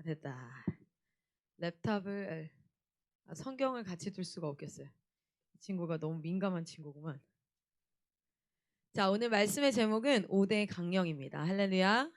됐다. 랩탑을 성경을 같이 둘 수가 없겠어요. 이 친구가 너무 민감한 친구구만. 자, 오늘 말씀의 제목은 5대 강령입니다. 할렐루야.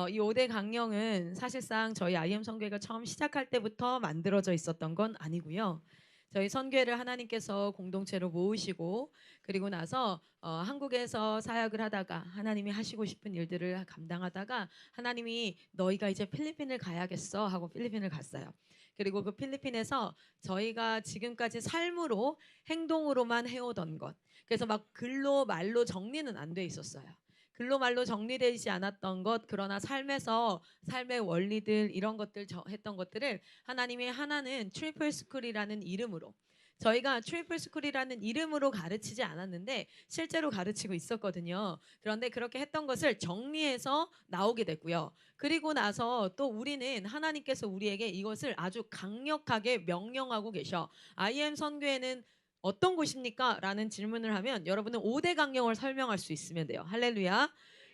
이 5대 강령은 사실상 저희 IM 선교회가 처음 시작할 때부터 만들어져 있었던 건 아니고요. 저희 선교회를 하나님께서 공동체로 모으시고 그리고 나서 한국에서 사역을 하다가 하나님이 하시고 싶은 일들을 감당하다가 하나님이 너희가 이제 필리핀을 가야겠어 하고 필리핀을 갔어요. 그리고 그 필리핀에서 저희가 지금까지 삶으로 행동으로만 해오던 것, 그래서 막 글로 말로 정리는 안 돼 있었어요. 글로 말로 정리되지 않았던 것, 그러나 삶에서 삶의 원리들 이런 것들 했던 것들을 하나님이 하나는 트리플 스쿨이라는 이름으로, 저희가 트리플 스쿨이라는 이름으로 가르치지 않았는데 실제로 가르치고 있었거든요. 그런데 그렇게 했던 것을 정리해서 나오게 됐고요. 그리고 나서 또 우리는 하나님께서 우리에게 이것을 아주 강력하게 명령하고 계셔. IM 선교회는 어떤 곳입니까? 라는 질문을 하면 여러분은 5대 강령을 설명할 수 있으면 돼요. 할렐루야.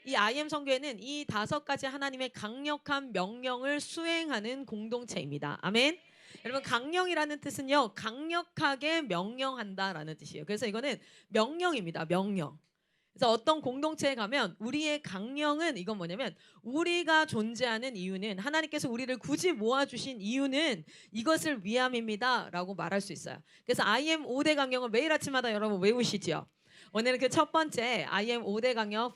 이 IM 선교회는 이 5가지 하나님의 강력한 명령을 수행하는 공동체입니다. 아멘. 여러분, 강령이라는 뜻은요, 강력하게 명령한다라는 뜻이에요. 그래서 이거는 명령입니다. 명령. 그래서 어떤 공동체에 가면 우리의 강령은 이건 뭐냐면, 우리가 존재하는 이유는, 하나님께서 우리를 굳이 모아주신 이유는 이것을 위함입니다 라고 말할 수 있어요. 그래서 IM 5대 강령을 매일 아침마다 여러분 외우시죠. 오늘은 그 첫 번째 IM 5대 강령 5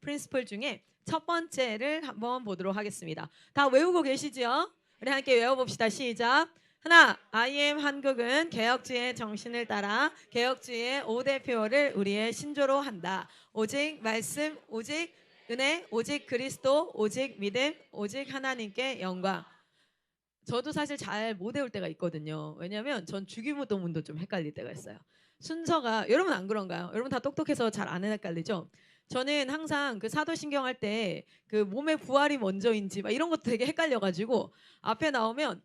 프린시플 중에 첫 번째를 한번 보도록 하겠습니다. 다 외우고 계시죠? 우리 함께 외워봅시다. 시작. 하나, IM 한국은 개혁주의 정신을 따라 개혁주의 5대 표어를 우리의 신조로 한다. 오직 말씀, 오직 은혜, 오직 그리스도, 오직 믿음, 오직 하나님께 영광. 저도 사실 잘 못 외울 때가 있거든요. 왜냐하면 전 주기도문도 좀 헷갈릴 때가 있어요. 순서가, 여러분 안 그런가요? 여러분 다 똑똑해서 잘 안 헷갈리죠? 저는 항상 그 사도신경 할 때 그 몸의 부활이 먼저인지 막 이런 것도 되게 헷갈려가지고 앞에 나오면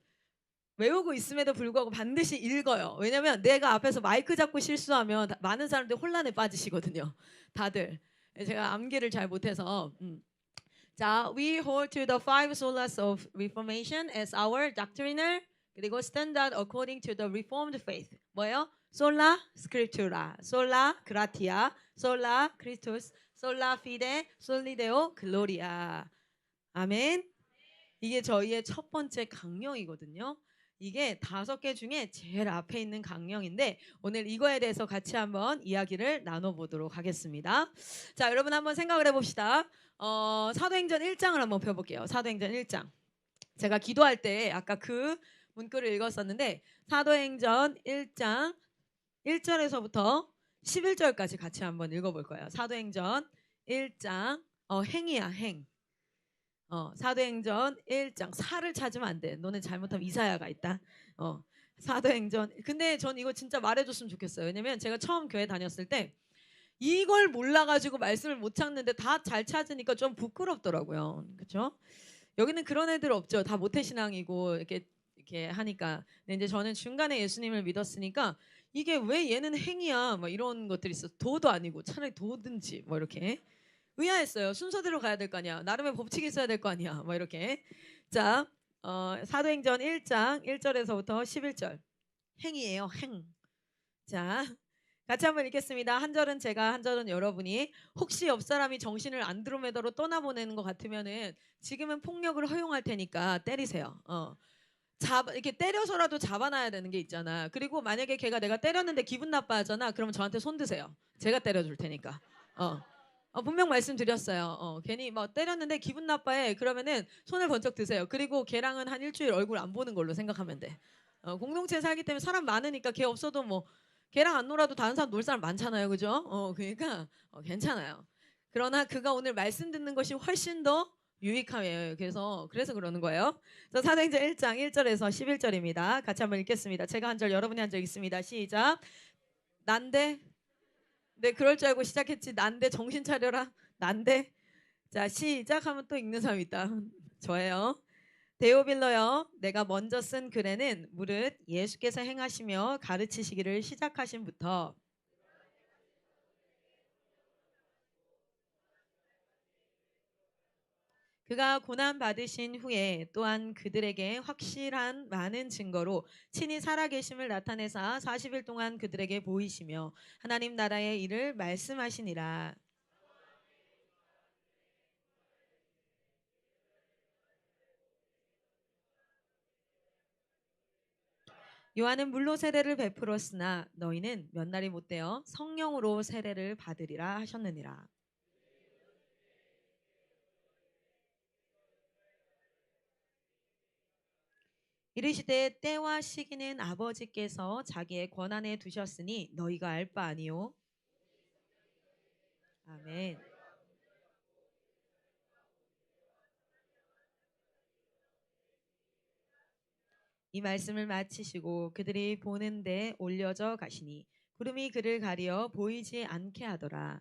외우고 있음에도 불구하고 반드시 읽어요. 왜냐면 내가 앞에서 마이크 잡고 실수하면 많은 사람들이 혼란에 빠지시거든요. 다들. 제가 암기를 잘 못해서. 자, we hold to the five solas of Reformation as our doctrinal 그리고 standard according to the Reformed faith. 뭐예요? Sola Scriptura, Sola Gratia, Sola Christus, Sola Fide, Soli Deo Gloria. 아멘. 이게 저희의 첫 번째 강령이거든요. 이게 5개 중에 제일 앞에 있는 강령인데 오늘 이거에 대해서 같이 한번 이야기를 나눠보도록 하겠습니다. 자, 여러분 한번 생각을 해봅시다. 사도행전 1장을 한번 펴볼게요. 사도행전 1장. 제가 기도할 때 아까 그 문구를 읽었었는데 사도행전 1장 1절에서부터 11절까지 같이 한번 읽어볼 거예요. 사도행전 1장 행이야 행. 사도행전 1장 사를 찾으면 안 돼. 너네 잘못하면 이사야가 있다. 사도행전. 근데 전 이거 진짜 말해줬으면 좋겠어요. 왜냐면 제가 처음 교회 다녔을 때 이걸 몰라가지고 말씀을 못 찾는데 다 잘 찾으니까 좀 부끄럽더라고요. 그렇죠? 여기는 그런 애들 없죠. 다 모태신앙이고 이렇게 하니까. 근데 이제 저는 중간에 예수님을 믿었으니까 이게 왜 얘는 행이야? 뭐 이런 것들이 있어. 도도 아니고 차라리 도든지 뭐 이렇게. 의아했어요. 순서대로 가야 될 거 아니야. 나름의 법칙이 있어야 될 거 아니야. 뭐 이렇게. 자, 사도행전 1장 1절에서부터 11절. 행이에요. 행. 자, 같이 한번 읽겠습니다. 한 절은 제가, 한 절은 여러분이. 혹시 옆 사람이 정신을 안드로메다로 떠나보내는 것 같으면은 지금은 폭력을 허용할 테니까 때리세요. 이렇게 때려서라도 잡아놔야 되는 게 있잖아. 그리고 만약에 걔가 내가 때렸는데 기분 나빠하잖아. 그러면 저한테 손 드세요. 제가 때려줄 테니까. 분명 말씀드렸어요. 괜히 뭐 때렸는데 기분 나빠해. 그러면은 손을 번쩍 드세요. 그리고 걔랑은 한 일주일 얼굴 안 보는 걸로 생각하면 돼. 공동체에 살기 때문에 사람 많으니까 걔 없어도 뭐 걔랑 안 놀아도 다른 사람 놀 사람 많잖아요. 그죠? 그러니까 괜찮아요. 그러나 그가 오늘 말씀 듣는 것이 훨씬 더 유익함이에요. 그래서 그러는 거예요. 사도행전 1장 1절에서 11절입니다. 같이 한번 읽겠습니다. 제가 한 절, 여러분이 한 절 읽습니다. 시작. 난데 네, 그럴 줄 알고 시작했지. 난데 정신 차려라. 난데. 자, 시작하면 또 읽는 사람 있다. 저예요. 데오빌러여, 내가 먼저 쓴 글에는 무릇 예수께서 행하시며 가르치시기를 시작하신부터 그가 고난 받으신 후에 또한 그들에게 확실한 많은 증거로 친히 살아계심을 나타내사 40일 동안 그들에게 보이시며 하나님 나라의 일을 말씀하시니라. 요한은 물로 세례를 베풀었으나 너희는 몇 날이 못되어 성령으로 세례를 받으리라 하셨느니라. 이르시되 때와 시기는 아버지께서 자기의 권한에 두셨으니 너희가 알 바 아니요. 아멘. 이 말씀을 마치시고 그들이 보는데 올려져 가시니 구름이 그를 가리어 보이지 않게 하더라.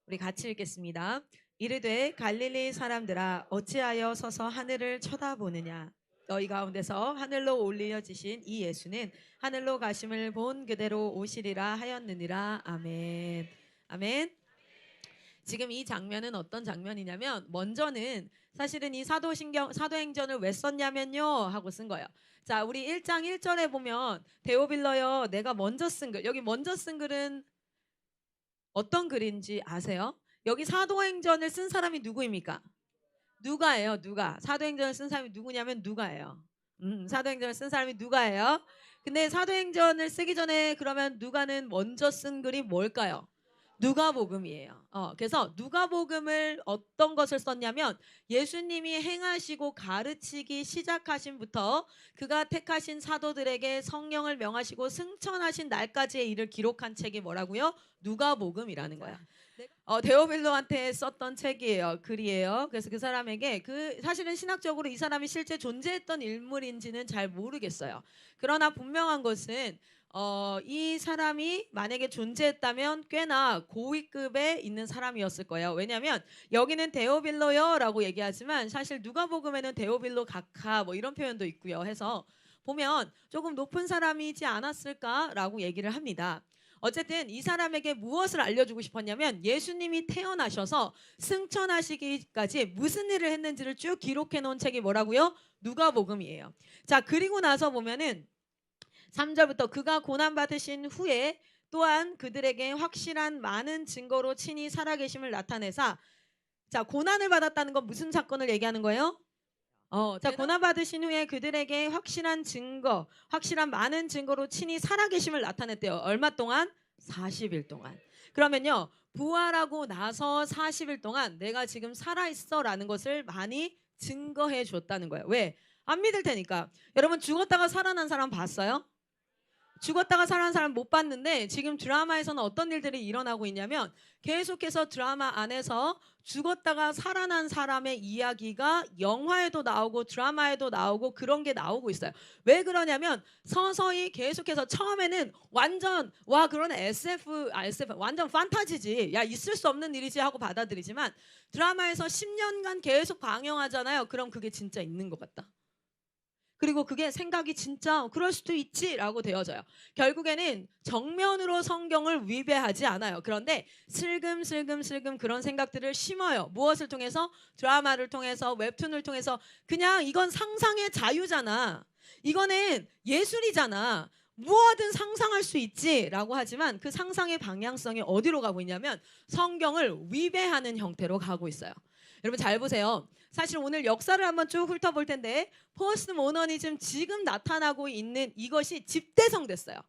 우리 같이 읽겠습니다. 이르되 갈릴리 사람들아 어찌하여 서서 하늘을 쳐다보느냐. 너희 가운데서 하늘로 올려지신 이 예수는 하늘로 가심을 본 그대로 오시리라 하였느니라. 아멘. 아멘. 지금 이 장면은 어떤 장면이냐면 먼저는 사실은 이 사도행전을 왜 썼냐면요 하고 쓴 거예요. 자, 우리 1장 1절에 보면 데오빌러여 내가 먼저 쓴 글. 여기 먼저 쓴 글은 어떤 글인지 아세요? 여기 사도행전을 쓴 사람이 누구입니까? 누가예요. 누가. 사도행전을 쓴 사람이 누구냐면 누가예요. 사도행전을 쓴 사람이 누가예요? 근데 사도행전을 쓰기 전에 그러면 누가는 먼저 쓴 글이 뭘까요? 누가복음이에요. 그래서 누가복음을 어떤 것을 썼냐면 예수님이 행하시고 가르치기 시작하신부터 그가 택하신 사도들에게 성령을 명하시고 승천하신 날까지의 일을 기록한 책이 뭐라고요? 누가복음이라는 거야. 데오빌로한테 썼던 책이에요. 글이에요. 그래서 그 사람에게 사실은 신학적으로 이 사람이 실제 존재했던 인물인지는 잘 모르겠어요. 그러나 분명한 것은 이 사람이 만약에 존재했다면 꽤나 고위급에 있는 사람이었을 거예요. 왜냐하면 여기는 데오빌로여라고 얘기하지만 사실 누가복음에는 데오빌로 각하 뭐 이런 표현도 있고요. 해서 보면 조금 높은 사람이지 않았을까라고 얘기를 합니다. 어쨌든 이 사람에게 무엇을 알려주고 싶었냐면 예수님이 태어나셔서 승천하시기까지 무슨 일을 했는지를 쭉 기록해 놓은 책이 뭐라고요? 누가복음이에요. 자, 그리고 나서 보면은 3절부터 그가 고난받으신 후에 또한 그들에게 확실한 많은 증거로 친히 살아계심을 나타내사. 자, 고난을 받았다는 건 무슨 사건을 얘기하는 거예요? 자, 고난받으신 후에 그들에게 확실한 증거, 확실한 많은 증거로 친히 살아계심을 나타냈대요. 얼마 동안? 40일 동안. 그러면요, 부활하고 나서 40일 동안 내가 지금 살아있어라는 것을 많이 증거해 줬다는 거예요. 왜? 안 믿을 테니까. 여러분 죽었다가 살아난 사람 봤어요? 죽었다가 살아난 사람 못 봤는데 지금 드라마에서는 어떤 일들이 일어나고 있냐면 계속해서 드라마 안에서 죽었다가 살아난 사람의 이야기가 영화에도 나오고 드라마에도 나오고 그런 게 나오고 있어요. 왜 그러냐면 서서히 계속해서 처음에는 완전 와 그런 SF 완전 판타지지 야 있을 수 없는 일이지 하고 받아들이지만 드라마에서 10년간 계속 방영하잖아요. 그럼 그게 진짜 있는 것 같다. 그리고 그게 생각이 진짜 그럴 수도 있지라고 되어져요. 결국에는 정면으로 성경을 위배하지 않아요. 그런데 슬금슬금 그런 생각들을 심어요. 무엇을 통해서? 드라마를 통해서, 웹툰을 통해서. 그냥 이건 상상의 자유잖아. 이거는 예술이잖아. 무엇든 상상할 수 있지라고 하지만 그 상상의 방향성이 어디로 가고 있냐면 성경을 위배하는 형태로 가고 있어요. 여러분 잘 보세요. 사실 오늘 역사를 한번 쭉 훑어볼 텐데 포스트 모더니즘 지금 나타나고 있는 이것이 집대성됐어요.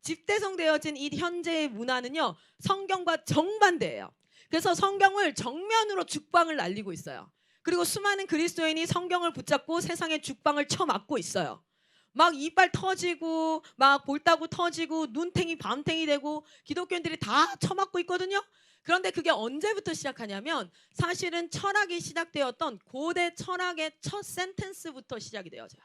집대성되어진 이 현재의 문화는요. 성경과 정반대예요. 그래서 성경을 정면으로 죽방을 날리고 있어요. 그리고 수많은 그리스도인이 성경을 붙잡고 세상에 죽방을 쳐맞고 있어요. 막 이빨 터지고 막 볼따구 터지고 눈탱이 밤탱이 되고 기독교인들이 다 쳐맞고 있거든요. 그런데 그게 언제부터 시작하냐면 사실은 철학이 시작되었던 고대 철학의 첫 센텐스부터 시작이 되어져요.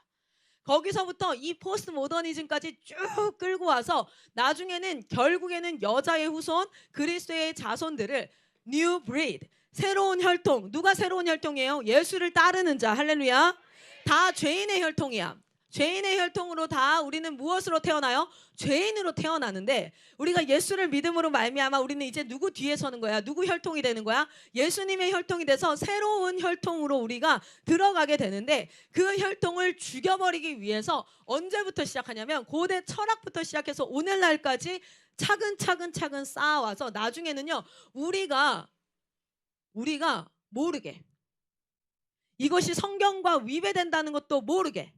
거기서부터 이 포스트 모더니즘까지 쭉 끌고 와서 나중에는 결국에는 여자의 후손 그리스도의 자손들을 new breed 새로운 혈통. 누가 새로운 혈통이에요? 예수를 따르는 자. 할렐루야. 다 죄인의 혈통이야. 죄인의 혈통으로 다 우리는 무엇으로 태어나요? 죄인으로 태어나는데 우리가 예수를 믿음으로 말미암아 우리는 이제 누구 뒤에 서는 거야? 누구 혈통이 되는 거야? 예수님의 혈통이 돼서 새로운 혈통으로 우리가 들어가게 되는데 그 혈통을 죽여버리기 위해서 언제부터 시작하냐면 고대 철학부터 시작해서 오늘날까지 차근차근 쌓아와서 나중에는요 우리가 모르게 이것이 성경과 위배된다는 것도 모르게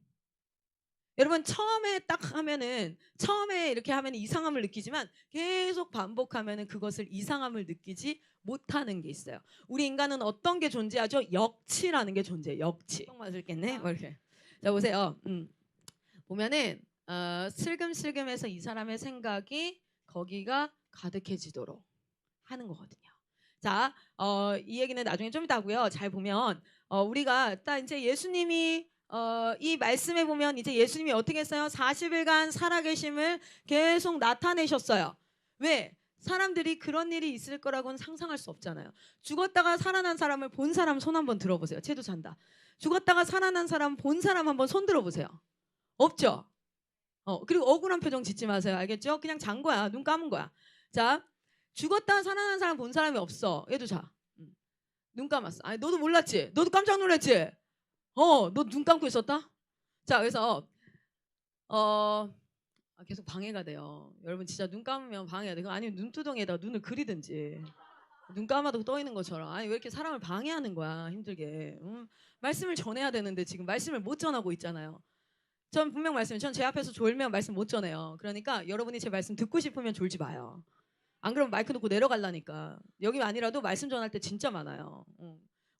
여러분 처음에 딱 하면은 처음에 이렇게 하면 이상함을 느끼지만 계속 반복하면은 그것을 이상함을 느끼지 못하는 게 있어요. 우리 인간은 어떤 게 존재하죠? 역치라는 게 존재해요. 역치. 맞을겠네. 뭐 이렇게. 자 보세요. 보면은 슬금슬금해서 이 사람의 생각이 거기가 가득해지도록 하는 거거든요. 자, 이 얘기는 나중에 좀 이따 하고요. 잘 보면 우리가 딱 이제 예수님이 이 말씀에 보면 이제 예수님이 어떻게 했어요? 40일간 살아계심을 계속 나타내셨어요. 왜? 사람들이 그런 일이 있을 거라고는 상상할 수 없잖아요. 죽었다가 살아난 사람을 본 사람 손 한번 들어보세요. 쟤도 잔다. 죽었다가 살아난 사람 본 사람 한번 손 들어보세요. 없죠? 그리고 억울한 표정 짓지 마세요. 알겠죠? 그냥 잔 거야. 눈 감은 거야. 자, 죽었다가 살아난 사람 본 사람이 없어. 얘도 자. 눈 감았어. 아니 너도 몰랐지? 너도 깜짝 놀랐지? 너 눈 감고 있었다? 자, 그래서 계속 방해가 돼요. 여러분 진짜 눈 감으면 방해가 돼요. 아니면 눈두덩이에다가 눈을 그리든지 눈 감아도 떠 있는 것처럼. 아니 왜 이렇게 사람을 방해하는 거야 힘들게. 말씀을 전해야 되는데 지금 말씀을 못 전하고 있잖아요. 전 분명 전 제 앞에서 졸면 말씀 못 전해요. 그러니까 여러분이 제 말씀 듣고 싶으면 졸지 마요. 안 그러면 마이크 놓고 내려갈라니까. 여기 아니라도 말씀 전할 때 진짜 많아요.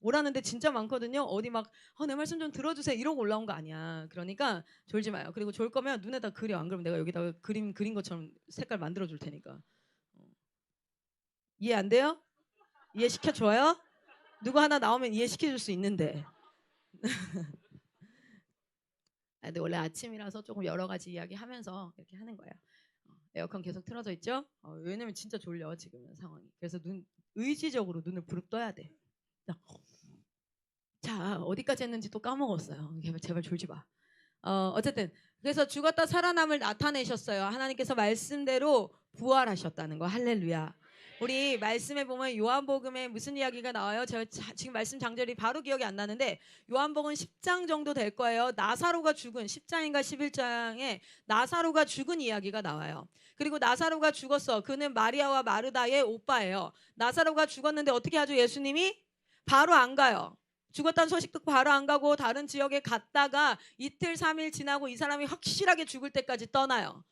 오라는데 진짜 많거든요. 어디 막 내 말씀 좀 들어주세요 이러고 올라온 거 아니야. 그러니까 졸지 마요. 그리고 졸 거면 눈에다 그려. 안 그러면 내가 여기다가 그림 그린 것처럼 색깔 만들어 줄 테니까. 이해 안 돼요? 이해 시켜줘요? 누구 하나 나오면 이해 시켜줄 수 있는데. 근데 원래 아침이라서 조금 여러 가지 이야기 하면서 이렇게 하는 거예요. 에어컨 계속 틀어져 있죠? 왜냐면 진짜 졸려 지금은 상황이. 그래서 의지적으로 눈을 부릅 떠야 돼. 자, 어디까지 했는지 또 까먹었어요. 제발 졸지 마. 어쨌든 그래서 죽었다 살아남을 나타내셨어요. 하나님께서 말씀대로 부활하셨다는 거. 할렐루야. 우리 말씀에 보면 요한복음에 무슨 이야기가 나와요? 제가 지금 말씀 장절이 바로 기억이 안 나는데 요한복음 10장 정도 될 거예요. 나사로가 죽은 10장인가 11장에 나사로가 죽은 이야기가 나와요. 그리고 나사로가 죽었어. 그는 마리아와 마르다의 오빠예요. 나사로가 죽었는데 어떻게 하죠? 예수님이 바로 안 가요. 죽었다는 소식 듣고 바로 안 가고 다른 지역에 갔다가 이틀 3일 지나고 이 사람이 확실하게 죽을 때까지 떠나요.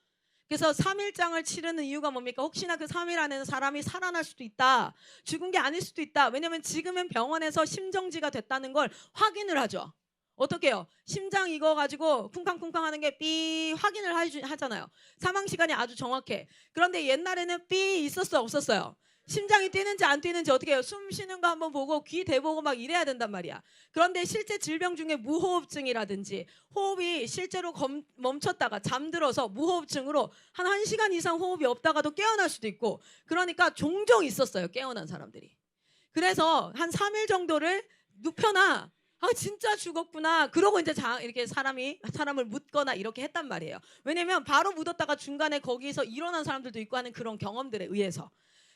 그래서 3일장을 치르는 이유가 뭡니까? 혹시나 그 3일 안에는 사람이 살아날 수도 있다. 죽은 게 아닐 수도 있다. 왜냐하면 지금은 병원에서 심정지가 됐다는 걸 확인을 하죠. 어떻게 해요? 심장 이거 가지고 쿵쾅쿵쾅 하는 게 삐 확인을 하잖아요. 사망 시간이 아주 정확해. 그런데 옛날에는 삐 있었어요? 없었어요? 심장이 뛰는지 안 뛰는지 어떻게 해요? 숨 쉬는 거 한번 보고 귀 대보고 막 이래야 된단 말이야. 그런데 실제 질병 중에 무호흡증이라든지 호흡이 실제로 멈췄다가 잠들어서 무호흡증으로 한 1시간 이상 호흡이 없다가도 깨어날 수도 있고 그러니까 종종 있었어요. 깨어난 사람들이. 그래서 한 3일 정도를 눕혀놔. 진짜 죽었구나. 그러고 이제 이렇게 사람을 묻거나 이렇게 했단 말이에요. 왜냐면 바로 묻었다가 중간에 거기서 일어난 사람들도 있고 하는 그런 경험들에 의해서.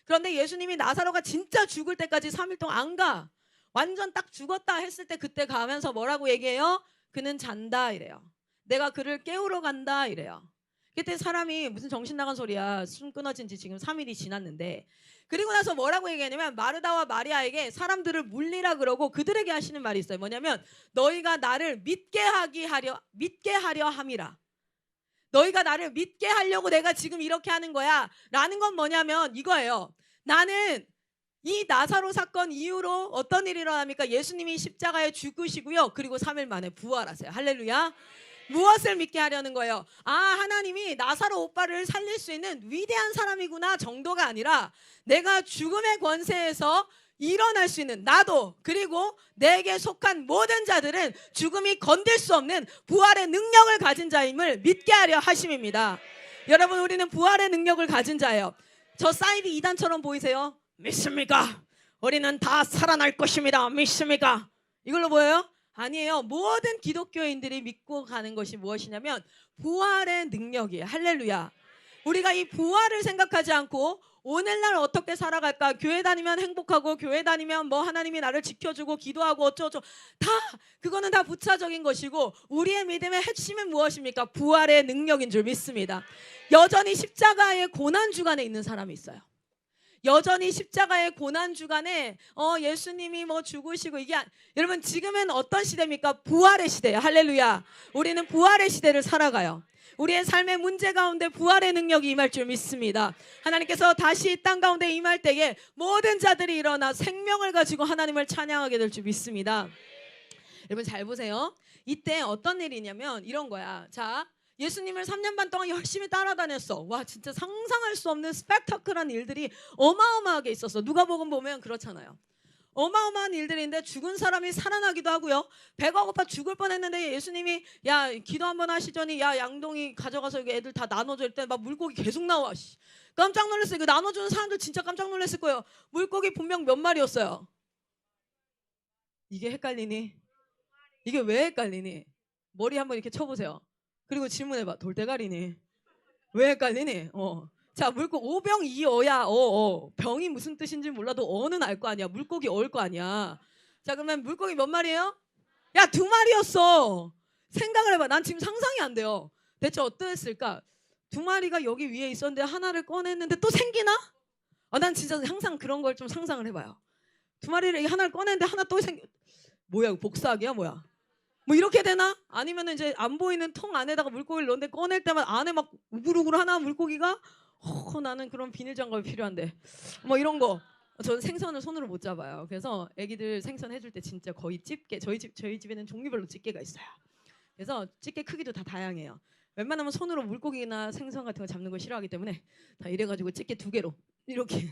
그런데 예수님이 나사로가 진짜 죽을 때까지 3일 동안 안 가. 완전 딱 죽었다 했을 때 그때 가면서 뭐라고 얘기해요? 그는 잔다 이래요. 내가 그를 깨우러 간다 이래요. 그때 사람이 무슨 정신 나간 소리야. 숨 끊어진 지 지금 3일이 지났는데. 그리고 나서 뭐라고 얘기하냐면 마르다와 마리아에게 사람들을 물리라 그러고 그들에게 하시는 말이 있어요. 뭐냐면 너희가 나를 믿게 하려 함이라. 너희가 나를 믿게 하려고 내가 지금 이렇게 하는 거야. 라는 건 뭐냐면 이거예요. 나는 이 나사로 사건 이후로 어떤 일이 일어납니까? 예수님이 십자가에 죽으시고요. 그리고 3일 만에 부활하세요. 할렐루야. 무엇을 믿게 하려는 거예요? 하나님이 나사로 오빠를 살릴 수 있는 위대한 사람이구나 정도가 아니라 내가 죽음의 권세에서 일어날 수 있는 나도 그리고 내게 속한 모든 자들은 죽음이 건들 수 없는 부활의 능력을 가진 자임을 믿게 하려 하심입니다. 여러분 우리는 부활의 능력을 가진 자예요. 저 사이드 2단처럼 보이세요? 믿습니까? 우리는 다 살아날 것입니다. 믿습니까? 이걸로 보여요? 아니에요. 모든 기독교인들이 믿고 가는 것이 무엇이냐면 부활의 능력이에요. 할렐루야. 우리가 이 부활을 생각하지 않고 오늘날 어떻게 살아갈까? 교회 다니면 행복하고 교회 다니면 뭐 하나님이 나를 지켜주고 기도하고 어쩌고 다 그거는 다 부차적인 것이고 우리의 믿음의 핵심은 무엇입니까? 부활의 능력인 줄 믿습니다. 여전히 십자가의 고난 주간에 있는 사람이 있어요. 여전히 십자가의 고난 주간에 예수님이 뭐 죽으시고 여러분 지금은 어떤 시대입니까? 부활의 시대예요. 할렐루야. 우리는 부활의 시대를 살아가요. 우리의 삶의 문제 가운데 부활의 능력이 임할 줄 믿습니다. 하나님께서 다시 이 땅 가운데 임할 때에 모든 자들이 일어나 생명을 가지고 하나님을 찬양하게 될 줄 믿습니다. 여러분 잘 보세요. 이때 어떤 일이냐면 이런 거야. 자, 예수님을 3년 반 동안 열심히 따라다녔어. 와, 진짜 상상할 수 없는 스펙타클한 일들이 어마어마하게 있었어. 누가복음 보면 그렇잖아요. 어마어마한 일들인데 죽은 사람이 살아나기도 하고요. 배가 고파 죽을 뻔했는데 예수님이 야 기도 한번 하시더니 야 양동이 가져가서 애들 다 나눠줄 때 막 물고기 계속 나와. 깜짝 놀랐어요. 이거 나눠주는 사람들 진짜 깜짝 놀랐을 거예요. 물고기 분명 몇 마리였어요. 이게 헷갈리니? 이게 왜 헷갈리니? 머리 한번 이렇게 쳐보세요. 그리고 질문해봐. 돌대가리니? 왜 헷갈리니? 자, 물고기 오병 이어야 병이 무슨 뜻인지 몰라도 어는 알 거 아니야. 물고기 어일 거 아니야. 자, 그러면 물고기 몇 마리예요? 야, 2마리였어. 생각을 해봐. 난 지금 상상이 안 돼요. 대체 어떠했을까? 2마리가 여기 위에 있었는데 하나를 꺼냈는데 또 생기나? 난 진짜 항상 그런 걸 좀 상상을 해봐요. 2마리를 하나를 꺼냈는데 하나 또 뭐야, 복사하기야 뭐야? 뭐 이렇게 되나? 아니면 이제 안 보이는 통 안에다가 물고기를 넣는데 꺼낼 때마다 안에 막 우글우글 하나 물고기가 나는 그런 비닐 장갑이 필요한데 뭐 이런 거. 저는 생선을 손으로 못 잡아요. 그래서 애기들 생선 해줄 때 진짜 거의 집게 저희 집에는 종류별로 집게가 있어요. 그래서 집게 크기도 다 다양해요. 웬만하면 손으로 물고기나 생선 같은 거 잡는 거 싫어하기 때문에 다 이래가지고 집게 2개로 이렇게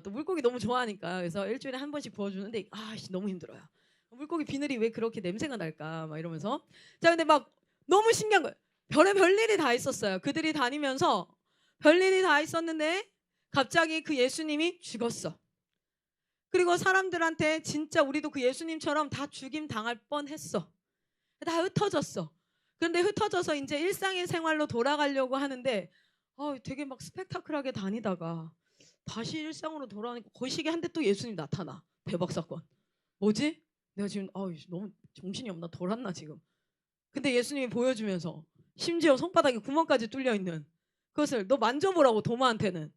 또 물고기 너무 좋아하니까 그래서 일주일에 한 번씩 구워주는데 너무 힘들어요. 물고기 비늘이 왜 그렇게 냄새가 날까 막 이러면서. 자, 근데 막 너무 신기한 거예요. 별일이 다 있었어요. 그들이 다니면서 별일이 다 있었는데 갑자기 그 예수님이 죽었어. 그리고 사람들한테 진짜 우리도 그 예수님처럼 다 죽임 당할 뻔했어. 다 흩어졌어. 그런데 흩어져서 이제 일상의 생활로 돌아가려고 하는데 되게 막 스펙타클하게 다니다가 다시 일상으로 돌아오니까 거시기 한데 또 예수님 나타나. 대박 사건. 뭐지? 내가 지금 너무 정신이 없나? 돌았나 지금? 근데 예수님이 보여주면서 심지어 손바닥에 구멍까지 뚫려 있는 그것을 너 만져보라고 도마한테는.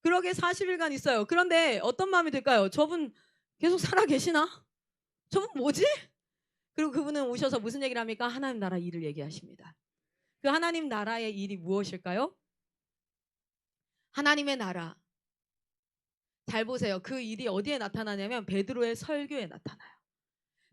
그러게 40일간 있어요. 그런데 어떤 마음이 들까요? 저분 계속 살아 계시나? 저분 뭐지? 그리고 그분은 오셔서 무슨 얘기를 합니까? 하나님 나라 일을 얘기하십니다. 그 하나님 나라의 일이 무엇일까요? 하나님의 나라. 잘 보세요. 그 일이 어디에 나타나냐면 베드로의 설교에 나타나요.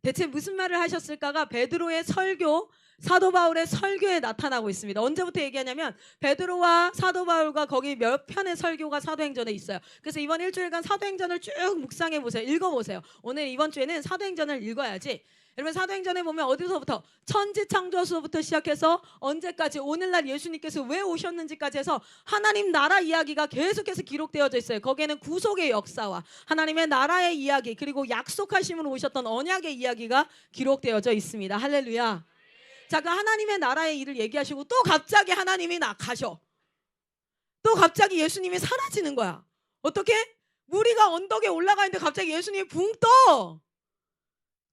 대체 무슨 말을 하셨을까가 베드로의 설교, 사도 바울의 설교에 나타나고 있습니다. 언제부터 얘기하냐면 베드로와 사도 바울과 거기 몇 편의 설교가 사도행전에 있어요. 그래서 이번 일주일간 사도행전을 쭉 묵상해 보세요. 읽어보세요. 오늘 이번 주에는 사도행전을 읽어야지. 여러분 사도행전에 보면 어디서부터 천지창조서부터 시작해서 언제까지 오늘날 예수님께서 왜 오셨는지까지 해서 하나님 나라 이야기가 계속해서 기록되어져 있어요. 거기에는 구속의 역사와 하나님의 나라의 이야기 그리고 약속하심으로 오셨던 언약의 이야기가 기록되어져 있습니다. 할렐루야. 자, 그 하나님의 나라의 일을 얘기하시고 또 갑자기 하나님이 가셔. 또 갑자기 예수님이 사라지는 거야. 어떻게? 무리가 언덕에 올라가 있는데 갑자기 예수님이 붕 떠.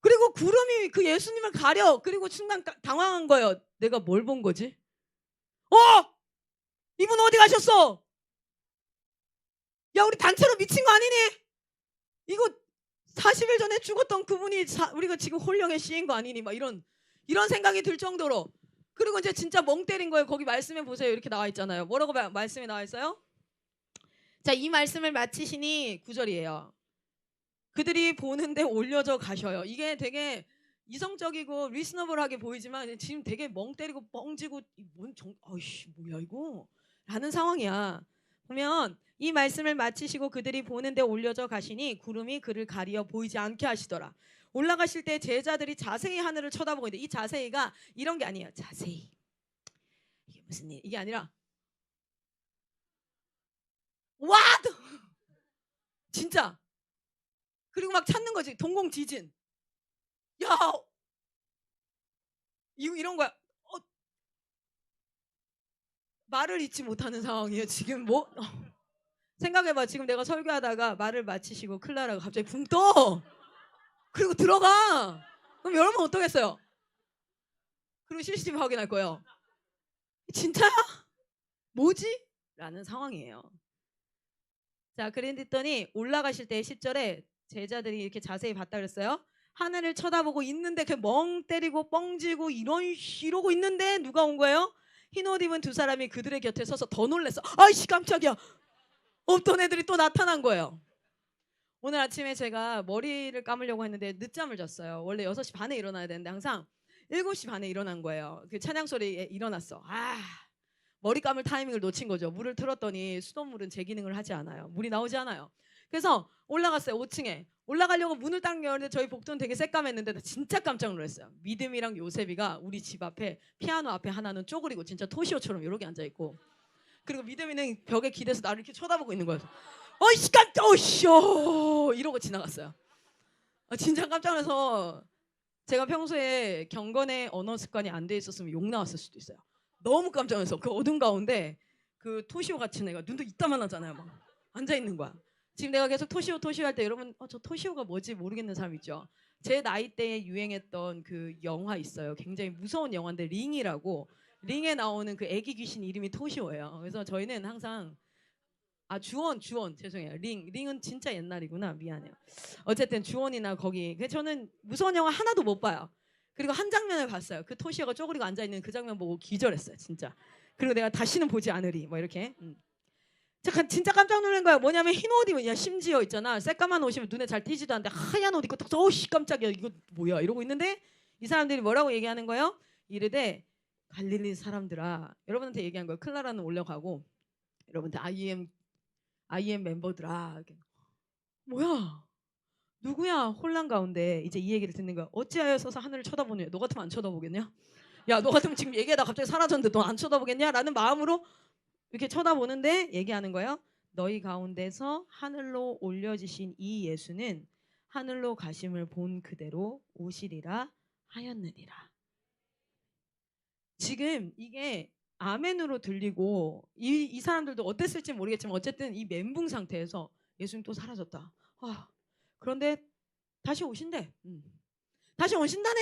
그리고 구름이 그 예수님을 가려. 그리고 순간 당황한 거예요. 내가 뭘 본 거지? 이분 어디 가셨어? 야, 우리 단체로 미친 거 아니니? 이거 40일 전에 죽었던 그분이 우리가 지금 홀령에 씌인 거 아니니? 막 이런 생각이 들 정도로. 그리고 이제 진짜 멍 때린 거예요. 거기 말씀해 보세요. 이렇게 나와 있잖아요. 뭐라고 말씀에 나와 있어요? 자, 이 말씀을 마치시니 9절이에요. 그들이 보는데 올려져 가셔요. 이게 되게 이성적이고 리스너블하게 보이지만 지금 되게 멍 때리고 뻥지고 뭐야 이거? 라는 상황이야. 보면 이 말씀을 마치시고 그들이 보는데 올려져 가시니 구름이 그를 가리어 보이지 않게 하시더라. 올라가실 때 제자들이 자세히 하늘을 쳐다보고 있는데 이 자세히가 이런 게 아니에요. 자세히. 이게 무슨 일? 이게 아니라 와! 진짜. 그리고 막 찾는 거지. 동공 지진. 야, 이런 거야. 말을 잇지 못하는 상황이에요. 지금 뭐 생각해봐. 지금 내가 설교하다가 말을 마치시고 클라라가 갑자기 붕 떠. 그리고 들어가. 그럼 여러분 어떠겠어요? 그리고 CCTV 확인할 거예요. 진짜야? 뭐지? 라는 상황이에요. 자, 그랬더니 올라가실 때 10절에 제자들이 이렇게 자세히 봤다 그랬어요. 하늘을 쳐다보고 있는데 그 멍 때리고 뻥지고 이러고 있는데 누가 온 거예요? 흰 옷 입은 두 사람이 그들의 곁에 서서 더 놀랬어. 아이씨 깜짝이야. 없던 애들이 또 나타난 거예요. 오늘 아침에 제가 머리를 감으려고 했는데 늦잠을 잤어요. 원래 6시 반에 일어나야 되는데 항상 7시 반에 일어난 거예요. 그 찬양 소리에 일어났어. 머리 감을 타이밍을 놓친 거죠. 물을 틀었더니 수돗물은 제 기능을 하지 않아요. 물이 나오지 않아요. 그래서 올라갔어요. 5층에. 올라가려고 문을 딱 열었는데 저희 복도는 되게 새까맸는데 나 진짜 깜짝 놀랐어요. 믿음이랑 요셉이가 우리 집 앞에 피아노 앞에 하나는 쪼그리고 진짜 토시오처럼 이렇게 앉아있고, 그리고 믿음이는 벽에 기대서 나를 이렇게 쳐다보고 있는 거예요. 어이씨 깜짝 어이쇼 이러고 지나갔어요. 진짜 깜짝 놀라서 제가 평소에 경건의 언어 습관이 안 돼 있었으면 욕 나왔을 수도 있어요. 너무 깜짝 놀라서 그 어둠 가운데 그 토시오 같은 애가 눈도 이따만 하잖아요. 막 앉아 있는 거야. 지금 내가 계속 토시오 할 때 여러분 저 토시오가 뭐지 모르겠는 사람 있죠. 제 나이 때에 유행했던 그 영화 있어요. 굉장히 무서운 영화인데 링이라고, 링에 나오는 그 애기 귀신 이름이 토시오예요. 그래서 저희는 항상 주원 죄송해요. 링은 진짜 옛날이구나. 미안해요. 어쨌든 주원이나 거기. 저는 무서운 영화 하나도 못 봐요. 그리고 한 장면을 봤어요. 그 토시오가 쪼그리고 앉아있는 그 장면 보고 기절했어요. 진짜. 그리고 내가 다시는 보지 않으리 뭐 이렇게. 잠깐 진짜 깜짝 놀란 거야. 뭐냐면 흰 옷 입은, 심지어 있잖아. 새까만 옷이면 눈에 잘 띄지도 않는데 하얀 옷 입고 딱 어우씨 깜짝이야. 이거 뭐야 이러고 있는데 이 사람들이 뭐라고 얘기하는 거예요? 이르되 갈릴리 사람들아, 여러분한테 얘기한 거예요. 클라라는 올라가고 여러분들 IM 멤버들아, 이렇게. 뭐야? 누구야? 혼란 가운데 이제 이 얘기를 듣는 거야. 어찌하여 서서 하늘을 쳐다보느냐? 너 같으면 안 쳐다보겠냐? 야, 너 같으면 지금 얘기하다 갑자기 사라졌는데 너 안 쳐다보겠냐? 라는 마음으로 이렇게 쳐다보는데 얘기하는 거예요. 너희 가운데서 하늘로 올려지신 이 예수는 하늘로 가심을 본 그대로 오시리라 하였느니라. 지금 이게 아멘으로 들리고 이 사람들도 어땠을지 모르겠지만 어쨌든 이 멘붕 상태에서 예수님 또 사라졌다. 그런데 다시 오신대. 다시 오신다네?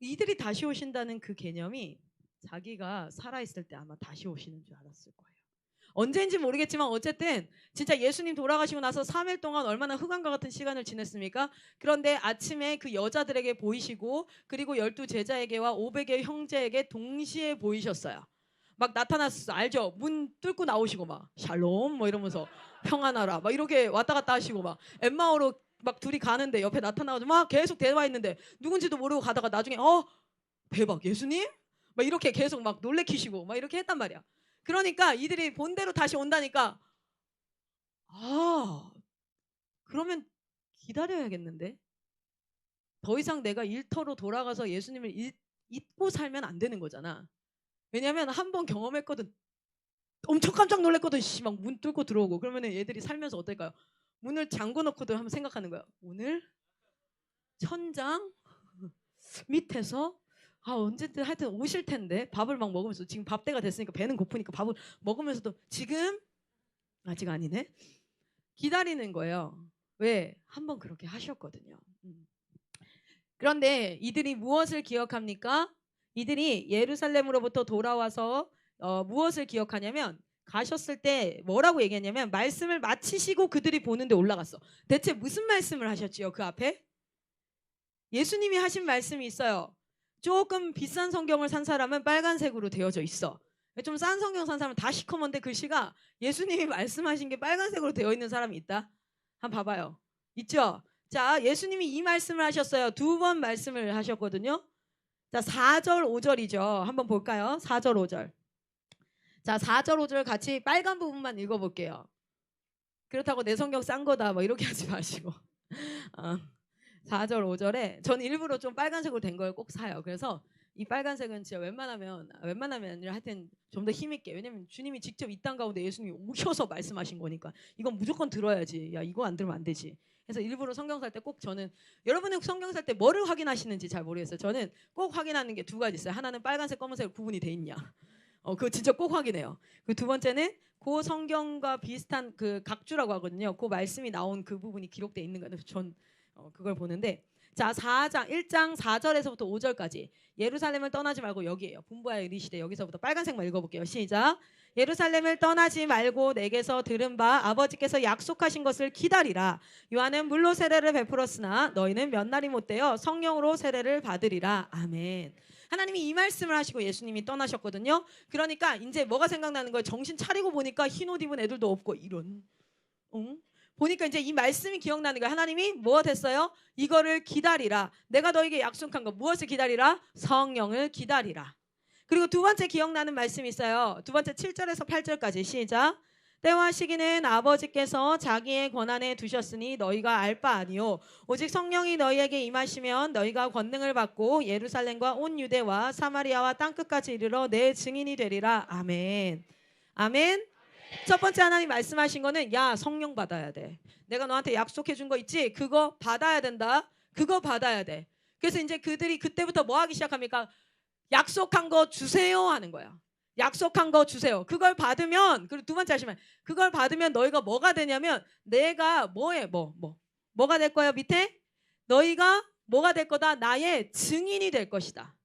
이들이 다시 오신다는 그 개념이 자기가 살아있을 때 아마 다시 오시는 줄 알았을 거예요. 언제인지 모르겠지만 어쨌든 진짜 예수님 돌아가시고 나서 3일 동안 얼마나 흑암과 같은 시간을 지냈습니까? 그런데 아침에 그 여자들에게 보이시고 그리고 12 제자에게와 500의 형제에게 동시에 보이셨어요. 막 나타났어. 알죠? 문 뚫고 나오시고 막 샬롬 뭐 이러면서 평안하라 막 이렇게 왔다 갔다 하시고 막 엠마오로 막 둘이 가는데 옆에 나타나가지고 막 계속 대화했는데 누군지도 모르고 가다가 나중에 대박 예수님? 막 이렇게 계속 막 놀래키시고 막 이렇게 했단 말이야. 그러니까 이들이 본대로 다시 온다니까 그러면 기다려야겠는데 더 이상 내가 일터로 돌아가서 예수님을 잊고 살면 안 되는 거잖아. 왜냐면 한 번 경험했거든. 엄청 깜짝 놀랐거든. 막 문 뚫고 들어오고. 그러면 얘들이 살면서 어떨까요? 문을 잠궈 놓고도 한번 생각하는 거야. 오늘 천장 밑에서 언제든 하여튼 오실 텐데 밥을 막 먹으면서, 지금 밥 때가 됐으니까 배는 고프니까 밥을 먹으면서도 지금 아직 아니네. 기다리는 거예요. 왜? 한번 그렇게 하셨거든요. 그런데 이들이 무엇을 기억합니까? 이들이 예루살렘으로부터 돌아와서 무엇을 기억하냐면 가셨을 때 뭐라고 얘기했냐면 말씀을 마치시고 그들이 보는데 올라갔어. 대체 무슨 말씀을 하셨지요? 그 앞에 예수님이 하신 말씀이 있어요. 조금 비싼 성경을 산 사람은 빨간색으로 되어져 있어. 좀 싼 성경 산 사람은 다 시커먼데 글씨가 예수님이 말씀하신 게 빨간색으로 되어 있는 사람이 있다? 한번 봐봐요. 있죠? 자, 예수님이 이 말씀을 하셨어요. 2번 말씀을 하셨거든요. 자, 4절 5절이죠. 한번 볼까요? 4절 5절. 자, 4절 5절 같이 빨간 부분만 읽어볼게요. 그렇다고 내 성경 싼 거다 뭐 이렇게 하지 마시고 4절 5절에 전 일부러 좀 빨간색으로 된 걸 꼭 사요. 그래서 이 빨간색은 진짜 웬만하면 아니라 하여튼 좀 더 힘있게, 왜냐면 주님이 직접 이 땅 가운데 예수님이 오셔서 말씀하신 거니까 이건 무조건 들어야지. 야, 이거 안 들으면 안 되지. 그래서 일부러 성경 살 때 꼭 저는, 여러분은 성경 살 때 뭐를 확인하시는지 잘 모르겠어요. 저는 꼭 확인하는 게 두 가지 있어요. 하나는 빨간색 검은색 구분이 돼 있냐, 그거 진짜 꼭 확인해요. 그 두 번째는 그 성경과 비슷한 그 각주라고 하거든요. 그 말씀이 나온 그 부분이 기록돼 있는 거예요. 전 그걸 보는데, 자, 4장 1장 4절에서부터 5절까지 예루살렘을 떠나지 말고, 여기에요. 분부하여 이르시되, 여기서부터 빨간색만 읽어볼게요. 시작. 예루살렘을 떠나지 말고 내게서 들은 바 아버지께서 약속하신 것을 기다리라. 요한은 물로 세례를 베풀었으나 너희는 몇 날이 못되어 성령으로 세례를 받으리라. 아멘. 하나님이 이 말씀을 하시고 예수님이 떠나셨거든요. 그러니까 이제 뭐가 생각나는 거예요? 정신 차리고 보니까 흰 옷 입은 애들도 없고, 이런, 응? 보니까 이제 이 말씀이 기억나는 거예요. 하나님이 뭐 됐어요? 이거를 기다리라. 내가 너에게 약속한 거, 무엇을 기다리라? 성령을 기다리라. 그리고 두 번째 기억나는 말씀이 있어요. 두 번째 7절에서 8절까지 시작. 때와 시기는 아버지께서 자기의 권한에 두셨으니 너희가 알 바 아니요 오직 성령이 너희에게 임하시면 너희가 권능을 받고 예루살렘과 온 유대와 사마리아와 땅끝까지 이르러 내 증인이 되리라. 아멘. 아멘. 첫 번째 하나님 말씀하신 거는, 야, 성령 받아야 돼. 내가 너한테 약속해 준 거 있지? 그거 받아야 된다. 그거 받아야 돼. 그래서 이제 그들이 그때부터 뭐 하기 시작합니까? 약속한 거 주세요 하는 거야. 약속한 거 주세요. 그걸 받으면, 그리고 두 번째 하시면, 그걸 받으면 너희가 뭐가 되냐면, 내가 뭐가 될 거예요? 밑에 너희가 뭐가 될 거다? 나의 증인이 될 것이다.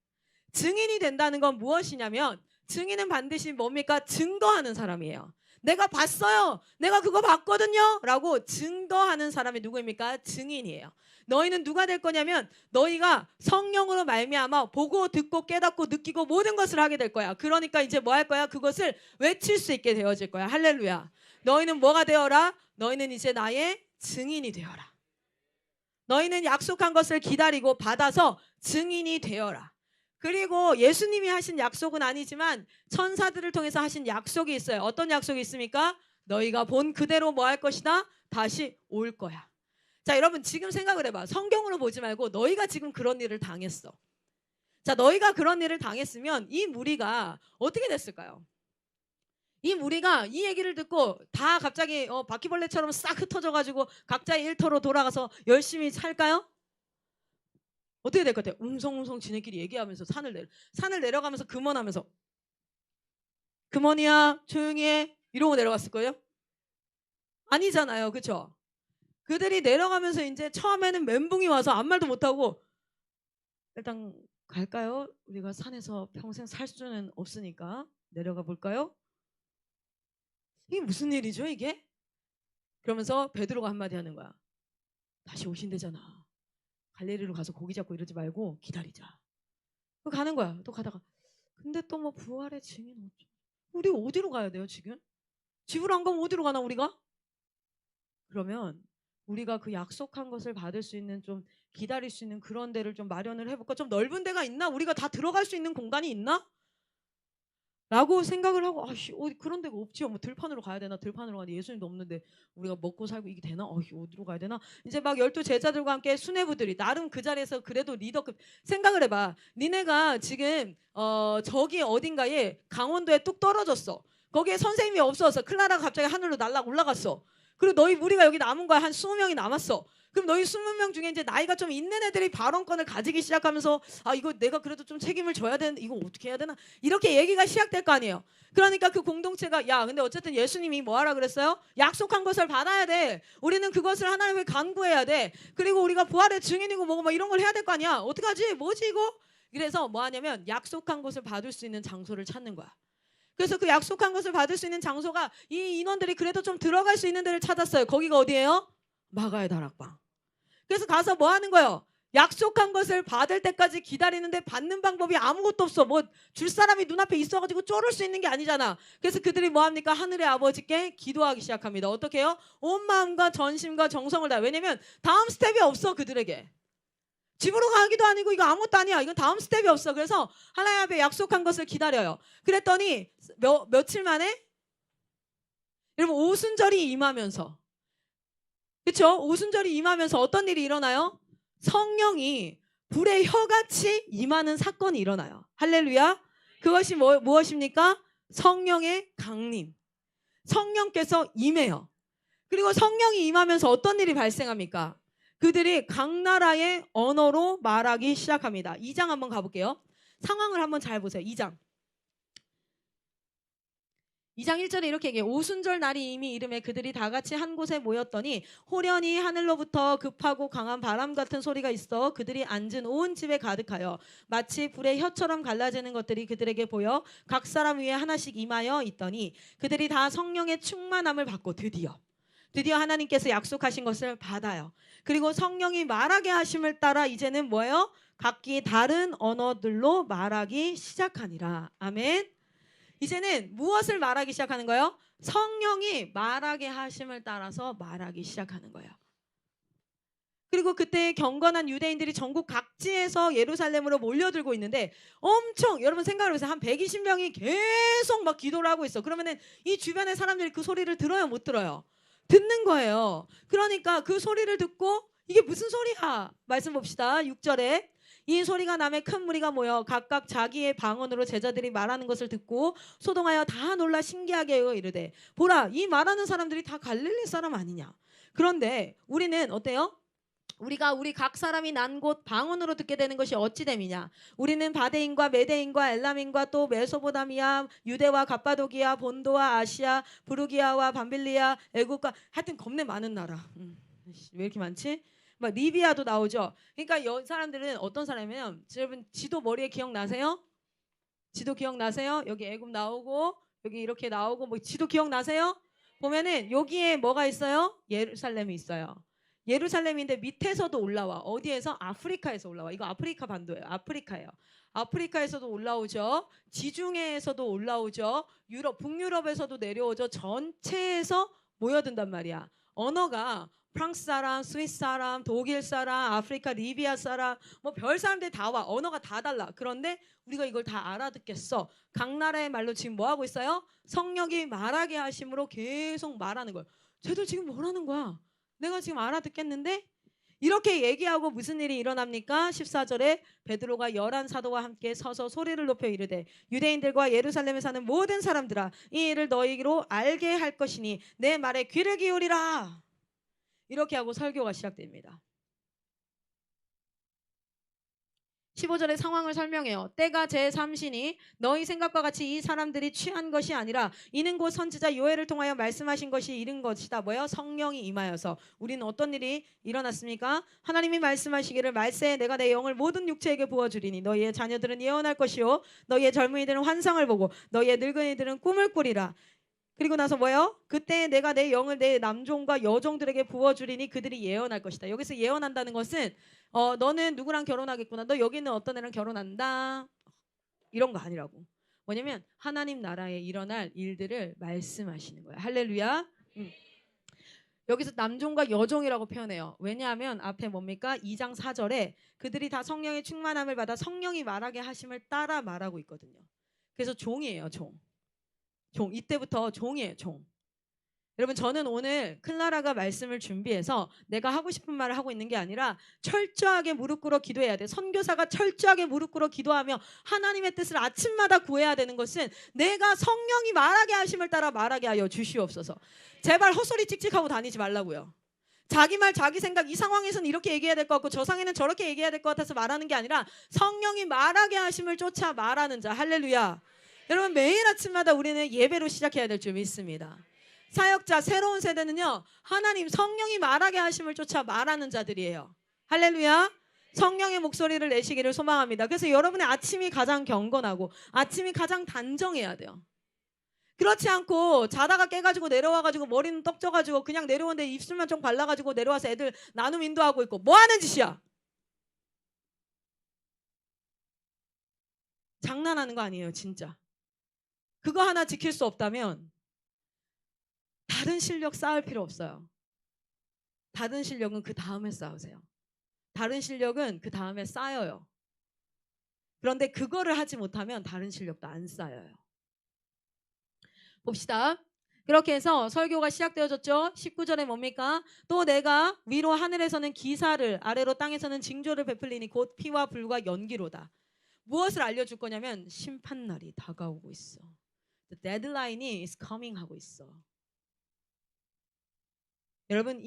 증인이 된다는 건 무엇이냐면, 증인은 반드시 뭡니까? 증거하는 사람이에요. 내가 봤어요. 내가 그거 봤거든요. 라고 증거하는 사람이 누구입니까? 증인이에요. 너희는 누가 될 거냐면, 너희가 성령으로 말미암아 보고 듣고 깨닫고 느끼고 모든 것을 하게 될 거야. 그러니까 이제 뭐 할 거야? 그것을 외칠 수 있게 되어질 거야. 할렐루야. 너희는 뭐가 되어라? 너희는 이제 나의 증인이 되어라. 너희는 약속한 것을 기다리고 받아서 증인이 되어라. 그리고 예수님이 하신 약속은 아니지만 천사들을 통해서 하신 약속이 있어요. 어떤 약속이 있습니까? 너희가 본 그대로 뭐 할 것이다? 다시 올 거야. 자, 여러분 지금 생각을 해봐. 성경으로 보지 말고 너희가 지금 그런 일을 당했어. 자, 너희가 그런 일을 당했으면 이 무리가 어떻게 됐을까요? 이 무리가 이 얘기를 듣고 다 갑자기 바퀴벌레처럼 싹 흩어져가지고 각자의 일터로 돌아가서 열심히 살까요? 어떻게 될 것 같아요? 웅성웅성 지네끼리 얘기하면서 산을 내려가면서 금언하면서, 금언이야 조용히 해, 이러고 내려갔을 거예요? 아니잖아요. 그렇죠? 그들이 내려가면서 이제 처음에는 멘붕이 와서 아무 말도 못하고, 일단 갈까요? 우리가 산에서 평생 살 수는 없으니까 내려가 볼까요? 이게 무슨 일이죠 이게? 그러면서 베드로가 한마디 하는 거야. 다시 오신대잖아. 갈릴리로 가서 고기 잡고 이러지 말고 기다리자. 또 가는 거야. 또 가다가, 근데 또 뭐 부활의 증인 어쩌, 우리 어디로 가야 돼요 지금? 집으로 안 가면 어디로 가나 우리가? 그러면 우리가 그 약속한 것을 받을 수 있는, 좀 기다릴 수 있는 그런 데를 좀 마련을 해볼까? 좀 넓은 데가 있나? 우리가 다 들어갈 수 있는 공간이 있나? 라고 생각을 하고, 그런 데가 없지요. 뭐 들판으로 가야 되나? 들판으로 가는데 예수님도 없는데 우리가 먹고 살고 이게 되나? 어디로 가야 되나? 이제 막 12 제자들과 함께 수뇌부들이 나름 그 자리에서 그래도 리더급, 생각을 해봐. 니네가 지금 저기 어딘가에 강원도에 뚝 떨어졌어. 거기에 선생님이 없어서 클라라가 갑자기 하늘로 날아 올라갔어. 그리고 너희 무리가 여기 남은 거야. 한 20명이 남았어. 그럼 너희 20명 중에 이제 나이가 좀 있는 애들이 발언권을 가지기 시작하면서, 이거 내가 그래도 좀 책임을 져야 되는데 이거 어떻게 해야 되나? 이렇게 얘기가 시작될 거 아니에요. 그러니까 그 공동체가, 야, 근데 어쨌든 예수님이 뭐 하라 그랬어요? 약속한 것을 받아야 돼. 우리는 그것을 하나님을 간구해야 돼. 그리고 우리가 부활의 증인이고 뭐고 막 이런 걸 해야 될 거 아니야. 어떡하지? 뭐지 이거? 그래서 뭐 하냐면 약속한 것을 받을 수 있는 장소를 찾는 거야. 그래서 그 약속한 것을 받을 수 있는 장소가, 이 인원들이 그래도 좀 들어갈 수 있는 데를 찾았어요. 거기가 어디예요? 마가의 다락방. 그래서 가서 뭐 하는 거예요? 약속한 것을 받을 때까지 기다리는데 받는 방법이 아무것도 없어. 뭐 줄 사람이 눈앞에 있어가지고 쫄을 수 있는 게 아니잖아. 그래서 그들이 뭐 합니까? 하늘의 아버지께 기도하기 시작합니다. 어떻게 해요? 온 마음과 전심과 정성을 다. 왜냐면 다음 스텝이 없어 그들에게. 집으로 가기도 아니고 이거 아무것도 아니야. 이건 다음 스텝이 없어. 그래서 하나님 앞에 약속한 것을 기다려요. 그랬더니 며칠 만에, 여러분, 오순절이 임하면서, 그렇죠? 오순절이 임하면서 어떤 일이 일어나요? 성령이 불의 혀같이 임하는 사건이 일어나요. 할렐루야. 그것이 무엇입니까? 성령의 강림. 성령께서 임해요. 그리고 성령이 임하면서 어떤 일이 발생합니까? 그들이 각 나라의 언어로 말하기 시작합니다. 2장 한번 가볼게요. 상황을 한번 잘 보세요. 2장 1절에 이렇게 얘기해요. 오순절 날이 이미 이름에 그들이 다 같이 한 곳에 모였더니 호련히 하늘로부터 급하고 강한 바람 같은 소리가 있어 그들이 앉은 온 집에 가득하여 마치 불의 혀처럼 갈라지는 것들이 그들에게 보여 각 사람 위에 하나씩 임하여 있더니 그들이 다 성령의 충만함을 받고 드디어 하나님께서 약속하신 것을 받아요. 그리고 성령이 말하게 하심을 따라 이제는 뭐예요? 각기 다른 언어들로 말하기 시작하니라. 아멘. 이제는 무엇을 말하기 시작하는 거예요? 성령이 말하게 하심을 따라서 말하기 시작하는 거예요. 그리고 그때 경건한 유대인들이 전국 각지에서 예루살렘으로 몰려들고 있는데 엄청 여러분 생각을 해보세요. 한 120명이 계속 막 기도를 하고 있어. 그러면은 이 주변의 사람들이 그 소리를 들어요? 못 들어요? 듣는 거예요. 그러니까 그 소리를 듣고 이게 무슨 소리야? 말씀 봅시다. 6절에 이 소리가 남에 큰 무리가 모여 각각 자기의 방언으로 제자들이 말하는 것을 듣고 소동하여 다 놀라 신기하게 여겨 이르되 보라 이 말하는 사람들이 다 갈릴리 사람 아니냐. 그런데 우리는 어때요? 우리가 우리 각 사람이 난 곳 방언으로 듣게 되는 것이 어찌 됨이냐. 우리는 바데인과 메데인과 엘람인과 또 메소포타미아 유대와 갑바도기아 본도와 아시아 부르기아와 밤빌리아 애국과 하여튼 겁내 많은 나라. 왜 이렇게 많지? 막 리비아도 나오죠. 그러니까 이 사람들은 어떤 사람이면 여러분 지도 머리에 기억나세요? 지도 기억나세요? 여기 애굽 나오고 여기 이렇게 나오고 뭐 지도 기억나세요? 보면은 여기에 뭐가 있어요? 예루살렘이 있어요. 예루살렘인데 밑에서도 올라와. 어디에서? 아프리카에서 올라와. 이거 아프리카 반도예요. 아프리카예요. 아프리카에서도 올라오죠. 지중해에서도 올라오죠. 유럽, 북유럽에서도 내려오죠. 전체에서 모여든단 말이야. 언어가 프랑스 사람, 스위스 사람, 독일 사람, 아프리카, 리비아 사람, 뭐 별 사람들 다 와. 언어가 다 달라. 그런데 우리가 이걸 다 알아듣겠어. 각 나라의 말로 지금 뭐 하고 있어요? 성령이 말하게 하심으로 계속 말하는 거예요. 쟤들 지금 뭐라는 거야? 내가 지금 알아듣겠는데? 이렇게 얘기하고 무슨 일이 일어납니까? 14절에 베드로가 11 사도와 함께 서서 소리를 높여 이르되 유대인들과 예루살렘에 사는 모든 사람들아 이 일을 너희로 알게 할 것이니 내 말에 귀를 기울이라. 이렇게 하고 설교가 시작됩니다. 15절의 상황을 설명해요. 때가 제3시니 너희 생각과 같이 이 사람들이 취한 것이 아니라 이는 곧 선지자 요엘을 통하여 말씀하신 것이 이른 것이다. 뭐예요? 성령이 임하여서. 우리는 어떤 일이 일어났습니까? 하나님이 말씀하시기를 말세에 내가 내 영을 모든 육체에게 부어주리니 너희의 자녀들은 예언할 것이요 너희의 젊은이들은 환상을 보고 너희의 늙은이들은 꿈을 꾸리라. 그리고 나서 뭐예요? 그때 내가 내 영을 내 남종과 여종들에게 부어주리니 그들이 예언할 것이다. 여기서 예언한다는 것은 너는 누구랑 결혼하겠구나. 너 여기는 어떤 애랑 결혼한다. 이런 거 아니라고. 뭐냐면 하나님 나라에 일어날 일들을 말씀하시는 거예요. 할렐루야. 여기서 남종과 여종이라고 표현해요. 왜냐하면 앞에 뭡니까? 2장 4절에 그들이 다 성령의 충만함을 받아 성령이 말하게 하심을 따라 말하고 있거든요. 그래서 종이에요. 종. 이때부터 종이에요. 종. 여러분 저는 오늘 클라라가 말씀을 준비해서 내가 하고 싶은 말을 하고 있는 게 아니라 철저하게 무릎 꿇어 기도해야 돼. 선교사가 철저하게 무릎 꿇어 기도하며 하나님의 뜻을 아침마다 구해야 되는 것은 내가 성령이 말하게 하심을 따라 말하게 하여 주시옵소서. 제발 헛소리 찍찍하고 다니지 말라고요. 자기 말 자기 생각 이 상황에서는 이렇게 얘기해야 될 것 같고 저 상황에는 저렇게 얘기해야 될 것 같아서 말하는 게 아니라 성령이 말하게 하심을 쫓아 말하는 자. 할렐루야. 여러분 매일 아침마다 우리는 예배로 시작해야 될 줄 믿습니다. 사역자 새로운 세대는요 하나님 성령이 말하게 하심을 쫓아 말하는 자들이에요. 할렐루야. 성령의 목소리를 내시기를 소망합니다. 그래서 여러분의 아침이 가장 경건하고 아침이 가장 단정해야 돼요. 그렇지 않고 자다가 깨가지고 내려와가지고 머리는 떡져가지고 그냥 내려오는데 입술만 좀 발라가지고 내려와서 애들 나눔 인도하고 있고 뭐 하는 짓이야? 장난하는 거 아니에요 진짜. 그거 하나 지킬 수 없다면 다른 실력 쌓을 필요 없어요. 다른 실력은 그 다음에 쌓으세요. 다른 실력은 그 다음에 쌓여요. 그런데 그거를 하지 못하면 다른 실력도 안 쌓여요. 봅시다. 그렇게 해서 설교가 시작되어졌죠. 19절에 뭡니까? 또 내가 위로 하늘에서는 기사를 아래로 땅에서는 징조를 베풀리니 곧 피와 불과 연기로다. 무엇을 알려줄 거냐면 심판날이 다가오고 있어. The deadline이 is coming 하고 있어. 여러분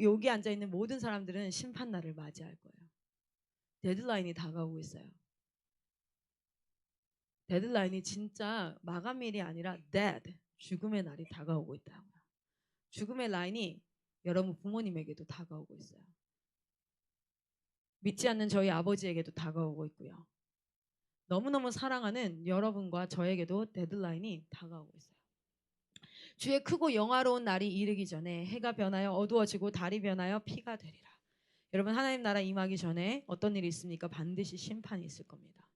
여기 앉아있는 모든 사람들은 심판날을 맞이할 거예요. 데드라인이 다가오고 있어요. 데드라인이 진짜 마감일이 아니라 dead, 죽음의 날이 다가오고 있다고요. 죽음의 라인이 여러분 부모님에게도 다가오고 있어요. 믿지 않는 저희 아버지에게도 다가오고 있고요. 너무너무 사랑하는 여러분과 저에게도 데드라인이 다가오고 있어요. 주의 크고 영화로운 날이 이르기 전에 해가 변하여 어두워지고 달이 변하여 피가 되리라. 여러분 하나님 나라 임하기 전에 어떤 일이 있습니까? 반드시 심판이 있을 겁니다.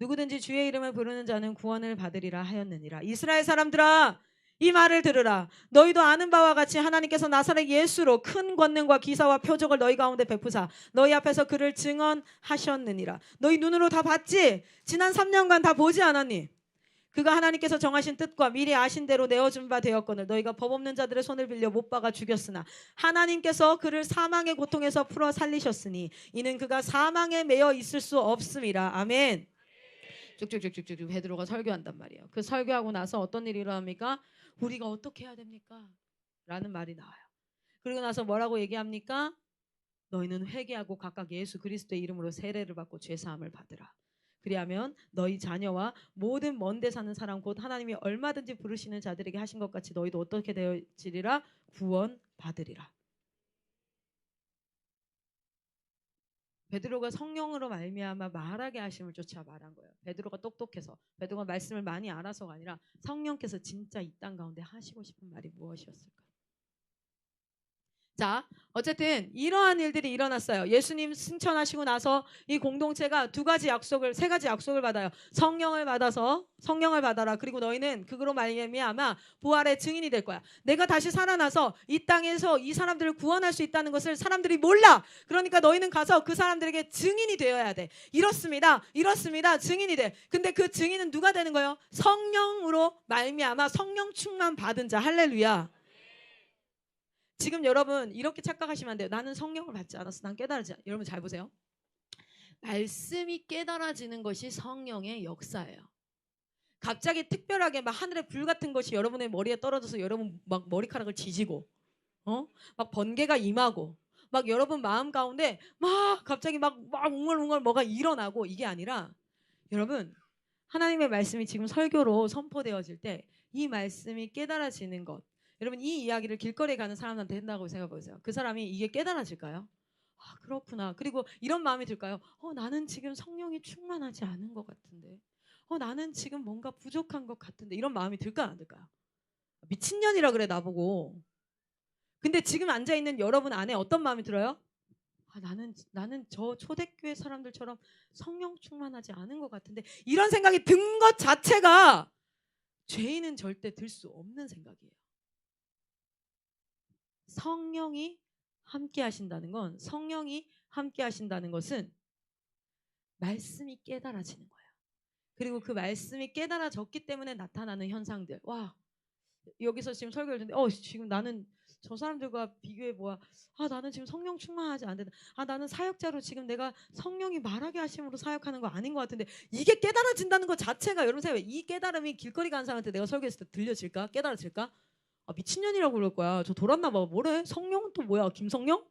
누구든지 주의 이름을 부르는 자는 구원을 받으리라 하였느니라. 이스라엘 사람들아 이 말을 들으라. 너희도 아는 바와 같이 하나님께서 나사렛 예수로 큰 권능과 기사와 표적을 너희 가운데 베푸사 너희 앞에서 그를 증언하셨느니라. 너희 눈으로 다 봤지? 지난 3년간 다 보지 않았니? 그가 하나님께서 정하신 뜻과 미리 아신 대로 내어준 바 되었거늘 너희가 법 없는 자들의 손을 빌려 못 박아 죽였으나 하나님께서 그를 사망의 고통에서 풀어 살리셨으니 이는 그가 사망에 매여 있을 수 없음이라. 아멘. 쭉쭉쭉쭉쭉 베드로가 설교한단 말이에요. 그 설교하고 나서 어떤 일이 일어납니까? 우리가 어떻게 해야 됩니까? 라는 말이 나와요. 그리고 나서 뭐라고 얘기합니까? 너희는 회개하고 각각 예수 그리스도의 이름으로 세례를 받고 죄사함을 받으라. 그리하면 너희 자녀와 모든 먼데 사는 사람 곧 하나님이 얼마든지 부르시는 자들에게 하신 것 같이 너희도 어떻게 되어지리라? 구원 받으리라. 베드로가 성령으로 말미암아 말하게 하심을 쫓아 말한 거예요. 베드로가 똑똑해서 베드로가 말씀을 많이 알아서가 아니라 성령께서 진짜 이 땅 가운데 하시고 싶은 말이 무엇이었을까? 자, 어쨌든 이러한 일들이 일어났어요. 예수님 승천하시고 나서 이 공동체가 세 가지 약속을 받아요. 성령을 받아라. 그리고 너희는 그거로 말미암아 부활의 증인이 될 거야. 내가 다시 살아나서 이 땅에서 이 사람들을 구원할 수 있다는 것을 사람들이 몰라. 그러니까 너희는 가서 그 사람들에게 증인이 되어야 돼. 이렇습니다. 증인이 돼. 근데 그 증인은 누가 되는 거예요? 성령으로 말미암아 성령 충만 받은 자. 할렐루야. 지금 여러분 이렇게 착각하시면 안 돼요. 나는 성령을 받지 않았어. 난 깨달아지 않았어. 여러분 잘 보세요. 말씀이 깨달아지는 것이 성령의 역사예요. 갑자기 특별하게 막 하늘에 불 같은 것이 여러분의 머리에 떨어져서 여러분 막 머리카락을 지지고 막 번개가 임하고 막 여러분 마음 가운데 막 갑자기 막 웅얼웅얼 뭐가 일어나고 이게 아니라 여러분 하나님의 말씀이 지금 설교로 선포되어질 때 이 말씀이 깨달아지는 것 여러분 이 이야기를 길거리에 가는 사람한테 한다고 생각해 보세요. 그 사람이 이게 깨달아질까요? 아 그렇구나. 그리고 이런 마음이 들까요? 나는 지금 성령이 충만하지 않은 것 같은데 나는 지금 뭔가 부족한 것 같은데 이런 마음이 들까요 안 들까요? 미친년이라 그래 나보고. 근데 지금 앉아있는 여러분 안에 어떤 마음이 들어요? 나는 저 초대교회 사람들처럼 성령 충만하지 않은 것 같은데 이런 생각이 든 것 자체가 죄인은 절대 들 수 없는 생각이에요. 성령이 함께 하신다는 것은 말씀이 깨달아지는 거예요. 그리고 그 말씀이 깨달아졌기 때문에 나타나는 현상들. 와 여기서 지금 설교를 듣는데 지금 나는 저 사람들과 비교해 보아. 나는 지금 성령 충만하지 않는다. 나는 사역자로 지금 내가 성령이 말하게 하심으로 사역하는 거 아닌 것 같은데 이게 깨달아진다는 것 자체가 여러분 생각해. 이 깨달음이 길거리 가는 사람한테 내가 설교했을 때 들려질까? 깨달아질까? 미친년이라고 그럴 거야. 저 돌았나 봐. 뭐래? 성령은 또 뭐야? 김성령?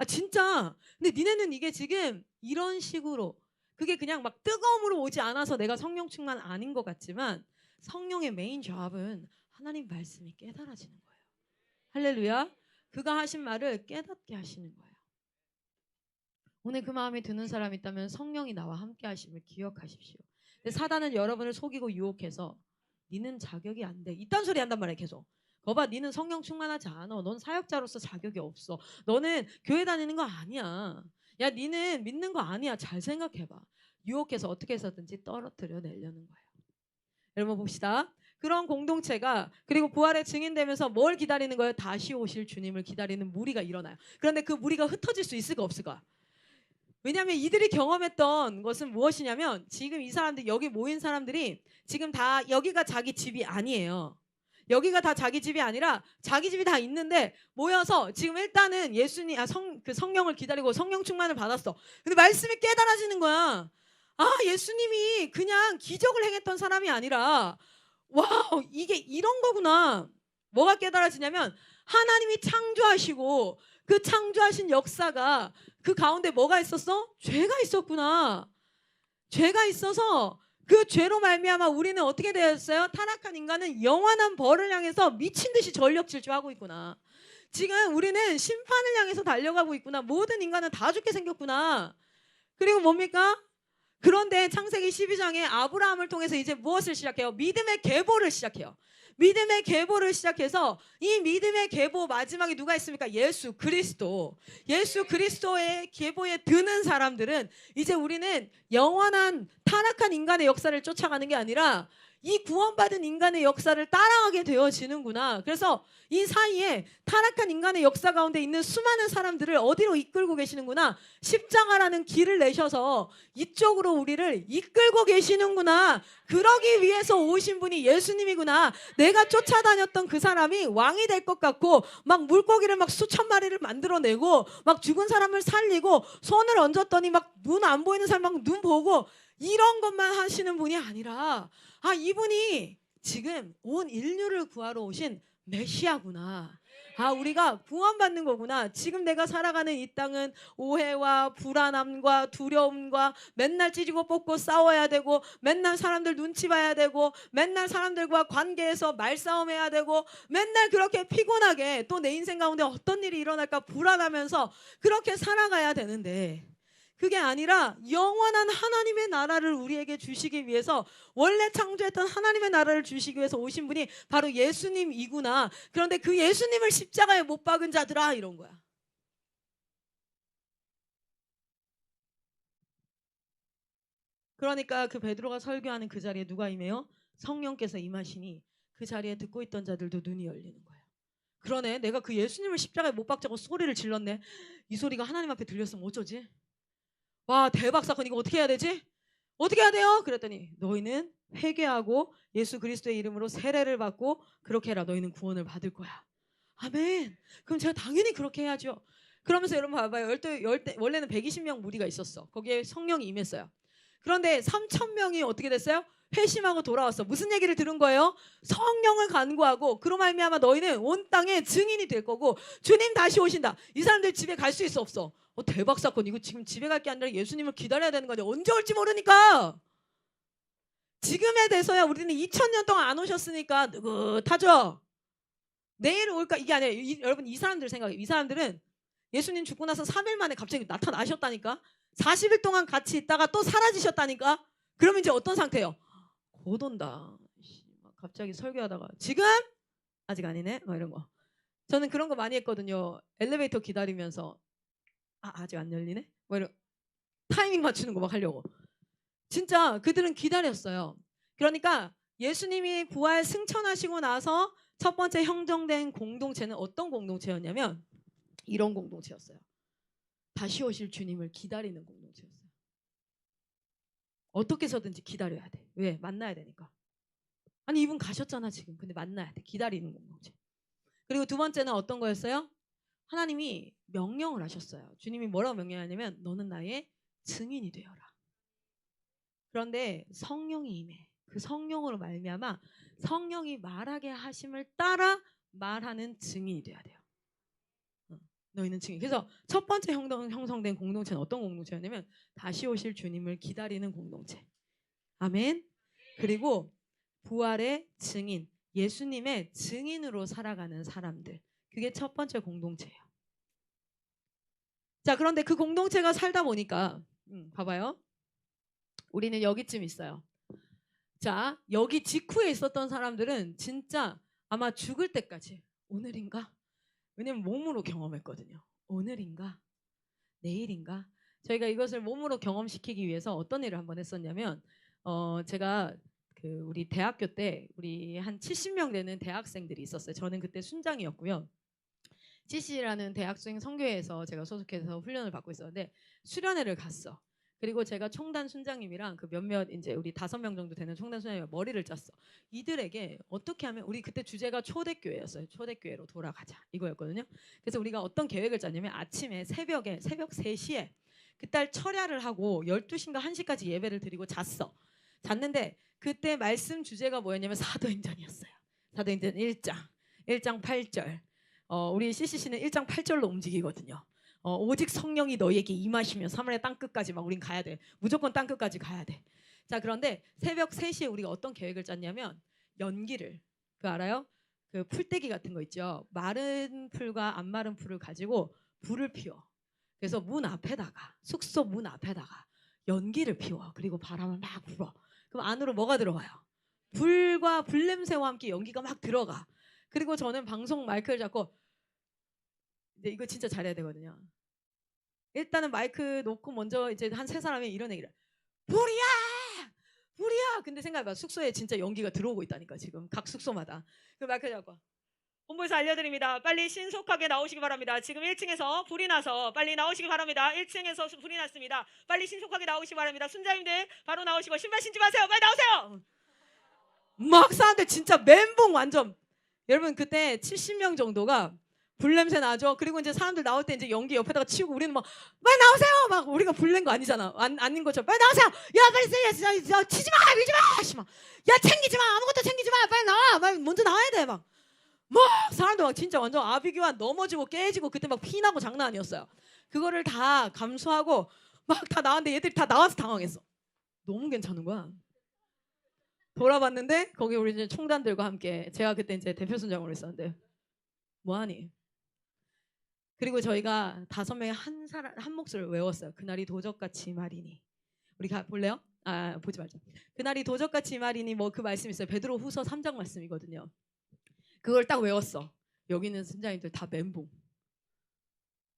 진짜. 근데 니네는 이게 지금 이런 식으로 그게 그냥 막 뜨거움으로 오지 않아서 내가 성령 충만 아닌 것 같지만 성령의 메인 잡은 하나님 말씀이 깨달아지는 거예요. 할렐루야. 그가 하신 말을 깨닫게 하시는 거예요. 오늘 그 마음이 드는 사람 있다면 성령이 나와 함께 하심을 기억하십시오. 근데 사단은 여러분을 속이고 유혹해서 니는 자격이 안 돼. 이딴 소리 한단 말이에요. 계속. 거봐 니는 성령 충만하지 않아. 넌 사역자로서 자격이 없어. 너는 교회 다니는 거 아니야. 야 니는 믿는 거 아니야. 잘 생각해봐. 유혹해서 어떻게 해서든지 떨어뜨려 내려는 거예요. 여러분 봅시다. 그런 공동체가 그리고 부활의 증인되면서 뭘 기다리는 거예요? 다시 오실 주님을 기다리는 무리가 일어나요. 그런데 그 무리가 흩어질 수 있을까 없을까? 왜냐하면 이들이 경험했던 것은 무엇이냐면 지금 이 사람들 여기 모인 사람들이 지금 다 여기가 자기 집이 아니에요. 여기가 다 자기 집이 아니라 자기 집이 다 있는데 모여서 지금 일단은 예수님 그 성령을 기다리고 성령 충만을 받았어. 근데 말씀이 깨달아지는 거야. 아, 예수님이 그냥 기적을 행했던 사람이 아니라 와우, 이게 이런 거구나. 뭐가 깨달아지냐면 하나님이 창조하시고 그 창조하신 역사가 그 가운데 뭐가 있었어? 죄가 있었구나. 죄가 있어서 그 죄로 말미암아 우리는 어떻게 되었어요? 타락한 인간은 영원한 벌을 향해서 미친 듯이 전력 질주하고 있구나. 지금 우리는 심판을 향해서 달려가고 있구나. 모든 인간은 다 죽게 생겼구나. 그리고 뭡니까? 그런데 창세기 12장에 아브라함을 통해서 이제 무엇을 시작해요? 믿음의 계보를 시작해요. 믿음의 계보를 시작해서 이 믿음의 계보 마지막에 누가 있습니까? 예수 그리스도. 예수 그리스도의 계보에 드는 사람들은 이제 우리는 영원한 타락한 인간의 역사를 쫓아가는 게 아니라 이 구원받은 인간의 역사를 따라가게 되어지는구나. 그래서 이 사이에 타락한 인간의 역사 가운데 있는 수많은 사람들을 어디로 이끌고 계시는구나. 십자가라는 길을 내셔서 이쪽으로 우리를 이끌고 계시는구나. 그러기 위해서 오신 분이 예수님이구나. 내가 쫓아다녔던 그 사람이 왕이 될 것 같고 막 물고기를 막 수천 마리를 만들어내고 막 죽은 사람을 살리고 손을 얹었더니 막 눈 안 보이는 사람 막 눈 보고 이런 것만 하시는 분이 아니라 아, 이분이 지금 온 인류를 구하러 오신 메시아구나. 아, 우리가 구원받는 거구나. 지금 내가 살아가는 이 땅은 오해와 불안함과 두려움과 맨날 찌지고 뽑고 싸워야 되고 맨날 사람들 눈치 봐야 되고 맨날 사람들과 관계에서 말싸움해야 되고 맨날 그렇게 피곤하게 또 내 인생 가운데 어떤 일이 일어날까 불안하면서 그렇게 살아가야 되는데 그게 아니라 영원한 하나님의 나라를 우리에게 주시기 위해서 원래 창조했던 하나님의 나라를 주시기 위해서 오신 분이 바로 예수님이구나. 그런데 그 예수님을 십자가에 못 박은 자들아 이런 거야. 그러니까 그 베드로가 설교하는 그 자리에 누가 임해요? 성령께서 임하시니 그 자리에 듣고 있던 자들도 눈이 열리는 거예요. 그러네, 내가 그 예수님을 십자가에 못 박자고 소리를 질렀네. 이 소리가 하나님 앞에 들렸으면 어쩌지? 와, 대박 사건. 이거 어떻게 해야 되지? 어떻게 해야 돼요? 그랬더니 너희는 회개하고 예수 그리스도의 이름으로 세례를 받고 그렇게 해라. 너희는 구원을 받을 거야. 아멘. 그럼 제가 당연히 그렇게 해야죠. 그러면서 여러분 봐봐요. 원래는 120명 무리가 있었어. 거기에 성령이 임했어요. 그런데 3,000명이 어떻게 됐어요? 회심하고 돌아왔어. 무슨 얘기를 들은 거예요? 성령을 간구하고 그로 말미암아 너희는 온 땅의 증인이 될 거고 주님 다시 오신다. 이 사람들 집에 갈 수 있어 없어? 대박 사건. 이거 지금 집에 갈 게 아니라 예수님을 기다려야 되는 거냐. 언제 올지 모르니까. 지금에 대해서야 우리는 2000년 동안 안 오셨으니까 느긋하죠. 내일 올까 이게 아니라 여러분 이 사람들 생각해요. 이 사람들은 예수님 죽고 나서 3일 만에 갑자기 나타나셨다니까. 40일 동안 같이 있다가 또 사라지셨다니까. 그러면 이제 어떤 상태예요? 곧 온다. 갑자기 설교하다가 지금? 아직 아니네. 이런 거. 저는 그런 거 많이 했거든요. 엘리베이터 기다리면서 아직 안 열리네. 이런 타이밍 맞추는 거 막 하려고. 진짜 그들은 기다렸어요. 그러니까 예수님이 부활 승천하시고 나서 첫 번째 형성된 공동체는 어떤 공동체였냐면 이런 공동체였어요. 다시 오실 주님을 기다리는 공동체였어요. 어떻게 해서든지 기다려야 돼. 왜? 만나야 되니까. 아니 이분 가셨잖아 지금. 근데 만나야 돼. 기다리는 공동체. 그리고 두 번째는 어떤 거였어요? 하나님이 명령을 하셨어요. 주님이 뭐라고 명령하냐면 너는 나의 증인이 되어라. 그런데 성령이 임해. 그 성령으로 말미암아 성령이 말하게 하심을 따라 말하는 증인이 돼야 돼요. 너희는 증인. 그래서 첫 번째 형성된 공동체는 어떤 공동체였냐면 다시 오실 주님을 기다리는 공동체. 아멘. 그리고 부활의 증인, 예수님의 증인으로 살아가는 사람들. 그게 첫 번째 공동체예요. 자, 그런데 그 공동체가 살다 보니까 봐봐요. 우리는 여기쯤 있어요. 자, 여기 직후에 있었던 사람들은 진짜 아마 죽을 때까지 오늘인가? 왜냐면 몸으로 경험했거든요. 오늘인가? 내일인가? 저희가 이것을 몸으로 경험시키기 위해서 어떤 일을 한번 했었냐면 제가 우리 대학교 때 우리 한 70명 되는 대학생들이 있었어요. 저는 그때 순장이었고요. CC라는 대학생 선교회에서 제가 소속해서 훈련을 받고 있었는데 수련회를 갔어. 그리고 제가 총단 순장님이랑 그 몇몇 이제 우리 5명 정도 되는 총단 순장님이 머리를 짰어. 이들에게 어떻게 하면 우리 그때 주제가 초대교회였어요. 초대교회로 돌아가자 이거였거든요. 그래서 우리가 어떤 계획을 짰냐면 아침에 새벽 3시에 그딸 철야를 하고 12시인가 1시까지 예배를 드리고 잤는데 그때 말씀 주제가 뭐였냐면 사도행전이었어요. 사도행전 1장 8절. 우리 CCC는 1장 8절로 움직이거든요. 오직 성령이 너희에게 임하시면 사마리아 땅끝까지 막 우린 가야 돼. 무조건 땅끝까지 가야 돼. 자, 그런데 새벽 3시에 우리가 어떤 계획을 짰냐면 연기를, 그 알아요? 그 풀떼기 같은 거 있죠. 마른 풀과 안 마른 풀을 가지고 불을 피워. 그래서 문 앞에다가, 숙소 문 앞에다가 연기를 피워. 그리고 바람을 막 불어. 그럼 안으로 뭐가 들어가요? 불과 불냄새와 함께 연기가 막 들어가. 그리고 저는 방송 마이크를 잡고, 근데 이거 진짜 잘해야 되거든요. 일단은 마이크 놓고 먼저 이제 한 3사람이 이런 얘기를, 불이야! 불이야! 근데 생각해봐. 숙소에 진짜 연기가 들어오고 있다니까, 지금. 각 숙소마다. 그 마이크 잡고, 본부에서 알려드립니다. 빨리 신속하게 나오시기 바랍니다. 지금 1층에서 불이 나서 빨리 나오시기 바랍니다. 1층에서 불이 났습니다. 빨리 신속하게 나오시기 바랍니다. 순자님들 바로 나오시고 신발 신지 마세요. 빨리 나오세요. 막 사람들 진짜 멘붕 완전. 여러분 그때 70명 정도가 불냄새 나죠. 그리고 이제 사람들 나올 때 이제 연기 옆에다가 치우고 우리는 막 빨리 나오세요. 막 우리가 불낸 거 아니잖아. 아닌 것처럼 빨리 나오세요. 야 빨리 치지 마, 밀지 마. 야 챙기지 마. 아무것도 챙기지 마. 빨리 나와. 빨리 먼저 나와야 돼. 막 사람들 막 진짜 완전 아비규환 넘어지고 깨지고 그때 막 피나고 장난 아니었어요. 그거를 다 감수하고 막 다 나왔는데 얘들이 다 나와서 당황했어. 너무 괜찮은 거야. 돌아봤는데 거기 우리 이제 총단들과 함께 제가 그때 이제 대표 순장으로 있었는데 뭐하니? 그리고 저희가 5명의 한 몫을 외웠어요. 그날이 도적같이 말이니. 우리 볼래요? 보지 말자. 그날이 도적같이 말이니 뭐 그 말씀 있어요. 베드로후서 3장 말씀이거든요. 그걸 딱 외웠어. 여기 있는 순장님들 다 멘붕.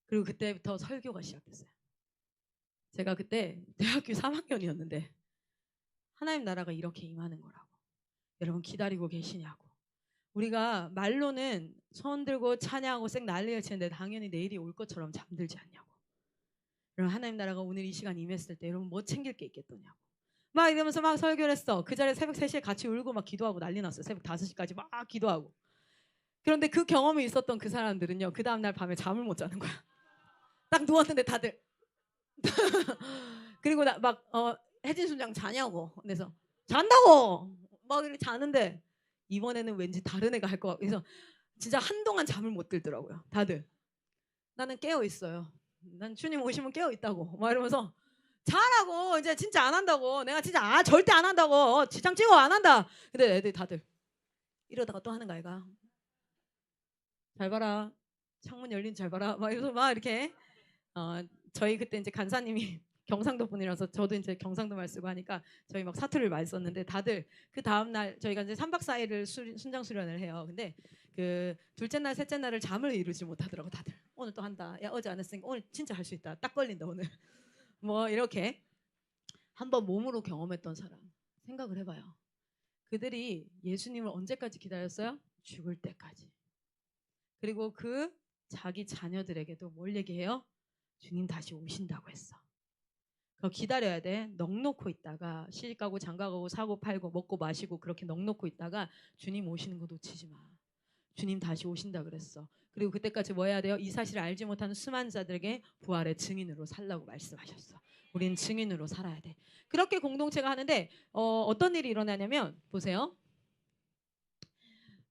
그리고 그때부터 설교가 시작됐어요. 제가 그때 대학교 3학년이었는데 하나님 나라가 이렇게 임하는 거라고. 여러분 기다리고 계시냐고. 우리가 말로는 손 들고 찬양하고 쌩 난리를 치는데 당연히 내일이 올 것처럼 잠들지 않냐고. 여러분 하나님 나라가 오늘 이 시간 임했을 때 여러분 뭐 챙길 게 있겠더냐고. 막 이러면서 막 설교를 했어. 그 자리에 새벽 3시에 같이 울고 막 기도하고 난리 났어요. 새벽 5시까지 막 기도하고. 그런데 그 경험이 있었던 그 사람들은요. 그 다음날 밤에 잠을 못 자는 거야. 딱 누웠는데 다들 그리고 혜진 순장 자냐고. 그래서 잔다고 막 이렇게 자는데 이번에는 왠지 다른 애가 할 것 같고 그래서 진짜 한동안 잠을 못 들더라고요. 다들 나는 깨어 있어요. 난 주님 오시면 깨어 있다고 막 이러면서 자라고 이제 진짜 안 한다고 내가 진짜 절대 안 한다고 지장 찍어 안 한다. 근데 애들 다들 이러다가 또 하는 거 아이가. 잘 봐라. 창문 열린 잘 봐라. 막 이러면서 막 이렇게 저희 그때 이제 간사님이 경상도 분이라서 저도 이제 경상도 말 쓰고 하니까 저희 막 사투리를 많이 썼는데 다들 그 다음 날 저희가 이제 3박 4일을 순장 수련을 해요. 근데 그 둘째 날 셋째 날을 잠을 이루지 못하더라고 다들. 오늘 또 한다. 야 어제 안 했으니까 오늘 진짜 할 수 있다. 딱 걸린다 오늘. 뭐 이렇게 한번 몸으로 경험했던 사람 생각을 해봐요. 그들이 예수님을 언제까지 기다렸어요? 죽을 때까지. 그리고 그 자기 자녀들에게도 뭘 얘기해요? 주님 다시 오신다고 했어. 그거 기다려야 돼. 넋놓고 있다가 시집가고 장가가고 사고 팔고 먹고 마시고 그렇게 넋놓고 있다가 주님 오시는 거 놓치지 마. 주님 다시 오신다 그랬어. 그리고 그때까지 뭐 해야 돼요? 이 사실을 알지 못하는 수많은 자들에게 부활의 증인으로 살라고 말씀하셨어. 우린 증인으로 살아야 돼. 그렇게 공동체가 하는데 어떤 일이 일어나냐면 보세요.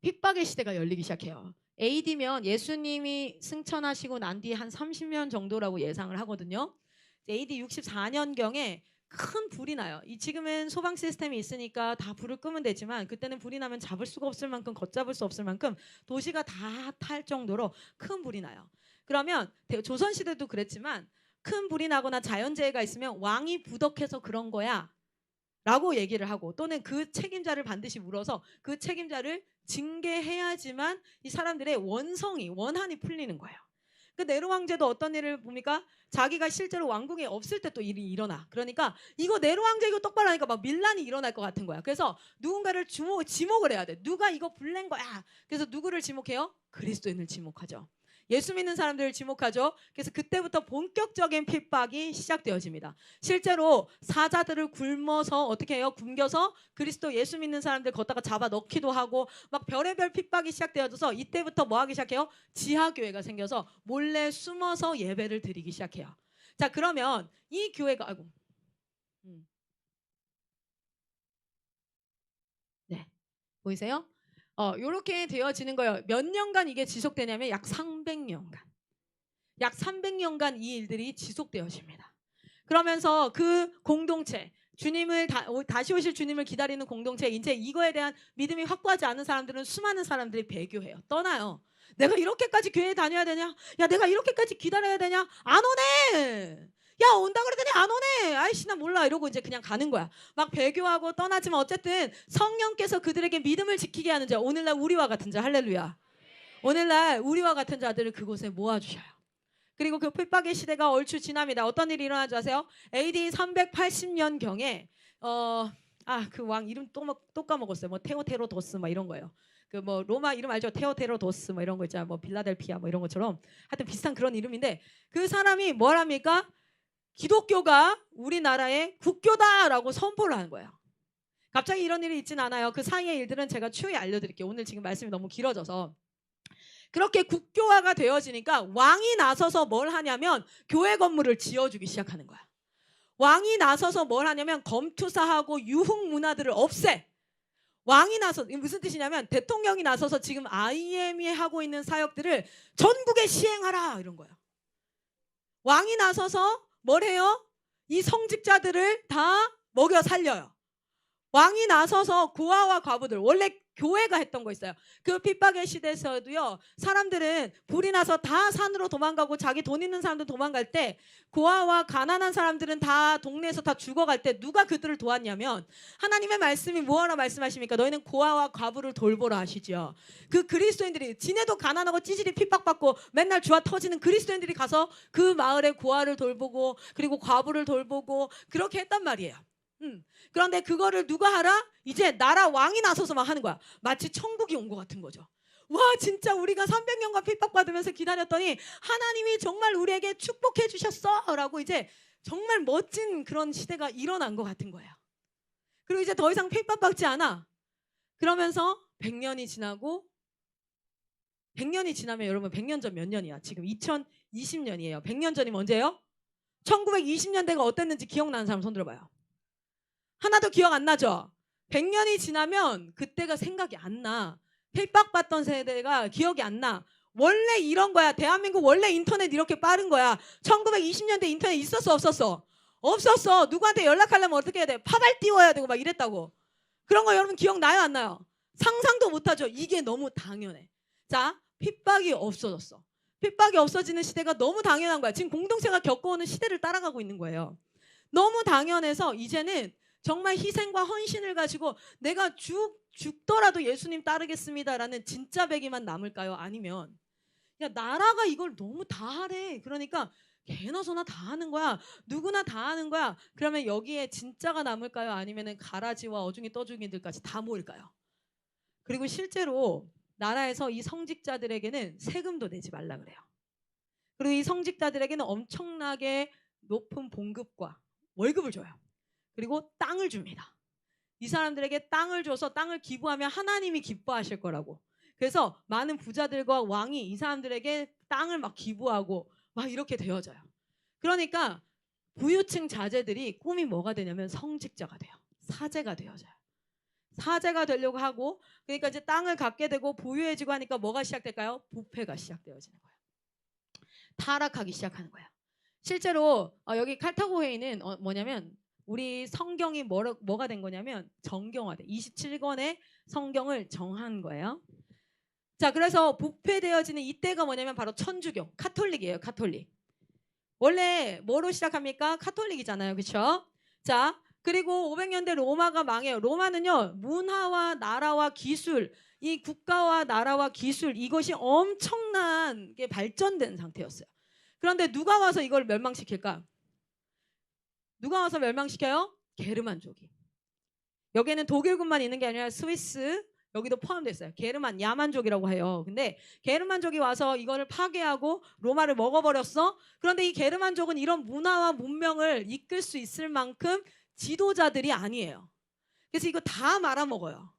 핍박의 시대가 열리기 시작해요. AD면 예수님이 승천하시고 난 뒤에 한 30년 정도라고 예상을 하거든요. AD 64년경에 큰 불이 나요. 지금은 소방 시스템이 있으니까 다 불을 끄면 되지만 그때는 불이 나면 잡을 수가 없을 만큼 걷잡을 수 없을 만큼 도시가 다 탈 정도로 큰 불이 나요. 그러면 조선시대도 그랬지만 큰 불이 나거나 자연재해가 있으면 왕이 부덕해서 그런 거야 라고 얘기를 하고 또는 그 책임자를 반드시 물어서 그 책임자를 징계해야지만 이 사람들의 원한이 풀리는 거예요. 그 네로 왕제도 어떤 일을 봅니까? 자기가 실제로 왕궁에 없을 때 또 일이 일어나. 그러니까 이거 네로 왕제 이거 똑바로 하니까 막 밀란이 일어날 것 같은 거야. 그래서 누군가를 지목을 해야 돼. 누가 이거 불낸 거야. 그래서 누구를 지목해요? 그리스도인을 지목하죠. 예수 믿는 사람들을 지목하죠. 그래서 그때부터 본격적인 핍박이 시작되어집니다. 실제로 사자들을 굶어서 어떻게 해요? 굶겨서 그리스도 예수 믿는 사람들 걷다가 잡아 넣기도 하고 막 별의별 핍박이 시작되어져서 이때부터 뭐 하기 시작해요? 지하교회가 생겨서 몰래 숨어서 예배를 드리기 시작해요. 자, 그러면 이 교회가 아이고 네, 보이세요? 요렇게 되어지는 거예요. 몇 년간 이게 지속되냐면 약 300년간. 약 300년간 이 일들이 지속되어집니다. 그러면서 그 공동체, 주님을 다시 오실 주님을 기다리는 공동체, 이제 이거에 대한 믿음이 확고하지 않은 사람들은 수많은 사람들이 배교해요. 떠나요. 내가 이렇게까지 교회에 다녀야 되냐? 야, 내가 이렇게까지 기다려야 되냐? 안 오네. 야, 온다 그러더니 안 오네. 아이씨, 나 몰라. 이러고 이제 그냥 가는 거야. 막 배교하고 떠나지만 어쨌든 성령께서 그들에게 믿음을 지키게 하는 자, 오늘날 우리와 같은 자, 할렐루야. 오늘날 우리와 같은 자들을 그곳에 모아주셔요. 그리고 그 핍박의 시대가 얼추 지납니다. 어떤 일이 일어나지 아세요? AD 380년경에 그 왕 이름 또 까먹었어요. 뭐 테오테로도스 뭐 이런 거예요. 그 뭐 로마 이름 알죠? 테오테로도스 뭐 이런 거 있잖아요. 뭐 빌라델피아 뭐 이런 것처럼 하여튼 비슷한 그런 이름인데 그 사람이 뭘 합니까? 기독교가 우리나라의 국교다라고 선포를 하는 거예요. 갑자기 이런 일이 있진 않아요. 그 사이의 일들은 제가 추후에 알려드릴게요. 오늘 지금 말씀이 너무 길어져서. 그렇게 국교화가 되어지니까 왕이 나서서 뭘 하냐면 교회 건물을 지어주기 시작하는 거야. 왕이 나서서 뭘 하냐면 검투사하고 유흥 문화들을 없애. 왕이 나서 무슨 뜻이냐면 대통령이 나서서 지금 IM이 하고 있는 사역들을 전국에 시행하라 이런 거예요. 왕이 나서서 뭘 해요? 이 성직자들을 다 먹여 살려요. 왕이 나서서 고아와 과부들, 원래 교회가 했던 거 있어요. 그 핍박의 시대에서도요, 사람들은 불이 나서 다 산으로 도망가고 자기 돈 있는 사람들 도망갈 때 고아와 가난한 사람들은 다 동네에서 다 죽어갈 때 누가 그들을 도왔냐면 하나님의 말씀이 뭐하라 말씀하십니까? 너희는 고아와 과부를 돌보라 하시죠. 그 그리스도인들이 지네도 가난하고 찌질이 핍박받고 맨날 주와 터지는 그리스도인들이 가서 그 마을의 고아를 돌보고 그리고 과부를 돌보고 그렇게 했단 말이에요. 그런데 그거를 누가 하라? 이제 나라 왕이 나서서만 하는 거야. 마치 천국이 온 것 같은 거죠. 와, 진짜 우리가 300년간 핍박받으면서 기다렸더니 하나님이 정말 우리에게 축복해 주셨어 라고 이제 정말 멋진 그런 시대가 일어난 것 같은 거예요. 그리고 이제 더 이상 핍박받지 않아. 그러면서 100년이 지나고 100년이 지나면 여러분 100년 전 몇 년이야? 지금 2020년이에요. 100년 전이면 언제예요? 1920년대가 어땠는지 기억나는 사람 손 들어봐요. 하나도 기억 안 나죠? 100년이 지나면 그때가 생각이 안 나. 핍박받던 세대가 기억이 안 나. 원래 이런 거야. 대한민국 원래 인터넷 이렇게 빠른 거야. 1920년대 인터넷 있었어 없었어? 없었어. 누구한테 연락하려면 어떻게 해야 돼? 파발 띄워야 되고 막 이랬다고. 그런 거 여러분 기억나요 안 나요? 상상도 못하죠. 이게 너무 당연해. 자, 핍박이 없어졌어. 핍박이 없어지는 시대가 너무 당연한 거야. 지금 공동체가 겪어오는 시대를 따라가고 있는 거예요. 너무 당연해서 이제는 정말 희생과 헌신을 가지고 내가 죽더라도 예수님 따르겠습니다라는 진짜 백이만 남을까요? 아니면 야, 나라가 이걸 너무 다 하래. 그러니까 개나 소나 다 하는 거야. 누구나 다 하는 거야. 그러면 여기에 진짜가 남을까요? 아니면 가라지와 어중이 떠중이들까지 다 모일까요? 그리고 실제로 나라에서 이 성직자들에게는 세금도 내지 말라 그래요. 그리고 이 성직자들에게는 엄청나게 높은 봉급과 월급을 줘요. 그리고 땅을 줍니다. 이 사람들에게 땅을 줘서 땅을 기부하면 하나님이 기뻐하실 거라고. 그래서 많은 부자들과 왕이 이 사람들에게 땅을 막 기부하고 막 이렇게 되어져요. 그러니까 부유층 자제들이 꿈이 뭐가 되냐면 성직자가 돼요. 사제가 되어져요. 사제가 되려고 하고 그러니까 이제 땅을 갖게 되고 부유해지고 하니까 뭐가 시작될까요? 부패가 시작되어지는 거예요. 타락하기 시작하는 거예요. 실제로 여기 칼타고 회의는 뭐냐면 우리 성경이 뭐가 된 거냐면 정경화돼. 27권의 성경을 정한 거예요. 자, 그래서 부패되어지는 이때가 뭐냐면 바로 천주교, 카톨릭이에요. 카톨릭. 원래 뭐로 시작합니까? 카톨릭이잖아요. 그렇죠? 자, 그리고 500년대 로마가 망해요. 로마는요. 문화와 나라와 기술, 이 국가와 나라와 기술 이것이 엄청나게 발전된 상태였어요. 그런데 누가 와서 이걸 멸망시킬까? 누가 와서 멸망시켜요? 게르만족이. 여기에는 독일군만 있는 게 아니라 스위스, 여기도 포함됐어요. 게르만 야만족이라고 해요. 근데 게르만족이 와서 이거를 파괴하고 로마를 먹어버렸어. 그런데 이 게르만족은 이런 문화와 문명을 이끌 수 있을 만큼 지도자들이 아니에요. 그래서 이거 다 말아먹어요.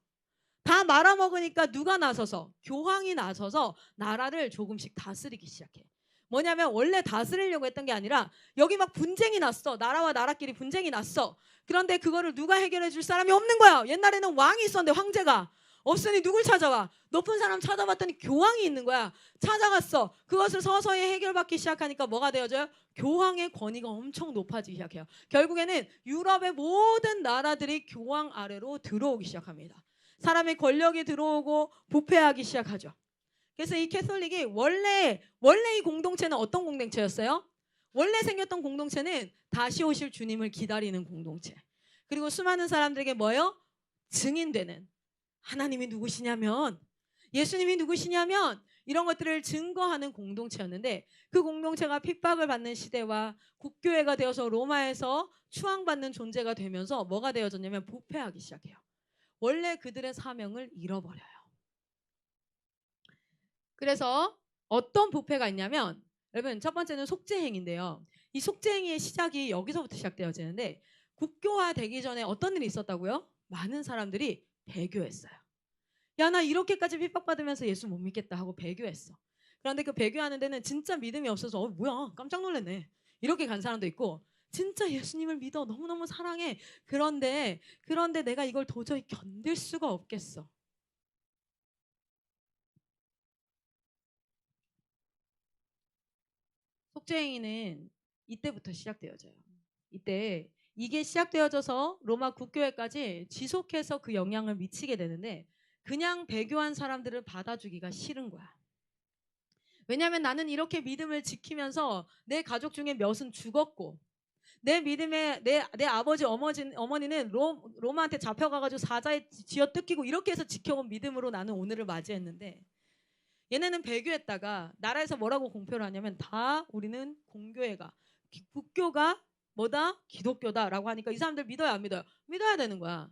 다 말아먹으니까 누가 나서서? 교황이 나서서 나라를 조금씩 다스리기 시작해. 뭐냐면 원래 다스리려고 했던 게 아니라 여기 막 분쟁이 났어. 나라와 나라끼리 분쟁이 났어. 그런데 그거를 누가 해결해 줄 사람이 없는 거야. 옛날에는 왕이 있었는데 황제가 없으니 누굴 찾아와? 높은 사람 찾아봤더니 교황이 있는 거야. 찾아갔어. 그것을 서서히 해결받기 시작하니까 뭐가 되어져요? 교황의 권위가 엄청 높아지기 시작해요. 결국에는 유럽의 모든 나라들이 교황 아래로 들어오기 시작합니다. 사람의 권력이 들어오고 부패하기 시작하죠. 그래서 이 캐톨릭이 원래 이 공동체는 어떤 공동체였어요? 원래 생겼던 공동체는 다시 오실 주님을 기다리는 공동체. 그리고 수많은 사람들에게 뭐예요? 증인되는 하나님이 누구시냐면, 예수님이 누구시냐면 이런 것들을 증거하는 공동체였는데, 그 공동체가 핍박을 받는 시대와 국교회가 되어서 로마에서 추앙받는 존재가 되면서 뭐가 되어졌냐면 부패하기 시작해요. 원래 그들의 사명을 잃어버려요. 그래서 어떤 부패가 있냐면, 여러분 첫 번째는 속죄행인데요. 이 속죄행위의 시작이 여기서부터 시작되어지는데, 국교화 되기 전에 어떤 일이 있었다고요? 많은 사람들이 배교했어요. 야, 나 이렇게까지 핍박받으면서 예수 못 믿겠다 하고 배교했어. 그런데 그 배교하는 데는 진짜 믿음이 없어서 뭐야 깜짝 놀랐네 이렇게 간 사람도 있고, 진짜 예수님을 믿어 너무너무 사랑해. 그런데 내가 이걸 도저히 견딜 수가 없겠어. 속죄행위는 이때부터 시작되어져요. 이때 이게 시작되어져서 로마 국교회까지 지속해서 그 영향을 미치게 되는데, 그냥 배교한 사람들을 받아주기가 싫은 거야. 왜냐하면 나는 이렇게 믿음을 지키면서 내 가족 중에 몇은 죽었고, 내 믿음에 내 아버지 어머니는 로마한테 잡혀가가지고 사자에 쥐어 뜯기고 이렇게 해서 지켜온 믿음으로 나는 오늘을 맞이했는데, 얘네는 배교했다가 나라에서 뭐라고 공표를 하냐면 다 우리는 공교회가 국교가 뭐다? 기독교다라고 하니까 이 사람들 믿어요 안 믿어요? 믿어야 되는 거야.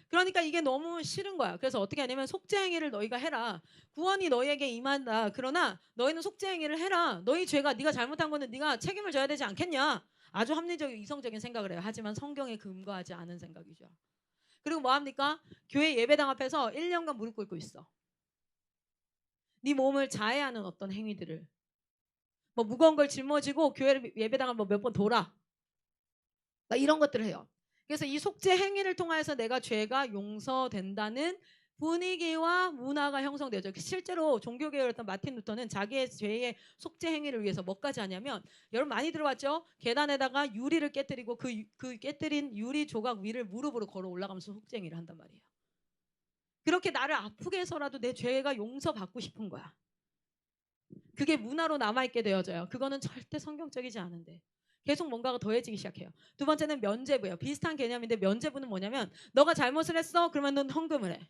그러니까 이게 너무 싫은 거야. 그래서 어떻게 하냐면 속죄행위를 너희가 해라. 구원이 너희에게 임한다. 그러나 너희는 속죄행위를 해라. 너희 죄가 네가 잘못한 거는 네가 책임을 져야 되지 않겠냐. 아주 합리적이고 이성적인 생각을 해요. 하지만 성경에 근거하지 않은 생각이죠. 그리고 뭐합니까? 교회 예배당 앞에서 1년간 무릎 꿇고 있어. 네 몸을 자해하는 어떤 행위들을, 뭐 무거운 걸 짊어지고 교회를 예배당을 뭐 몇 번 돌아, 이런 것들을 해요. 그래서 이 속죄 행위를 통해서 내가 죄가 용서된다는 분위기와 문화가 형성되죠. 실제로 종교개혁했던 마틴 루터는 자기의 죄의 속죄 행위를 위해서 뭐까지 하냐면, 여러분 많이 들어봤죠? 계단에다가 유리를 깨뜨리고 그 깨뜨린 유리 조각 위를 무릎으로 걸어 올라가면서 속죄 행위를 한단 말이에요. 그렇게 나를 아프게 해서라도 내 죄가 용서받고 싶은 거야. 그게 문화로 남아있게 되어져요. 그거는 절대 성경적이지 않은데 계속 뭔가가 더해지기 시작해요. 두 번째는 면죄부예요. 비슷한 개념인데 면죄부는 뭐냐면, 너가 잘못을 했어? 그러면 넌 헌금을 해.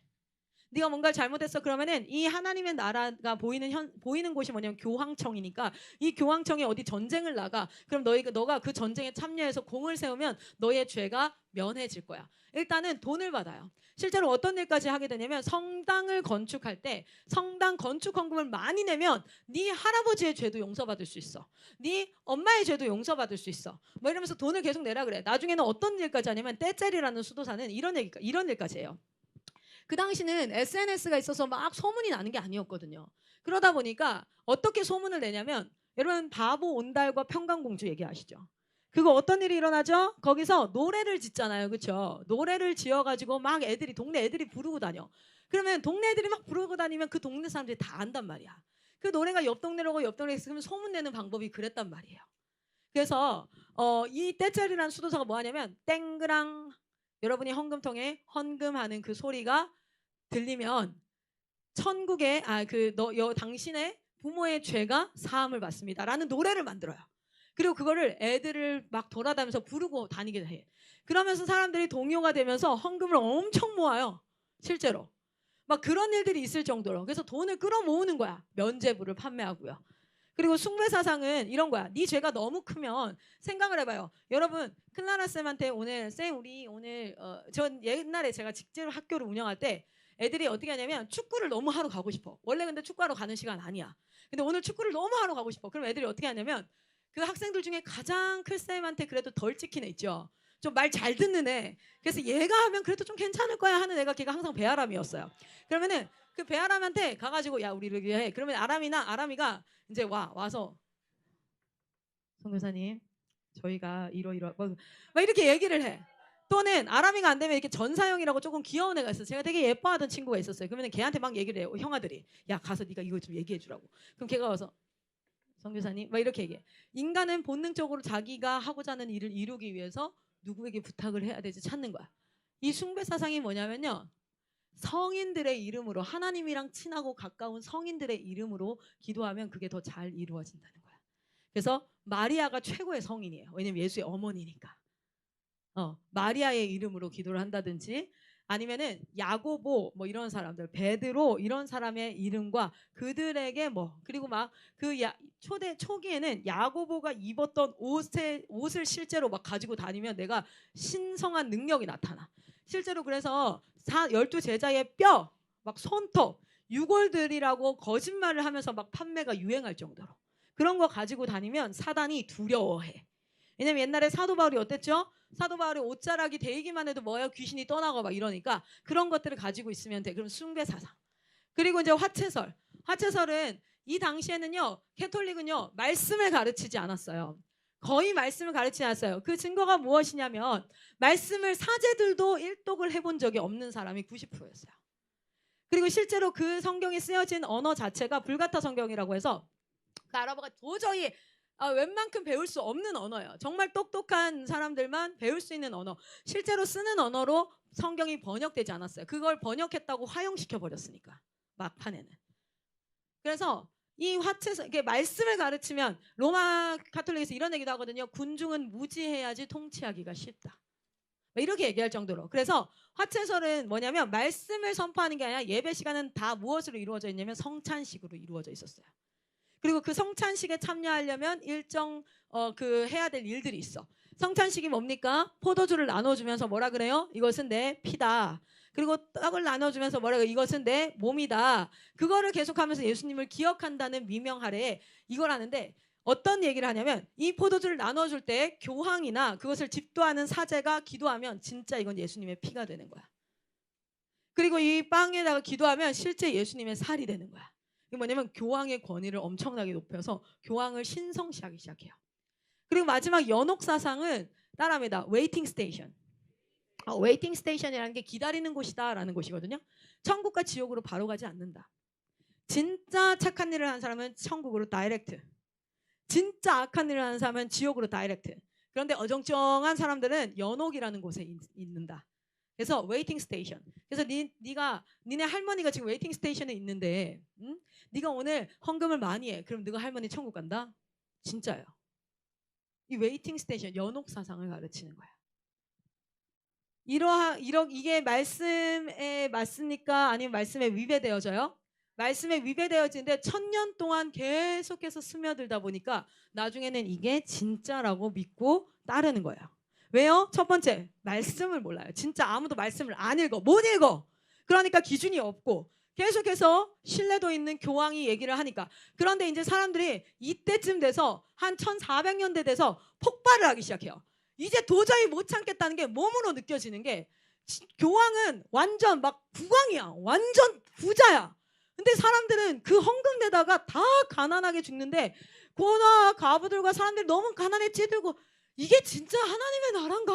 네가 뭔가를 잘못했어? 그러면은 이 하나님의 나라가 보이는 곳이 뭐냐면 교황청이니까, 이 교황청에 어디 전쟁을 나가. 그럼 너가 그 전쟁에 참여해서 공을 세우면 너의 죄가 면해질 거야. 일단은 돈을 받아요. 실제로 어떤 일까지 하게 되냐면, 성당을 건축할 때 성당 건축 헌금을 많이 내면 네 할아버지의 죄도 용서받을 수 있어. 네 엄마의 죄도 용서받을 수 있어. 뭐 이러면서 돈을 계속 내라 그래. 나중에는 어떤 일까지 하냐면, 떼짜리라는 수도사는 이런 일까지 해요. 그 당시는 SNS가 있어서 막 소문이 나는 게 아니었거든요. 그러다 보니까 어떻게 소문을 내냐면, 여러분 바보 온달과 평강공주 얘기하시죠? 그거 어떤 일이 일어나죠? 거기서 노래를 짓잖아요. 그렇죠? 노래를 지어가지고 막 동네 애들이 부르고 다녀. 그러면 동네 애들이 막 부르고 다니면 그 동네 사람들이 다 안단 말이야. 그 노래가 옆 동네로 오고 옆 동네에 있으면 소문내는 방법이 그랬단 말이에요. 그래서 이 떼짜리라는 수도사가 뭐 하냐면, 땡그랑, 여러분이 헌금통에 헌금하는 그 소리가 들리면 천국에 당신의 부모의 죄가 사함을 받습니다라는 노래를 만들어요. 그리고 그거를 애들을 막 돌아다니면서 부르고 다니게 해. 그러면서 사람들이 동요가 되면서 헌금을 엄청 모아요. 실제로 막 그런 일들이 있을 정도로. 그래서 돈을 끌어모으는 거야. 면죄부를 판매하고요. 그리고 숭배사상은 이런 거야. 네 죄가 너무 크면, 생각을 해봐요. 여러분 클라라 쌤한테 오늘 쌤 우리 오늘 전 옛날에 제가 직제로 학교를 운영할 때 애들이 어떻게 하냐면 축구를 너무 하러 가고 싶어. 원래 근데 축구하러 가는 시간 아니야. 근데 오늘 축구를 너무 하러 가고 싶어. 그럼 애들이 어떻게 하냐면 그 학생들 중에 가장 클 쌤한테 그래도 덜 찍힌 애 있죠. 좀 말 잘 듣는 애. 그래서 얘가 하면 그래도 좀 괜찮을 거야 하는 애가 걔가 항상 배아람이었어요. 그러면은 그 배아람한테 가가지고 야 우리 이렇게 해. 그러면 아람이가 이제 와서 선교사님 저희가 이러 막 이렇게 얘기를 해. 또는 아람이가 안 되면 이렇게 전사형이라고 조금 귀여운 애가 있어요. 제가 되게 예뻐하던 친구가 있었어요. 그러면 걔한테 막 얘기를 해요. 형아들이 야 가서 네가 이거 좀 얘기해 주라고. 그럼 걔가 와서 선교사님 막 이렇게 얘기해. 인간은 본능적으로 자기가 하고자 하는 일을 이루기 위해서 누구에게 부탁을 해야 되지 찾는 거야. 이 숭배 사상이 뭐냐면요. 성인들의 이름으로 하나님이랑 친하고 가까운 성인들의 이름으로 기도하면 그게 더 잘 이루어진다는 거야. 그래서 마리아가 최고의 성인이에요. 왜냐면 예수의 어머니니까. 마리아의 이름으로 기도를 한다든지 아니면은 야고보 뭐 이런 사람들, 베드로 이런 사람의 이름과 그들에게 뭐 그리고 막 그 초기에는 야고보가 입었던 옷을 실제로 막 가지고 다니면 내가 신성한 능력이 나타나. 실제로 그래서 12 제자의 뼈, 막 손톱, 유골들이라고 거짓말을 하면서 막 판매가 유행할 정도로 그런 거 가지고 다니면 사단이 두려워해. 왜냐면 옛날에 사도 바울이 어땠죠? 사도 바울이 옷자락이 데이기만 해도 뭐예요? 귀신이 떠나고 막 이러니까 그런 것들을 가지고 있으면 돼. 그럼 숭배 사상. 그리고 이제 화채설. 화채설은 이 당시에는요. 캐톨릭은요. 말씀을 가르치지 않았어요. 거의 말씀을 가르치지 않았어요. 그 증거가 무엇이냐면 말씀을 사제들도 일독을 해본 적이 없는 사람이 90%였어요. 그리고 실제로 그 성경이 쓰여진 언어 자체가 불가타 성경이라고 해서 그 아랍어가 도저히 웬만큼 배울 수 없는 언어예요. 정말 똑똑한 사람들만 배울 수 있는 언어. 실제로 쓰는 언어로 성경이 번역되지 않았어요. 그걸 번역했다고 화용시켜 버렸으니까 막판에는. 그래서 이 화채서 이게 말씀을 가르치면 로마 가톨릭에서 이런 얘기도 하거든요. 군중은 무지해야지 통치하기가 쉽다. 이렇게 얘기할 정도로. 그래서 화채설은 뭐냐면 말씀을 선포하는 게 아니라 예배 시간은 다 무엇으로 이루어져 있냐면 성찬식으로 이루어져 있었어요. 그리고 그 성찬식에 참여하려면 일정 그 해야 될 일들이 있어. 성찬식이 뭡니까? 포도주를 나눠주면서 뭐라 그래요? 이것은 내 피다. 그리고 떡을 나눠주면서 뭐라 그래요? 이것은 내 몸이다. 그거를 계속하면서 예수님을 기억한다는 미명하래에 이걸 하는데 어떤 얘기를 하냐면 이 포도주를 나눠줄 때 교황이나 그것을 집도하는 사제가 기도하면 진짜 이건 예수님의 피가 되는 거야. 그리고 이 빵에다가 기도하면 실제 예수님의 살이 되는 거야. 이게 뭐냐면 교황의 권위를 엄청나게 높여서 교황을 신성시하기 시작해요. 그리고 마지막 연옥 사상은 따라합니다. 웨이팅 스테이션. 웨이팅 스테이션이라는 게 기다리는 곳이다라는 곳이거든요. 천국과 지옥으로 바로 가지 않는다. 진짜 착한 일을 하는 사람은 천국으로 다이렉트. 진짜 악한 일을 하는 사람은 지옥으로 다이렉트. 그런데 어정쩡한 사람들은 연옥이라는 곳에 있는다. 그래서 웨이팅 스테이션. 그래서 니네 할머니가 지금 웨이팅 스테이션에 있는데 네가 오늘 헌금을 많이 해. 그럼 너가 할머니 천국 간다? 진짜요. 이 웨이팅 스테이션 연옥 사상을 가르치는 거야. 이게 말씀에 맞습니까? 아니면 말씀에 위배되어져요? 말씀에 위배되어지는데 1000년 동안 계속해서 스며들다 보니까 나중에는 이게 진짜라고 믿고 따르는 거예요. 왜요? 첫 번째, 말씀을 몰라요. 진짜 아무도 말씀을 안 읽어. 못 읽어. 그러니까 기준이 없고 계속해서 신뢰도 있는 교황이 얘기를 하니까. 그런데 이제 사람들이 이때쯤 돼서 한 1400년대 돼서 폭발을 하기 시작해요. 이제 도저히 못 참겠다는 게 몸으로 느껴지는 게 교황은 완전 막 국왕이야. 완전 부자야. 근데 사람들은 그 헌금 내다가 다 가난하게 죽는데 고나 가부들과 사람들이 너무 가난에 찌들고 이게 진짜 하나님의 나라인가?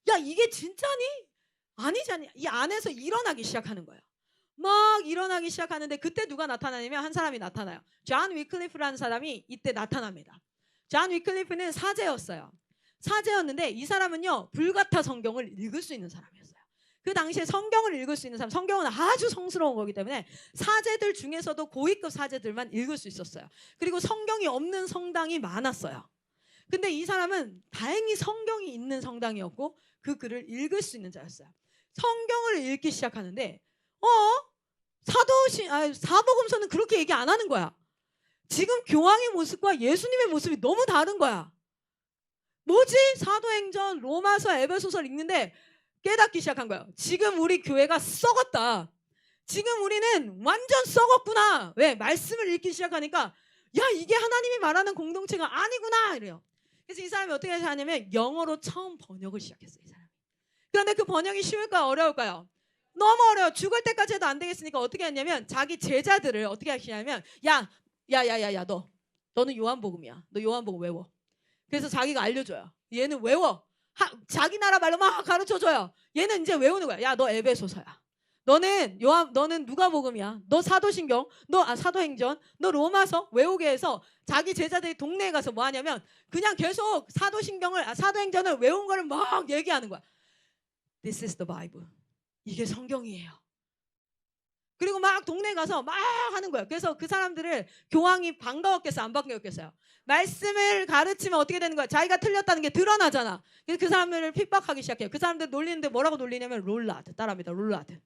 야 이게 진짜니? 아니잖니. 이 안에서 일어나기 시작하는 거예요. 막 일어나기 시작하는데 그때 누가 나타나냐면 한 사람이 나타나요. 존 위클리프라는 사람이 이때 나타납니다. 존 위클리프는 사제였어요. 사제였는데 이 사람은요 불가타 성경을 읽을 수 있는 사람이었어요. 그 당시에 성경을 읽을 수 있는 사람, 성경은 아주 성스러운 거기 때문에 사제들 중에서도 고위급 사제들만 읽을 수 있었어요. 그리고 성경이 없는 성당이 많았어요. 근데 이 사람은 다행히 성경이 있는 성당이었고 그 글을 읽을 수 있는 자였어요. 성경을 읽기 시작하는데 사복음서는 그렇게 얘기 안 하는 거야. 지금 교황의 모습과 예수님의 모습이 너무 다른 거야. 뭐지? 사도행전, 로마서, 에베소서를 읽는데 깨닫기 시작한 거예요. 지금 우리 교회가 썩었다. 지금 우리는 완전 썩었구나. 왜? 말씀을 읽기 시작하니까 야, 이게 하나님이 말하는 공동체가 아니구나 이래요. 그래서 이 사람이 어떻게 하냐면 영어로 처음 번역을 시작했어요. 이 사람이. 그런데 그 번역이 쉬울까요? 어려울까요? 너무 어려워. 죽을 때까지 해도 안 되겠으니까 어떻게 했냐면 자기 제자들을 어떻게 하시냐면 야, 너는 요한복음이야. 너 요한복음 외워. 그래서 자기가 알려줘요. 얘는 외워. 자기 나라 말로 막 가르쳐줘요. 얘는 이제 외우는 거야. 야, 너 에베소서야. 너는 누가복음이야. 너 사도신경, 사도행전, 너 로마서 외우게 해서 자기 제자들이 동네에 가서 뭐 하냐면 그냥 계속 사도행전을 외운 거를 막 얘기하는 거야. This is the Bible. 이게 성경이에요. 그리고 막 동네에 가서 막 하는 거예요. 그래서 그 사람들을 교황이 반가웠겠어요? 안 반가웠겠어요? 말씀을 가르치면 어떻게 되는 거야? 자기가 틀렸다는 게 드러나잖아. 그래서 그 사람들을 핍박하기 시작해요. 그 사람들 놀리는데 뭐라고 놀리냐면 롤라드. 따라합니다. 롤라드.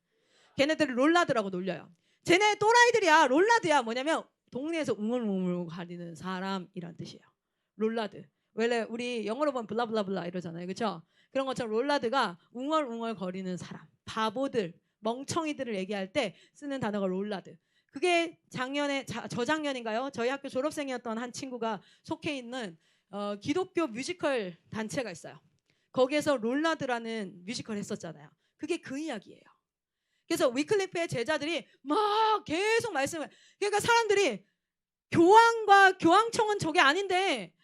걔네들을 롤라드라고 놀려요. 쟤네 또라이들이야. 롤라드야. 뭐냐면 동네에서 웅얼웅얼 가리는 사람이란 뜻이에요. 롤라드. 원래 우리 영어로 보면 블라블라블라 이러잖아요. 그렇죠? 그런 것처럼 롤라드가 웅얼웅얼 거리는 사람. 바보들, 멍청이들을 얘기할 때 쓰는 단어가 롤라드. 그게 저작년인가요? 저희 학교 졸업생이었던 한 친구가 속해 있는 기독교 뮤지컬 단체가 있어요. 거기에서 롤라드라는 뮤지컬 했었잖아요. 그게 그 이야기예요. 그래서 위클리프의 제자들이 막 계속 말씀을, 그러니까 사람들이 교황과 교황청은 저게 아닌데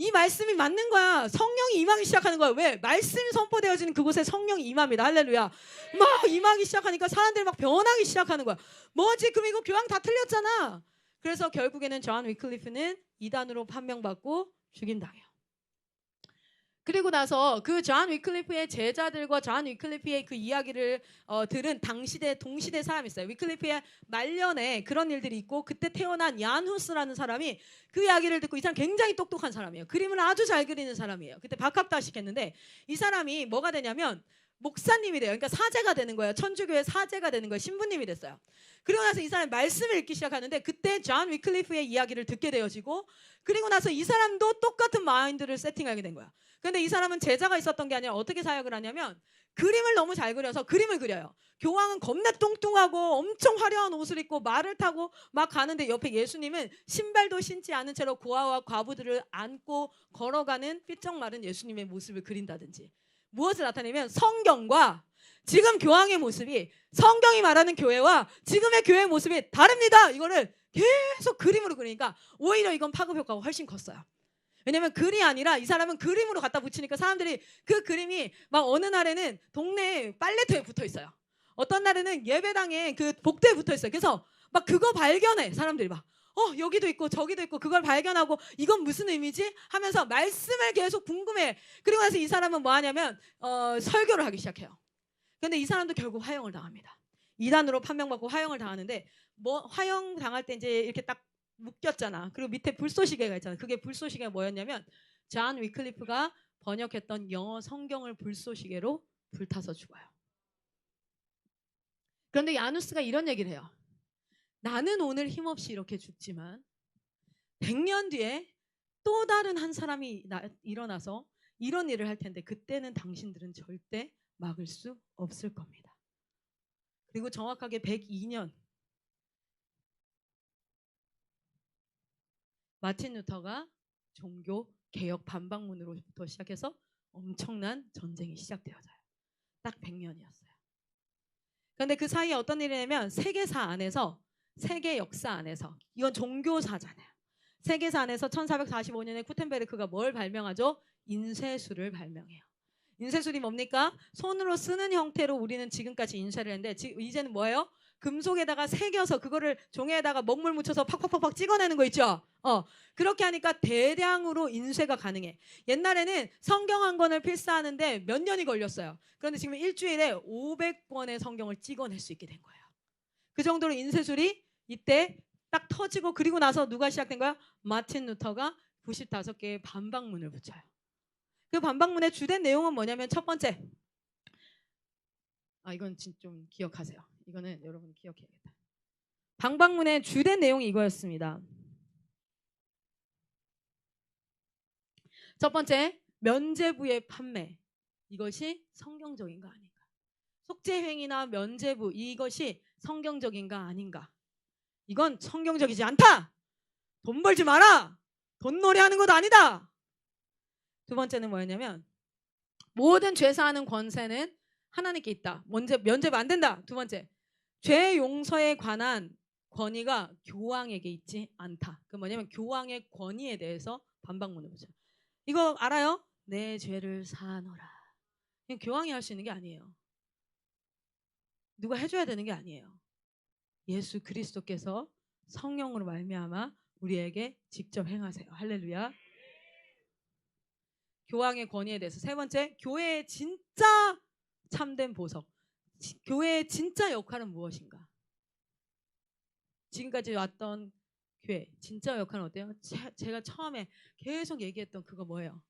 이 말씀이 맞는 거야. 성령이 임하기 시작하는 거야. 왜? 말씀이 선포되어지는 그곳에 성령이 임합니다. 할렐루야. 막 임하기 시작하니까 사람들이 막 변하기 시작하는 거야. 뭐지? 그럼 이거 교황 다 틀렸잖아. 그래서 결국에는 존 위클리프는 이단으로 판명받고 죽임당해요. 그리고 나서 그 존 위클리프의 제자들과 존 위클리프의 그 이야기를 들은 동시대 사람이 있어요. 위클리프의 말년에 그런 일들이 있고 그때 태어난 얀 후스라는 사람이 그 이야기를 듣고, 이 사람 굉장히 똑똑한 사람이에요. 그림을 아주 잘 그리는 사람이에요. 그때 박학다식 했는데 이 사람이 뭐가 되냐면 목사님이 돼요. 그러니까 사제가 되는 거예요. 천주교의 사제가 되는 거예요. 신부님이 됐어요. 그리고 나서 이 사람이 말씀을 읽기 시작하는데 그때 존 위클리프의 이야기를 듣게 되어지고, 그리고 나서 이 사람도 똑같은 마인드를 세팅하게 된 거야. 근데 이 사람은 제자가 있었던 게 아니라 어떻게 사역을 하냐면 그림을 너무 잘 그려서 그림을 그려요. 교황은 겁나 뚱뚱하고 엄청 화려한 옷을 입고 말을 타고 막 가는데 옆에 예수님은 신발도 신지 않은 채로 고아와 과부들을 안고 걸어가는 삐쩍 마른 예수님의 모습을 그린다든지. 무엇을 나타내면 성경과 지금 교황의 모습이, 성경이 말하는 교회와 지금의 교회의 모습이 다릅니다. 이거를 계속 그림으로 그리니까 오히려 이건 파급 효과가 훨씬 컸어요. 왜냐면 글이 아니라 이 사람은 그림으로 갖다 붙이니까 사람들이 그 그림이 막 어느 날에는 동네 빨래터에 붙어 있어요. 어떤 날에는 예배당에 그 복도에 붙어 있어요. 그래서 막 그거 발견해. 사람들이 막 여기도 있고 저기도 있고 그걸 발견하고 이건 무슨 의미지? 하면서 말씀을 계속 궁금해. 그리고 나서 이 사람은 뭐 하냐면 설교를 하기 시작해요. 근데 이 사람도 결국 화형을 당합니다. 이단으로 판명받고 화형을 당하는데, 뭐 화형 당할 때 이제 이렇게 딱 묶였잖아. 그리고 밑에 불쏘시개가 있잖아. 그게 불쏘시개가 뭐였냐면 존 위클리프가 번역했던 영어 성경을 불쏘시개로 불타서 죽어요. 그런데 야누스가 이런 얘기를 해요. 나는 오늘 힘없이 이렇게 죽지만 100년 뒤에 또 다른 한 사람이 일어나서 이런 일을 할 텐데 그때는 당신들은 절대 막을 수 없을 겁니다. 그리고 정확하게 102년 마틴 루터가 종교 개혁 반박문으로부터 시작해서 엄청난 전쟁이 시작되어져요. 딱 100년이었어요. 그런데 그 사이에 어떤 일이냐면 세계사 안에서, 세계 역사 안에서, 이건 종교사잖아요. 세계사 안에서 1445년에 구텐베르크가 뭘 발명하죠? 인쇄술을 발명해요. 인쇄술이 뭡니까? 손으로 쓰는 형태로 우리는 지금까지 인쇄를 했는데 이제는 뭐예요? 금속에다가 새겨서 그거를 종이에다가 먹물 묻혀서 팍팍팍팍 찍어내는 거 있죠? 그렇게 하니까 대량으로 인쇄가 가능해. 옛날에는 성경 한 권을 필사하는데 몇 년이 걸렸어요. 그런데 지금 일주일에 500권의 성경을 찍어낼 수 있게 된 거예요. 그 정도로 인쇄술이 이때 딱 터지고, 그리고 나서 누가 시작된 거야? 마틴 루터가 95개의 반박문을 붙여요. 그 반박문의 주된 내용은 뭐냐면 첫 번째, 이건 좀 기억하세요. 이거는 여러분 기억해야겠다. 반박문의 주된 내용이 이거였습니다. 첫 번째, 면죄부의 판매. 이것이 성경적인가 아닌가. 속죄행위나 면죄부, 이것이 성경적인가 아닌가? 이건 성경적이지 않다. 돈 벌지 마라. 돈놀이 하는 것 아니다. 두 번째는 뭐였냐면 모든 죄 사하는 권세는 하나님께 있다. 면죄부 안 된다. 두 번째, 죄 용서에 관한 권위가 교황에게 있지 않다. 그 뭐냐면 교황의 권위에 대해서 반박문을 보죠. 이거 알아요? 내 죄를 사하노라. 이건 교황이 할 수 있는 게 아니에요. 누가 해줘야 되는 게 아니에요. 예수 그리스도께서 성령으로 말미암아 우리에게 직접 행하세요. 할렐루야. 교황의 권위에 대해서. 세 번째, 교회의 진짜 참된 보석. 교회의 진짜 역할은 무엇인가? 지금까지 왔던 교회 진짜 역할은 어때요? 제가 처음에 계속 얘기했던 그거 뭐예요?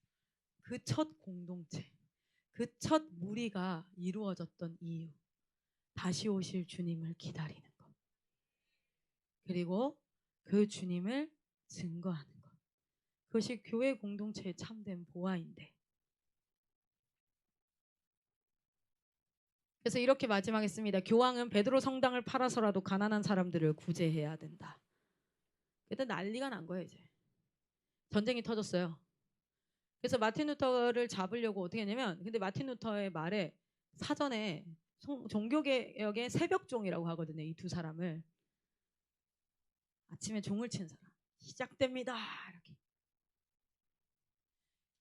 그 첫 공동체, 그 첫 무리가 이루어졌던 이유, 다시 오실 주님을 기다리는 것, 그리고 그 주님을 증거하는 것. 그것이 교회 공동체의 참된 보아인데, 그래서 이렇게 마지막에 씁니다. 교황은 베드로 성당을 팔아서라도 가난한 사람들을 구제해야 된다. 일단 난리가 난 거예요. 이제 전쟁이 터졌어요. 그래서 마틴 루터를 잡으려고 어떻게 했냐면, 근데 마틴 루터의 말에 사전에 종교개혁의 새벽종이라고 하거든요. 이 두 사람을. 아침에 종을 치는 사람. 시작됩니다. 이렇게.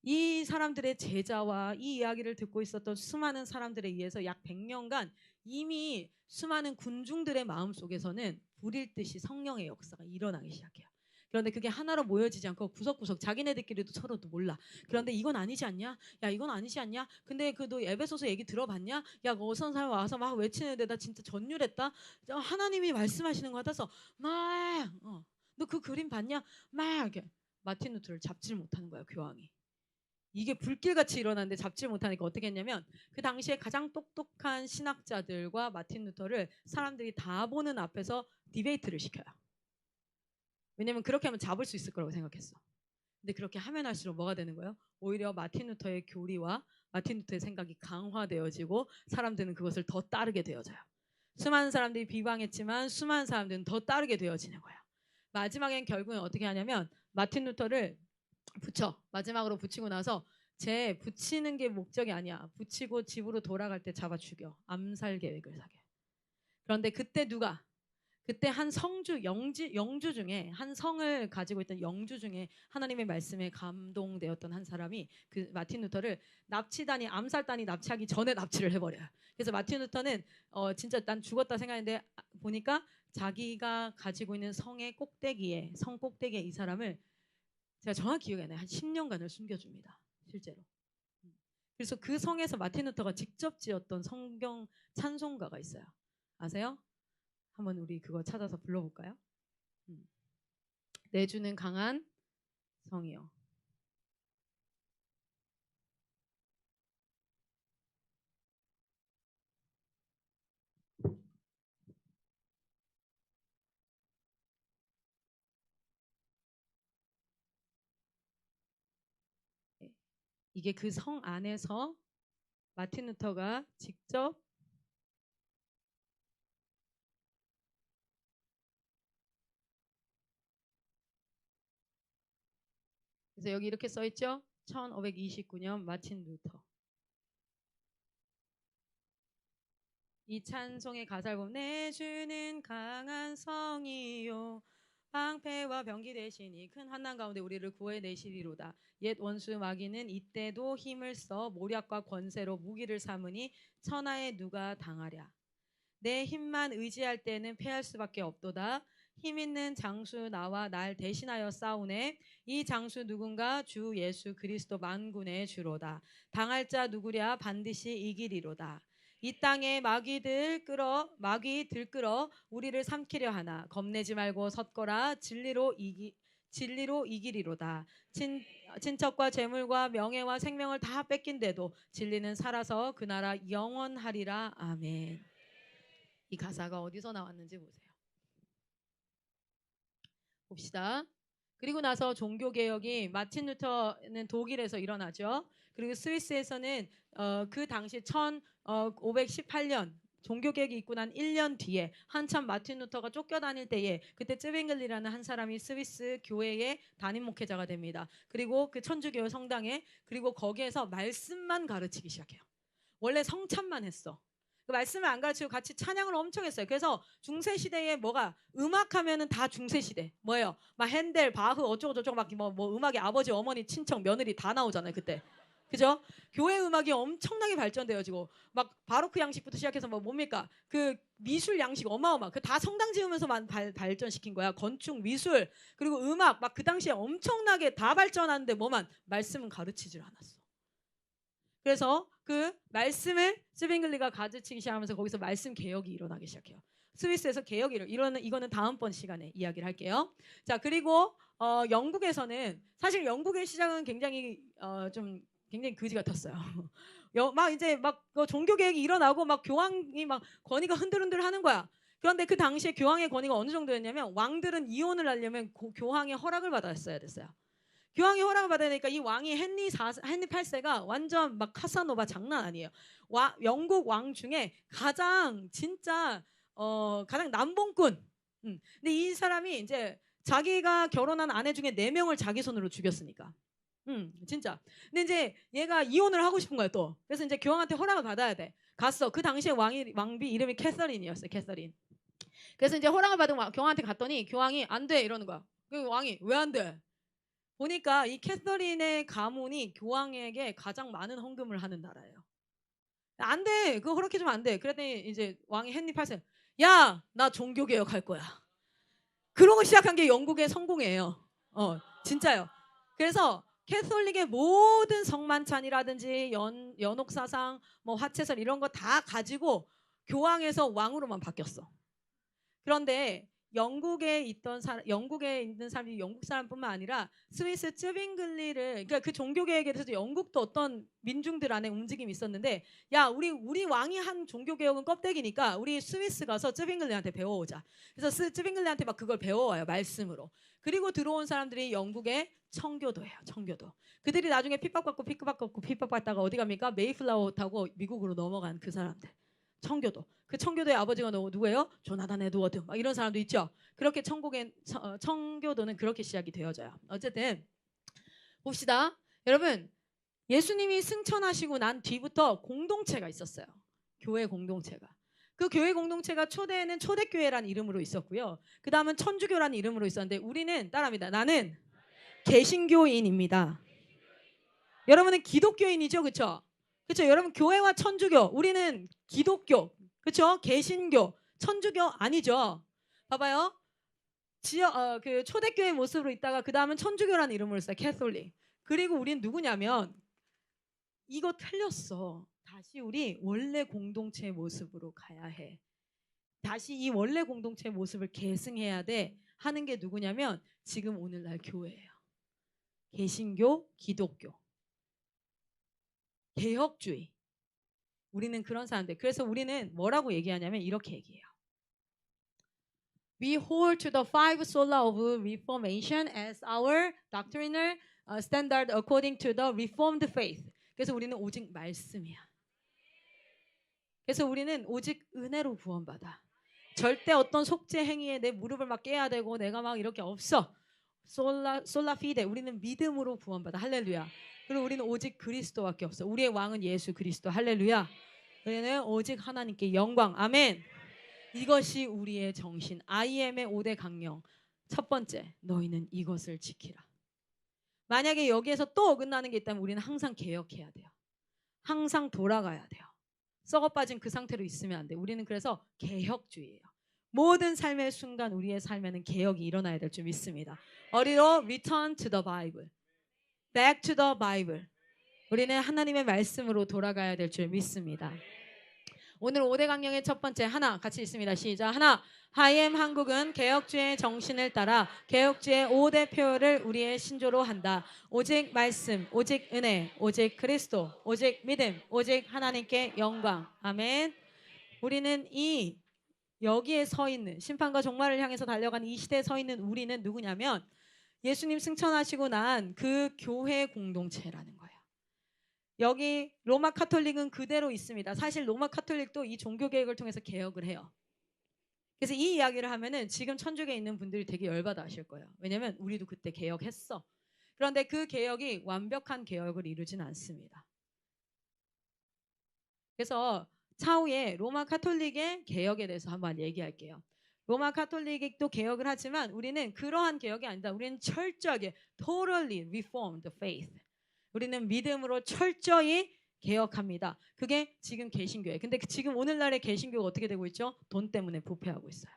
이 사람들의 제자와 이 이야기를 듣고 있었던 수많은 사람들에 의해서 약 100년간 이미 수많은 군중들의 마음속에서는 불일 듯이 성령의 역사가 일어나기 시작해요. 그런데 그게 하나로 모여지지 않고 구석구석 자기네들끼리도 서로도 몰라. 그런데 이건 아니지 않냐? 야, 이건 아니지 않냐? 근데 그 너 에베소서 얘기 들어봤냐? 야, 어선 사람 와서 막 외치는데 나 진짜 전율했다. 하나님이 말씀하시는 것 같아서 막 너 그 그림 봤냐? 막 이렇게 마틴 루터를 잡질 못하는 거야, 교황이. 이게 불길같이 일어났는데 잡지 못하니까 어떻게 했냐면, 그 당시에 가장 똑똑한 신학자들과 마틴 루터를 사람들이 다 보는 앞에서 디베이트를 시켜요. 왜냐면 그렇게 하면 잡을 수 있을 거라고 생각했어. 근데 그렇게 하면 할수록 뭐가 되는 거예요? 오히려 마틴 루터의 교리와 마틴 루터의 생각이 강화되어지고 사람들은 그것을 더 따르게 되어져요. 수많은 사람들이 비방했지만 수많은 사람들은 더 따르게 되어지는 거예요. 마지막엔 결국엔 어떻게 하냐면 마틴 루터를 마지막으로 붙이고 나서 쟤 붙이는 게 목적이 아니야. 붙이고 집으로 돌아갈 때 잡아 죽여. 암살 계획을 사게. 그런데 그때 한 영주 중에, 한 성을 가지고 있던 영주 중에 하나님의 말씀에 감동되었던 한 사람이 그 마틴 루터를 암살단이 납치하기 전에 납치를 해버려요. 그래서 마틴 루터는 진짜 난 죽었다 생각했는데 보니까 자기가 가지고 있는 성 꼭대기에 이 사람을, 제가 정확히 기억이 안 나요. 한 10년간을 숨겨줍니다. 실제로. 그래서 그 성에서 마틴 루터가 직접 지었던 성경 찬송가가 있어요. 아세요? 한번 우리 그거 찾아서 불러볼까요? 내 주는 강한 성이요. 이게 그 성 안에서 마틴 루터가 직접 그래서 여기 이렇게 써 있죠? 1529년 마틴 루터. 이 찬송의 가사를 보면 내 주는 강한 성이요 방패와 병기 대신이 큰 환난 가운데 우리를 구해내시리로다. 옛 원수 마귀는 이때도 힘을 써 모략과 권세로 무기를 삼으니 천하에 누가 당하랴. 내 힘만 의지할 때는 패할 수밖에 없도다. 힘 있는 장수 나와 날 대신하여 싸우네. 이 장수 누군가? 주 예수 그리스도 만군의 주로다. 당할 자 누구랴? 반드시 이기리로다. 이 땅에 마귀 들끌어 우리를 삼키려 하나 겁내지 말고 섰거라. 진리로 이기리로다. 친척과 재물과 명예와 생명을 다 뺏긴데도 진리는 살아서 그 나라 영원하리라. 아멘. 이 가사가 어디서 나왔는지 보세요. 봅시다. 그리고 나서 종교개혁이 마틴 루터는 독일에서 일어나죠. 그리고 스위스에서는 그 당시 1518년 종교개혁이 있고 난 1년 뒤에 한참 마틴 루터가 쫓겨다닐 때에 그때 쯔빙글리라는 한 사람이 스위스 교회의 담임 목회자가 됩니다. 그리고 그 천주교 성당에 그리고 거기에서 말씀만 가르치기 시작해요. 원래 성찬만 했어. 그 말씀을 안 가르치고 같이 찬양을 엄청 했어요. 그래서 중세 시대에 뭐가 음악하면은 다 중세 시대 뭐예요? 막 핸델, 바흐 어쩌고 저쩌고 막 뭐 음악의 아버지, 어머니, 친척, 며느리 다 나오잖아요 그때. 그죠? 교회 음악이 엄청나게 발전되어지고 막 바로크 양식부터 시작해서 뭐 뭡니까? 그 미술 양식 어마어마. 그 다 성당 지으면서만 발전시킨 거야. 건축, 미술 그리고 음악 막 그 당시에 엄청나게 다 발전하는데 뭐만 말씀은 가르치질 않았어. 그래서 그 말씀을 쯔빙글리가 가르치기 시작하면서 거기서 말씀 개혁이 일어나기 시작해요. 스위스에서 개혁이 이거는 다음번 시간에 이야기를 할게요. 자 그리고 영국에서는 사실 영국의 시작은 굉장히 좀 굉장히 그지 같았어요. 막 이제 막 종교 개혁이 일어나고 막 교황이 막 권위가 흔들흔들 하는 거야. 그런데 그 당시에 교황의 권위가 어느 정도였냐면 왕들은 이혼을 하려면 교황의 허락을 받았어야 됐어요. 교황이 허락을 받으니까 이 왕이 헨리 8세가 완전 막 카사노바 장난 아니에요. 영국 왕 중에 가장 진짜 가장 남봉꾼. 근데 이 사람이 이제 자기가 결혼한 아내 중에 4명을 자기 손으로 죽였으니까. 진짜. 근데 이제 얘가 이혼을 하고 싶은 거야 또. 그래서 이제 교황한테 허락을 받아야 돼. 갔어. 그 당시에 왕비 이름이 캐서린이었어요. 캐서린. 그래서 이제 허락을 받은 교황한테 갔더니 교황이 안 돼 이러는 거야. 그 왕이 왜 안 돼? 보니까 이 캐서린의 가문이 교황에게 가장 많은 헌금을 하는 나라예요. 안 돼. 그거 허락해주면 안 돼. 그랬더니 이제 왕이 헨리 8세 야, 나 종교개혁할 거야. 그러고 시작한 게 영국의 성공이에요. 진짜요. 그래서 캐톨릭의 모든 성만찬이라든지 연옥사상, 뭐 화채설 이런 거 다 가지고 교황에서 왕으로만 바뀌었어. 그런데 영국에 있는 사람이 영국 사람뿐만 아니라 스위스 쯔빙글리를 그러니까 그 종교개혁에 대해서 영국도 어떤 민중들 안에 움직임이 있었는데 야 우리 왕이 한 종교개혁은 껍데기니까 우리 스위스 가서 쯔빙글리한테 배워오자. 그래서 쯔빙글리한테 막 그걸 배워와요 말씀으로. 그리고 들어온 사람들이 영국의 청교도예요. 청교도. 그들이 나중에 핍박받다가 어디 갑니까? 메이플라워 타고 미국으로 넘어간 그 사람들. 청교도. 그 청교도의 아버지가 누구예요? 조나단 에드워드. 막 이런 사람도 있죠. 그렇게 청교도는 그렇게 시작이 되어져요. 어쨌든 봅시다. 여러분 예수님이 승천하시고 난 뒤부터 공동체가 있었어요. 교회 공동체가. 그 교회 공동체가 초대에는 초대교회라는 이름으로 있었고요. 그 다음은 천주교라는 이름으로 있었는데 우리는 따라합니다. 나는 개신교인입니다. 여러분은 기독교인이죠. 그렇죠? 그렇죠. 여러분 교회와 천주교 우리는 기독교 그렇죠? 개신교 천주교 아니죠. 봐봐요. 그 초대교회 모습으로 있다가 그 다음은 천주교라는 이름으로 써요. 캐톨릭. 그리고 우린 누구냐면 이거 틀렸어. 다시 우리 원래 공동체의 모습으로 가야 해. 다시 이 원래 공동체의 모습을 계승해야 돼. 하는 게 누구냐면 지금 오늘날 교회예요. 개신교, 기독교. 개혁주의. 우리는 그런 사람들. 그래서 우리는 뭐라고 얘기하냐면 이렇게 얘기해요. We hold to the five sola of Reformation as our doctrinal standard according to the Reformed faith. 그래서 우리는 오직 말씀이야. 그래서 우리는 오직 은혜로 구원받아. 절대 어떤 속죄 행위에 내 무릎을 막 깨야 되고 내가 막 이렇게 없어. 솔라 피데. 우리는 믿음으로 구원받아. 할렐루야. 그리고 우리는 오직 그리스도밖에 없어. 우리의 왕은 예수 그리스도. 할렐루야. 우리는 오직 하나님께 영광. 아멘. 이것이 우리의 정신. IM의 5대 강령. 첫 번째, 너희는 이것을 지키라. 만약에 여기에서 또 어긋나는 게 있다면 우리는 항상 개혁해야 돼요. 항상 돌아가야 돼요. 썩어 빠진 그 상태로 있으면 안 돼. 우리는 그래서 개혁주의예요. 모든 삶의 순간 우리의 삶에는 개혁이 일어나야 될 줄 믿습니다. 어리로 return to the Bible. Back to the Bible. 우리는 하나님의 말씀으로 돌아가야 될 줄 믿습니다. 오늘 5대 강령의 첫 번째 하나 같이 있습니다. 시작. 하나. 하이엠 한국은 개혁주의 정신을 따라 개혁주의 5대 표를 우리의 신조로 한다. 오직 말씀, 오직 은혜, 오직 그리스도, 오직 믿음, 오직 하나님께 영광. 아멘. 우리는 여기에 서 있는 심판과 종말을 향해서 달려간 이 시대에 서 있는 우리는 누구냐면 예수님 승천하시고 난 그 교회 공동체라는 거예요. 여기 로마 카톨릭은 그대로 있습니다. 사실 로마 카톨릭도 이 종교 개혁을 통해서 개혁을 해요. 그래서 이 이야기를 하면은 지금 천주교에 있는 분들이 되게 열받아 하실 거예요. 왜냐면 우리도 그때 개혁했어. 그런데 그 개혁이 완벽한 개혁을 이루진 않습니다. 그래서 차후에 로마 카톨릭의 개혁에 대해서 한번 얘기할게요. 로마 카톨릭도 개혁을 하지만 우리는 그러한 개혁이 아니다. 우리는 철저하게 totally reform the faith. 우리는 믿음으로 철저히 개혁합니다. 그게 지금 개신교예요. 근데 지금 오늘날의 개신교가 어떻게 되고 있죠? 돈 때문에 부패하고 있어요.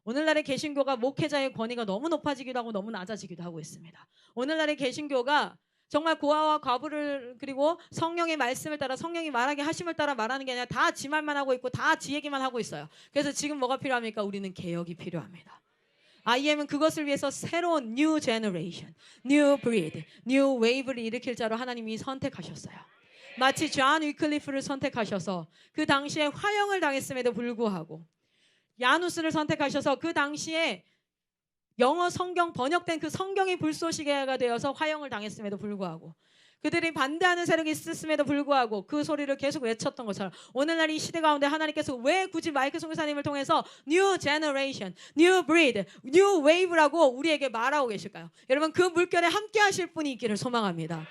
오늘날의 개신교가 목회자의 권위가 너무 높아지기도 하고 너무 낮아지기도 하고 있습니다. 오늘날의 개신교가 정말 고아와 과부를 그리고 성령의 말씀을 따라 성령이 말하게 하심을 따라 말하는 게 아니라 다 지 말만 하고 있고 다 지 얘기만 하고 있어요. 그래서 지금 뭐가 필요합니까? 우리는 개혁이 필요합니다. IM은 그것을 위해서 새로운 new generation, new breed, new wave를 일으킬 자로 하나님이 선택하셨어요. 마치 존 위클리프를 선택하셔서 그 당시에 화형을 당했음에도 불구하고 야누스를 선택하셔서 그 당시에 영어 성경 번역된 그 성경이 불쏘시개가 되어서 화형을 당했음에도 불구하고 그들이 반대하는 세력이 있었음에도 불구하고 그 소리를 계속 외쳤던 것처럼 오늘날 이 시대 가운데 하나님께서 왜 굳이 마이크 선교사님을 통해서 New Generation, New Breed, New Wave라고 우리에게 말하고 계실까요? 여러분 그 물결에 함께 하실 분이 있기를 소망합니다.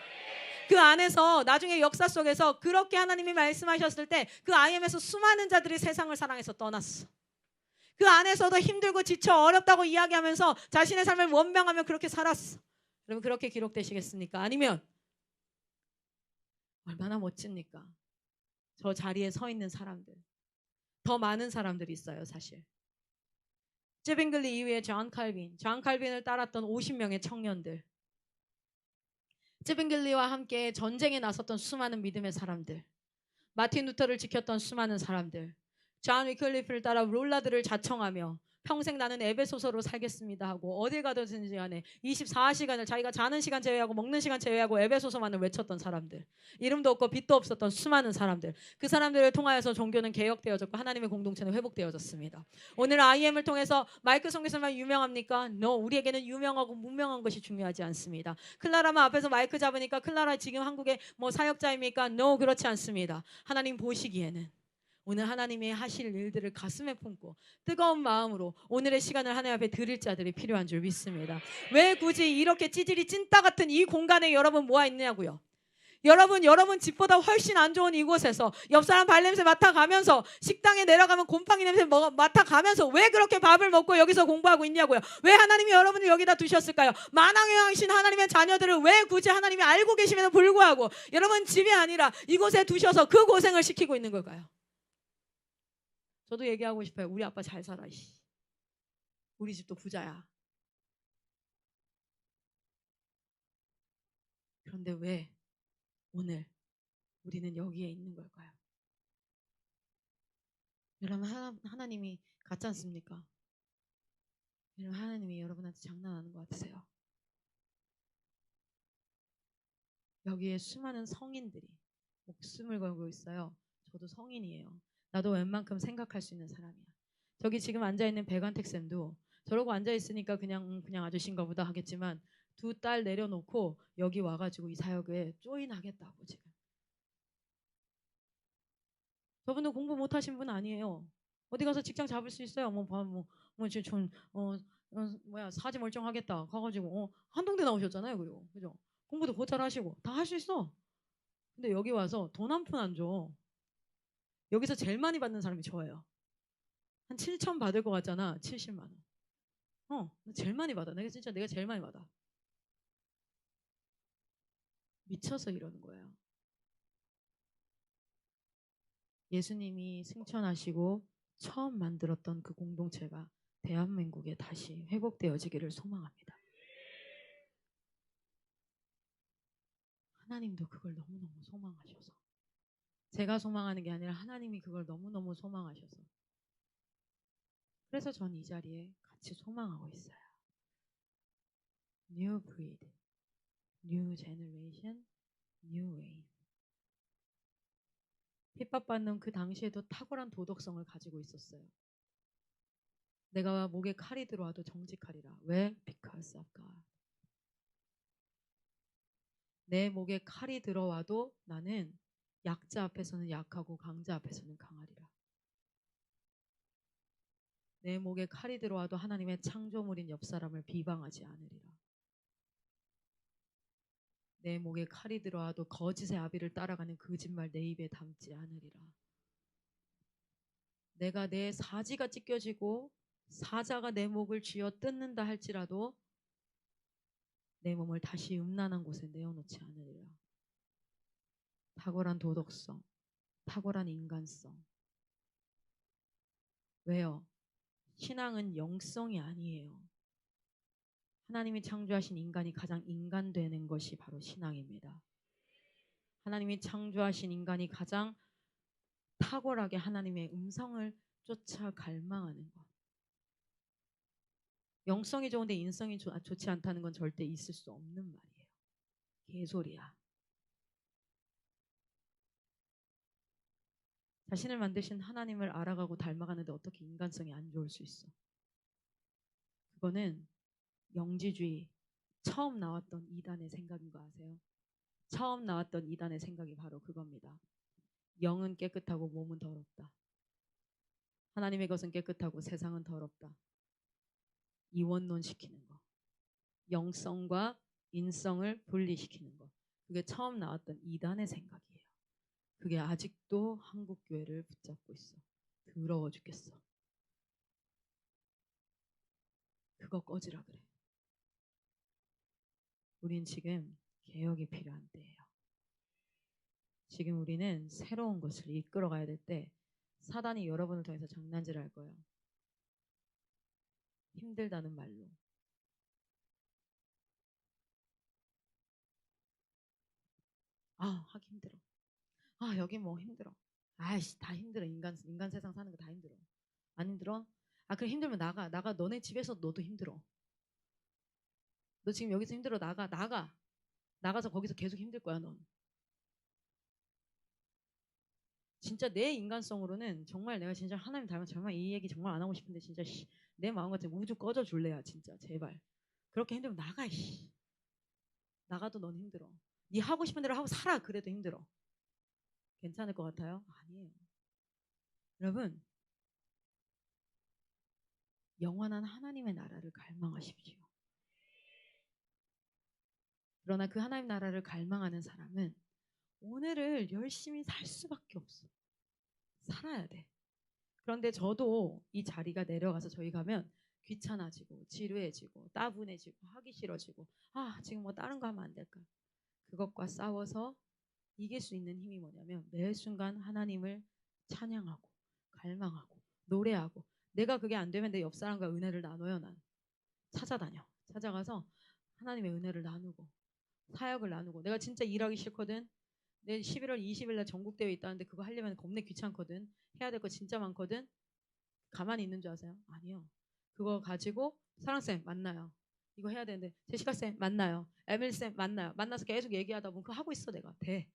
그 안에서 나중에 역사 속에서 그렇게 하나님이 말씀하셨을 때 그 IM에서 수많은 자들이 세상을 사랑해서 떠났어. 그 안에서도 힘들고 지쳐 어렵다고 이야기하면서 자신의 삶을 원명하며 그렇게 살았어. 여러분 그렇게 기록되시겠습니까? 아니면 얼마나 멋집니까? 저 자리에 서 있는 사람들. 더 많은 사람들이 있어요 사실. 제빙글리 이후에 존 칼빈을 따랐던 50명의 청년들. 제빙글리와 함께 전쟁에 나섰던 수많은 믿음의 사람들. 마틴 루터를 지켰던 수많은 사람들. 존 위클리프를 따라 롤라드를 자청하며 평생 나는 에베소서로 살겠습니다 하고 어딜 가든지 간에 24시간을 자기가 자는 시간 제외하고 먹는 시간 제외하고 에베소서만을 외쳤던 사람들. 이름도 없고 빛도 없었던 수많은 사람들. 그 사람들을 통하여서 종교는 개혁되어졌고 하나님의 공동체는 회복되어졌습니다. 오늘 IM을 통해서 마이크 선교사만 유명합니까? No. 우리에게는 유명하고 무명한 것이 중요하지 않습니다. 클라라만 앞에서 마이크 잡으니까 클라라 지금 한국의 뭐 사역자입니까? No. 그렇지 않습니다. 하나님 보시기에는 오늘 하나님이 하실 일들을 가슴에 품고 뜨거운 마음으로 오늘의 시간을 하나님 앞에 드릴 자들이 필요한 줄 믿습니다. 왜 굳이 이렇게 찌질이 찐따 같은 이 공간에 여러분 모아 있냐고요. 여러분 집보다 훨씬 안 좋은 이곳에서 옆 사람 발냄새 맡아가면서 식당에 내려가면 곰팡이 냄새 맡아가면서 왜 그렇게 밥을 먹고 여기서 공부하고 있냐고요. 왜 하나님이 여러분을 여기다 두셨을까요? 만왕의 왕이신 하나님의 자녀들을 왜 굳이 하나님이 알고 계심에도 불구하고 여러분 집이 아니라 이곳에 두셔서 그 고생을 시키고 있는 걸까요? 저도 얘기하고 싶어요. 우리 아빠 잘 살아. 우리 집도 부자야. 그런데 왜 오늘 우리는 여기에 있는 걸까요? 여러분 하나님이 같지 않습니까? 여러분 하나님이 여러분한테 장난하는 것 같으세요? 여기에 수많은 성인들이 목숨을 걸고 있어요. 저도 성인이에요. 나도 웬만큼 생각할 수 있는 사람이야. 저기 지금 앉아있는 백안택 쌤도 저러고 앉아있으니까 그냥 아저씨인가 보다 하겠지만 두 딸 내려놓고 여기 와가지고 이 사역에 조인하겠다고 지금. 저분은 공부 못하신 분 아니에요. 어디 가서 직장 잡을 수 있어요. 지금 사지 멀쩡하겠다 가가지고 한동대 나오셨잖아요. 그리고 그죠? 공부도 곧잘 하시고 다 할 수 있어. 근데 여기 와서 돈 한 푼 안 줘. 여기서 제일 많이 받는 사람이 저예요. 한 7천 받을 것 같잖아. 70만 원. 제일 많이 받아. 내가 제일 많이 받아. 미쳐서 이러는 거예요. 예수님이 승천하시고 처음 만들었던 그 공동체가 대한민국에 다시 회복되어지기를 소망합니다. 하나님도 그걸 너무너무 소망하셔서 제가 소망하는 게 아니라 하나님이 그걸 너무너무 소망하셔서 그래서 전 이 자리에 같이 소망하고 있어요. New breed, new generation, new wave. 핍박받는 그 당시에도 탁월한 도덕성을 가지고 있었어요. 내가 목에 칼이 들어와도 정직하리라. 왜? Because of God. 내 목에 칼이 들어와도 나는 약자 앞에서는 약하고 강자 앞에서는 강하리라. 내 목에 칼이 들어와도 하나님의 창조물인 옆 사람을 비방하지 않으리라. 내 목에 칼이 들어와도 거짓의 아비를 따라가는 거짓말 내 입에 담지 않으리라. 내가 내 사지가 찢겨지고 사자가 내 목을 쥐어 뜯는다 할지라도 내 몸을 다시 음란한 곳에 내어놓지 않으리라. 탁월한 도덕성, 탁월한 인간성. 왜요? 신앙은 영성이 아니에요. 하나님이 창조하신 인간이 가장 인간되는 것이 바로 신앙입니다. 하나님이 창조하신 인간이 가장 탁월하게 하나님의 음성을 쫓아 갈망하는 것. 영성이 좋은데 인성이 좋지 않다는 건 절대 있을 수 없는 말이에요. 개소리야. 자신을 만드신 하나님을 알아가고 닮아가는데 어떻게 인간성이 안 좋을 수 있어? 그거는 영지주의 처음 나왔던 이단의 생각인 거 아세요? 처음 나왔던 이단의 생각이 바로 그겁니다. 영은 깨끗하고 몸은 더럽다. 하나님의 것은 깨끗하고 세상은 더럽다. 이원론 시키는 거. 영성과 인성을 분리시키는 거. 그게 처음 나왔던 이단의 생각이에요. 그게 아직도 한국 교회를 붙잡고 있어. 더러워 죽겠어. 그거 꺼지라 그래. 우린 지금 개혁이 필요한 때예요. 지금 우리는 새로운 것을 이끌어가야 될 때 사단이 여러분을 통해서 장난질을 할 거예요. 힘들다는 말로. 아, 하기 힘들어. 아, 여기 뭐 힘들어. 아이씨, 다 힘들어. 인간 세상 사는 거 다 힘들어. 안 힘들어? 아, 그래 힘들면 나가. 너네 집에서 너도 힘들어. 너 지금 여기서 힘들어. 나가. 나가서 거기서 계속 힘들 거야, 넌. 진짜 내 인간성으로는 정말 내가 진짜 하나님 닮아서 정말 이 얘기 정말 안 하고 싶은데 진짜 내 마음 같은 우주 꺼져 줄래야 진짜 제발. 그렇게 힘들면 나가. 나가도 넌 힘들어. 네 하고 싶은 대로 하고 살아. 그래도 힘들어. 괜찮을 것 같아요? 아니에요. 여러분, 영원한 하나님의 나라를 갈망하십시오. 그러나 그 하나님 나라를 갈망하는 사람은 오늘을 열심히 살 수밖에 없어. 살아야 돼. 그런데 저도 이 자리가 내려가서 저희 가면 귀찮아지고 지루해지고 따분해지고 하기 싫어지고 지금 뭐 다른 거 하면 안 될까? 그것과 싸워서 이길 수 있는 힘이 뭐냐면 매 순간 하나님을 찬양하고 갈망하고 노래하고 내가 그게 안 되면 내 옆 사람과 은혜를 나눠요. 난 찾아가서 하나님의 은혜를 나누고 사역을 나누고 내가 진짜 일하기 싫거든. 내 11월 20일 날 전국대회 있다는데 그거 하려면 겁내 귀찮거든. 해야 될 거 진짜 많거든. 가만히 있는 줄 아세요? 아니요. 그거 가지고 사랑쌤 만나요. 이거 해야 되는데 제시카쌤 만나요. 에밀쌤 만나요. 만나서 계속 얘기하다 보면 그거 하고 있어 내가. 돼.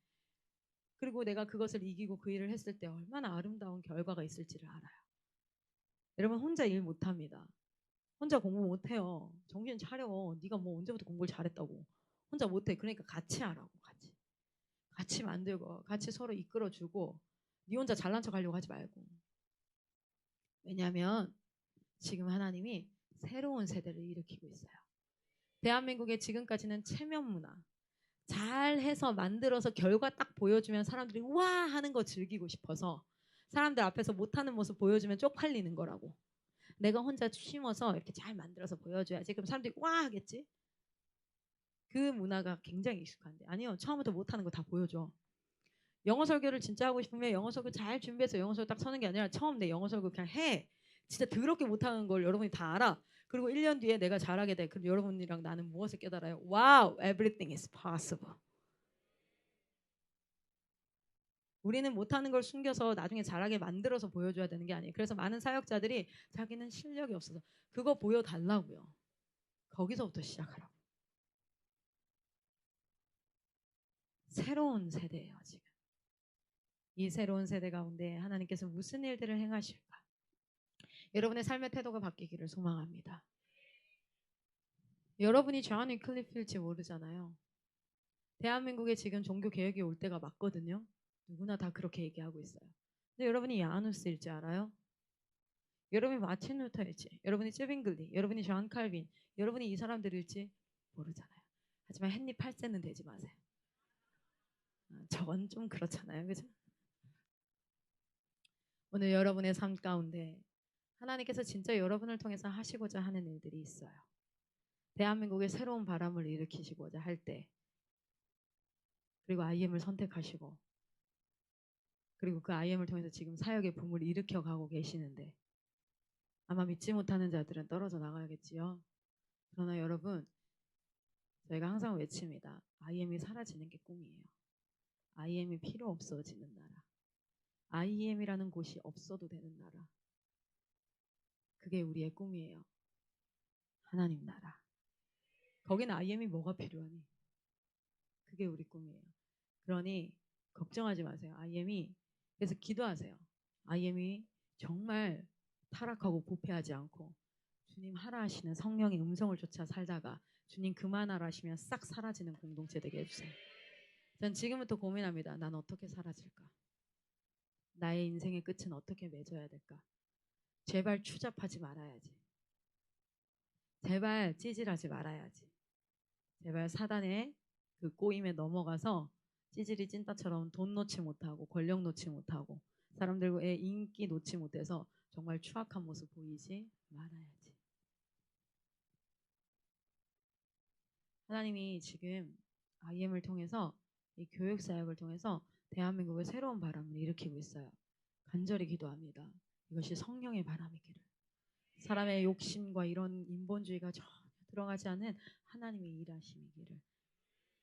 그리고 내가 그것을 이기고 그 일을 했을 때 얼마나 아름다운 결과가 있을지를 알아요. 여러분 혼자 일 못합니다. 혼자 공부 못해요. 정신 차려. 네가 뭐 언제부터 공부를 잘했다고. 혼자 못해. 그러니까 같이 하라고. 같이 만들고 같이 서로 이끌어주고 네 혼자 잘난 척 하려고 하지 말고. 왜냐하면 지금 하나님이 새로운 세대를 일으키고 있어요. 대한민국의 지금까지는 체면 문화 잘해서 만들어서 결과 딱 보여주면 사람들이 와 하는 거 즐기고 싶어서 사람들 앞에서 못하는 모습 보여주면 쪽팔리는 거라고. 내가 혼자 심어서 이렇게 잘 만들어서 보여줘야지. 그럼 사람들이 와 하겠지. 그 문화가 굉장히 익숙한데 아니요. 처음부터 못하는 거 다 보여줘. 영어 설교를 진짜 하고 싶으면 영어 설교 잘 준비해서 영어 설교 딱 서는 게 아니라 처음 내 영어 설교 그냥 해. 진짜 더럽게 못하는 걸 여러분이 다 알아. 그리고 1년 뒤에 내가 잘하게 돼. 그럼 여러분이랑 나는 무엇을 깨달아요? Wow, everything is possible. 우리는 못하는 걸 숨겨서 나중에 잘하게 만들어서 보여줘야 되는 게 아니에요. 그래서 많은 사역자들이 자기는 실력이 없어서 그거 보여달라고요. 거기서부터 시작하라고. 새로운 세대예요 지금. 이 새로운 세대 가운데 하나님께서 무슨 일들을 행하실까? 여러분의 삶의 태도가 바뀌기를 소망합니다. 여러분이 존 위클리프일지 모르잖아요. 대한민국에 지금 종교 개혁이 올 때가 맞거든요. 누구나 다 그렇게 얘기하고 있어요. 근데 여러분이 야누스일지 알아요? 여러분이 마틴 루터일지, 여러분이 쯔빙글리, 여러분이 존 칼빈, 여러분이 이 사람들일지 모르잖아요. 하지만 헨리 8세는 되지 마세요. 저건 좀 그렇잖아요. 그죠? 오늘 여러분의 삶 가운데 하나님께서 진짜 여러분을 통해서 하시고자 하는 일들이 있어요. 대한민국에 새로운 바람을 일으키시고자 할 때, 그리고 IM을 선택하시고, 그리고 그 IM을 통해서 지금 사역의 붐을 일으켜 가고 계시는데 아마 믿지 못하는 자들은 떨어져 나가야겠지요. 그러나 여러분, 저희가 항상 외칩니다. IM이 사라지는 게 꿈이에요. IM이 필요 없어지는 나라. IM이라는 곳이 없어도 되는 나라. 그게 우리의 꿈이에요. 하나님 나라. 거기는 IM이 뭐가 필요하니? 그게 우리 꿈이에요. 그러니 걱정하지 마세요. IM이 그래서 기도하세요. IM이 정말 타락하고 부패하지 않고 주님 하라 하시는 성령의 음성을 쫓아 살다가 주님 그만하라 하시면 싹 사라지는 공동체 되게 해주세요. 전 지금부터 고민합니다. 난 어떻게 사라질까? 나의 인생의 끝은 어떻게 맺어야 될까? 제발 추잡하지 말아야지. 제발 찌질하지 말아야지. 제발 사단의 그 꼬임에 넘어가서 찌질이 찐따처럼 돈 놓지 못하고 권력 놓지 못하고 사람들의 인기 놓지 못해서 정말 추악한 모습 보이지 말아야지. 하나님이 지금 IM을 통해서 이 교육 사역을 통해서 대한민국에 새로운 바람을 일으키고 있어요. 간절히 기도합니다. 이것이 성령의 바람이기를. 사람의 욕심과 이런 인본주의가 전혀 들어가지 않은 하나님의 일하심이기를.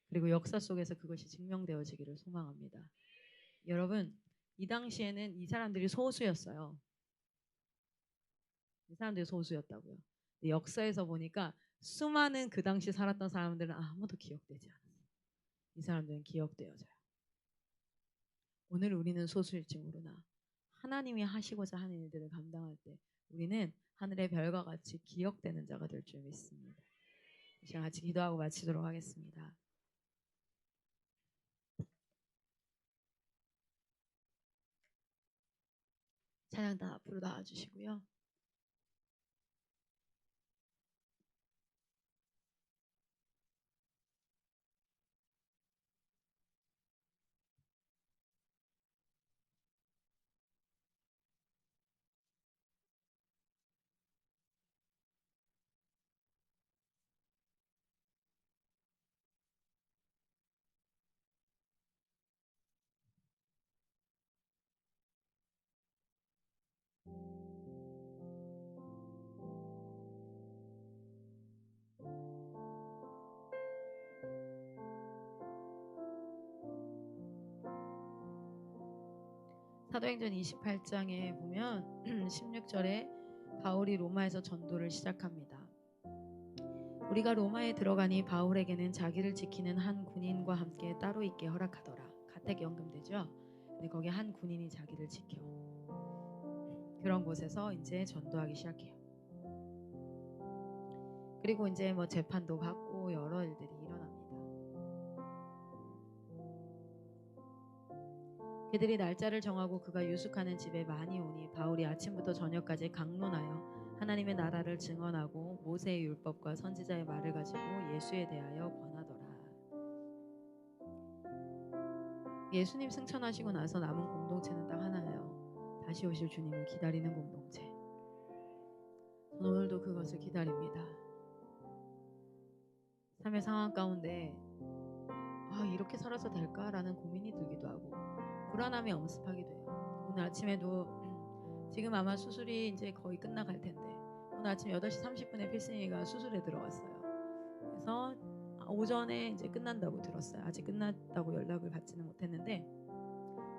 그리고 역사 속에서 그것이 증명되어지기를 소망합니다. 여러분, 이 당시에는 이 사람들이 소수였어요. 이 사람들이 소수였다고요. 역사에서 보니까 수많은 그 당시 살았던 사람들은 아무도 기억되지 않았어요. 이 사람들은 기억되어져요. 오늘 우리는 소수일지 모르나 하나님이 하시고자 하는 일들을 감당할 때 우리는 하늘의 별과 같이 기억되는 자가 될 줄 믿습니다. 이 시간 같이 기도하고 마치도록 하겠습니다. 찬양 다 앞으로 나와주시고요. 사도행전 28장에 보면 16절에 바울이 로마에서 전도를 시작합니다. 우리가 로마에 들어가니 바울에게는 자기를 지키는 한 군인과 함께 따로 있게 허락하더라. 가택연금되죠. 근데 거기 한 군인이 자기를 지켜. 그런 곳에서 이제 전도하기 시작해요. 그리고 이제 뭐 재판도 받고 여러 일들이 일어납니다. 그들이 날짜를 정하고 그가 유숙하는 집에 많이 오니 바울이 아침부터 저녁까지 강론하여 하나님의 나라를 증언하고 모세의 율법과 선지자의 말을 가지고 예수에 대하여 권하더라. 예수님 승천하시고 나서 남은 공동체는 딱 하나예요. 다시 오실 주님을 기다리는 공동체. 저는 오늘도 그것을 기다립니다. 삶의 상황 가운데 이렇게 살아서 될까라는 고민이 들기도 하고 불안함이 엄습하기도 해요. 오늘 아침에도 지금 아마 수술이 이제 거의 끝나갈 텐데 오늘 아침 8시 30분에 필승이가 수술에 들어왔어요. 그래서 오전에 이제 끝난다고 들었어요. 아직 끝났다고 연락을 받지는 못했는데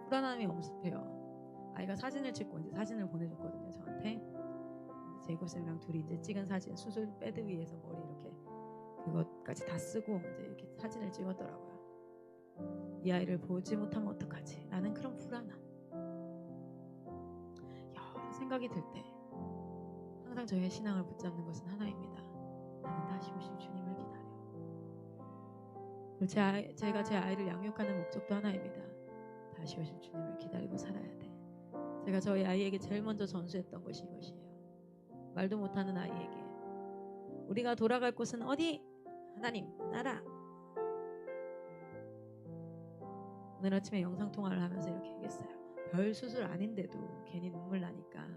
불안함이 엄습해요. 아이가 사진을 찍고 이제 사진을 보내줬거든요. 저한테. 제이콥쌤이랑 둘이 이제 찍은 사진, 수술 패드 위에서 머리 이렇게 그것까지 다 쓰고 이제 이렇게 사진을 찍었더라고요. 이 아이를 보지 못하면 어떡하지? 라는 그런 불안함. 여러 생각이 들 때 항상 저의 신앙을 붙잡는 것은 하나입니다. 나는 다시 오실 주님을 기다려. 제가 제 아이를 양육하는 목적도 하나입니다. 다시 오실 주님을 기다리고 살아야 돼. 제가 저희 아이에게 제일 먼저 전수했던 것이 이것이에요. 말도 못하는 아이에게 우리가 돌아갈 곳은 어디? 하나님 나라. 오늘 아침에 영상통화를 하면서 이렇게 얘기했어요. 별 수술 아닌데도 괜히 눈물 나니까.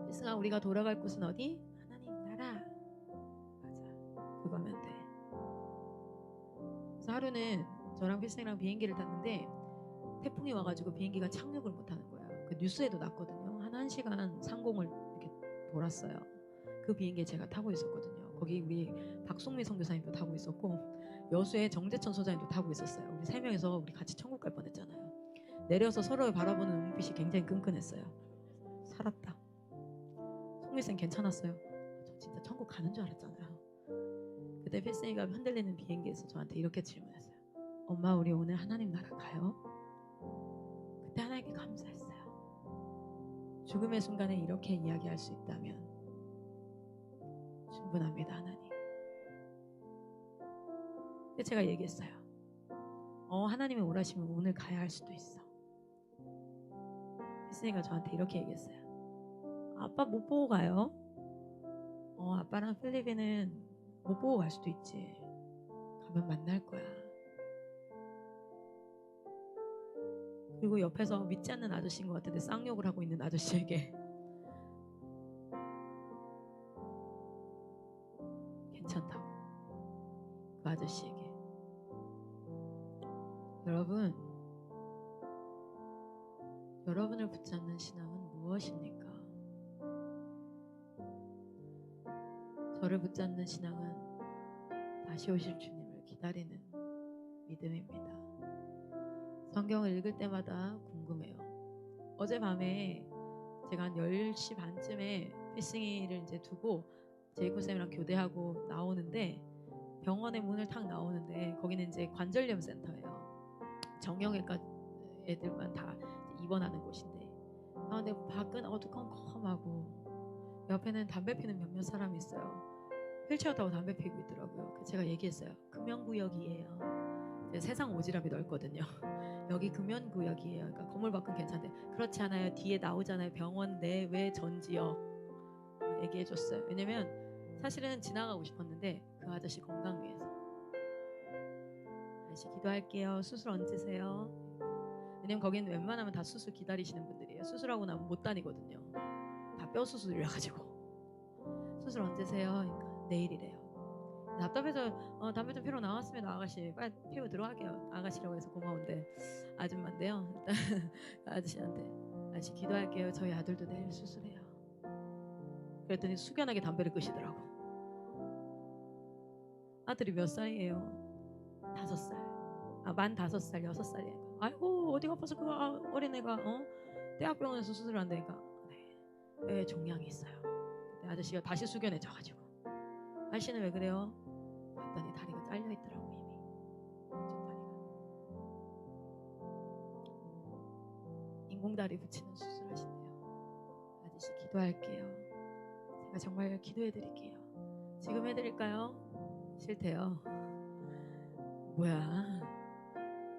필승아, 우리가 돌아갈 곳은 어디? 하나님 나라. 맞아, 그거면 돼. 그래서 하루는 저랑 필승이랑 비행기를 탔는데 태풍이 와가지고 비행기가 착륙을 못하는 거예요. 그 뉴스에도 났거든요. 한 1시간 상공을 이렇게 돌았어요. 그 비행기에 제가 타고 있었거든요. 거기 우리 박송미 선교사님도 타고 있었고 여수의 정재천 소장님도 타고 있었어요. 우리 3명이서 우리 같이 천국 갈 뻔했잖아요. 내려서 서로를 바라보는 눈빛이 굉장히 끈끈했어요. 살았다. 송미쌤 괜찮았어요? 저 진짜 천국 가는 줄 알았잖아요. 그때 필승이가 흔들리는 비행기에서 저한테 이렇게 질문했어요. 엄마, 우리 오늘 하나님 나라 가요? 그때 하나님께 감사했어요. 죽음의 순간에 이렇게 이야기할 수 있다면 충분합니다, 하나님. 근데 제가 얘기했어요. 하나님이 원하시면 오늘 가야 할 수도 있어. 필승이가 저한테 이렇게 얘기했어요. 아빠 못 보고 가요? 아빠랑 필리핀은 못 보고 갈 수도 있지. 가면 만날 거야. 그리고 옆에서 믿지 않는 아저씨인 것 같은데 쌍욕을 하고 있는 아저씨에게 괜찮다고. 그 아저씨에게. 여러분, 여러분을 붙잡는 신앙은 무엇입니까? 저를 붙잡는 신앙은 다시 오실 주님을 기다리는 믿음입니다. 성경을 읽을 때마다 궁금해요. 어젯밤에 제가 한 10시 반쯤에 필승이를 이제 두고 제이코쌤이랑 교대하고 나오는데 병원의 문을 탁 나오는데 거기는 이제 관절염 센터예요. 정형외과 애들만 다 입원하는 곳인데 근데 밖은 어두컴컴하고 옆에는 담배 피는 몇몇 사람이 있어요. 휠체어 타고 담배 피고 있더라고요. 제가 얘기했어요. 금연구역이에요. 세상 오지랖이 넓거든요. 여기 금연구역이에요. 그러니까 건물 밖은 괜찮대. 그렇지 않아요. 뒤에 나오잖아요. 병원 내외 전지역 얘기해줬어요. 왜냐면 사실은 지나가고 싶었는데 그 아저씨 건강 위해서. 아저씨 기도할게요. 수술 언제세요? 왜냐면 거기는 웬만하면 다 수술 기다리시는 분들이에요. 수술하고 나면 못 다니거든요. 다 뼈 수술이라가지고. 수술 언제세요? 그러니까 내일이래요. 답답해서 담배 좀 피러 나왔습니다. 아가씨 빨리 피고 들어갈게요. 아가씨라고 해서 고마운데 아줌마인데요. 일단 아저씨한테 아저씨 기도할게요. 저희 아들도 내일 수술해요. 그랬더니 숙연하게 담배를 끄시더라고. 아들이 몇 살이에요? 5살. 만 5살, 6살이에요. 아이고 어디가 아파서 그 어린애가 대학병원에서 수술을 한다니까. 네, 종양이 있어요. 그때 아저씨가 다시 숙연해져가지고 아저씨는 왜 그래요? 봤더니 다리가 잘려있더라고. 이미 인공다리 붙이는 수술하신대요. 아저씨 기도할게요. 제가 정말 기도해드릴게요. 지금 해드릴까요? 싫대요. 뭐야.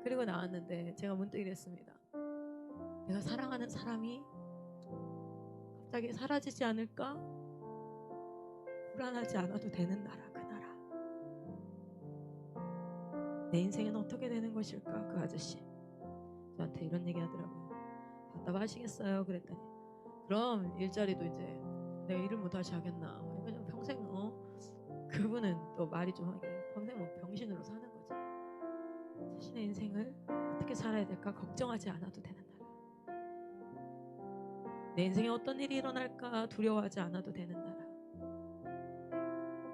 그리고 나왔는데 제가 문득 이랬습니다. 내가 사랑하는 사람이 갑자기 사라지지 않을까? 불안하지 않아도 되는 나라, 그 나라. 내 인생은 어떻게 되는 것일까? 그 아저씨 저한테 이런 얘기 하더라고요. 답답하시겠어요? 그랬더니 그럼 일자리도 이제 내가 일을 못 다시 하겠나? 그냥 평생 그분은 또 말이 좀 하게 평생 뭐 병신으로 사는 거지. 자신의 인생을 어떻게 살아야 될까 걱정하지 않아도 되는 나라. 내 인생에 어떤 일이 일어날까 두려워하지 않아도 되는 나라.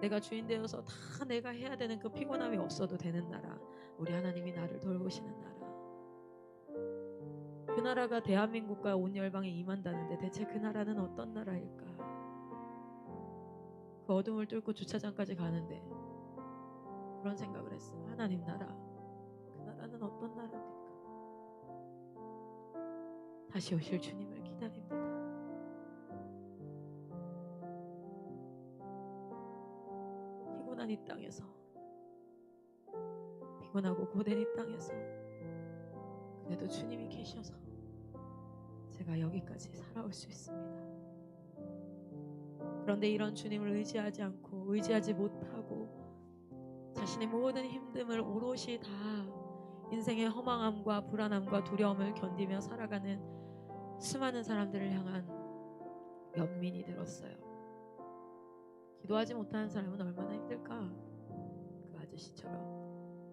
내가 주인 되어서 다 내가 해야 되는 그 피곤함이 없어도 되는 나라. 우리 하나님이 나를 돌보시는 나라. 그 나라가 대한민국과 온 열방에 임한다는데 대체 그 나라는 어떤 나라일까? 그 어둠을 뚫고 주차장까지 가는데 그런 생각을 했어요. 하나님 나라, 그 나라는 어떤 나라입니까? 다시 오실 주님을 기다립니다. 피곤한 이 땅에서 피곤하고 고된 이 땅에서 그래도 주님이 계셔서 제가 여기까지 살아올 수 있습니다. 그런데 이런 주님을 의지하지 않고 의지하지 못하고 자신의 모든 힘듦을 오롯이 다 인생의 허망함과 불안함과 두려움을 견디며 살아가는 수많은 사람들을 향한 연민이 들었어요. 기도하지 못하는 사람은 얼마나 힘들까? 그 아저씨처럼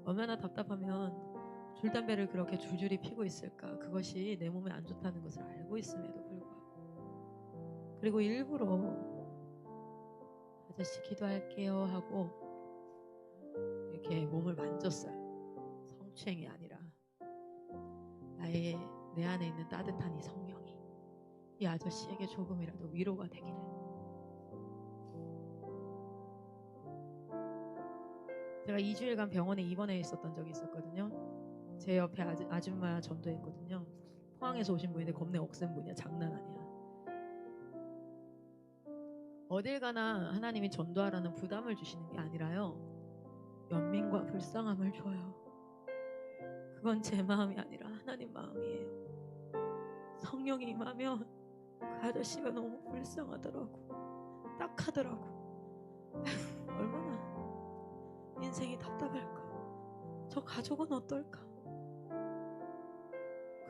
얼마나 답답하면 줄담배를 그렇게 줄줄이 피고 있을까? 그것이 내 몸에 안 좋다는 것을 알고 있음에도 불구하고, 그리고 일부러 아저씨 기도할게요 하고 이렇게 몸을 만졌어요. 성추행이 아니라 내 안에 있는 따뜻한 이 성령이 이 아저씨에게 조금이라도 위로가 되기를. 제가 2주일간 병원에 입원해 있었던 적이 있었거든요. 제 옆에 아줌마 전도했거든요. 포항에서 오신 분인데 겁내 억센 분이야. 장난 아니야. 어딜 가나 하나님이 전도하라는 부담을 주시는 게 아니라요, 연민과 불쌍함을 줘요. 그건 제 마음이 아니라 하나님 마음이에요. 성령이 임하면 그 아저씨가 너무 불쌍하더라고. 딱하더라고. 얼마나 인생이 답답할까. 저 가족은 어떨까.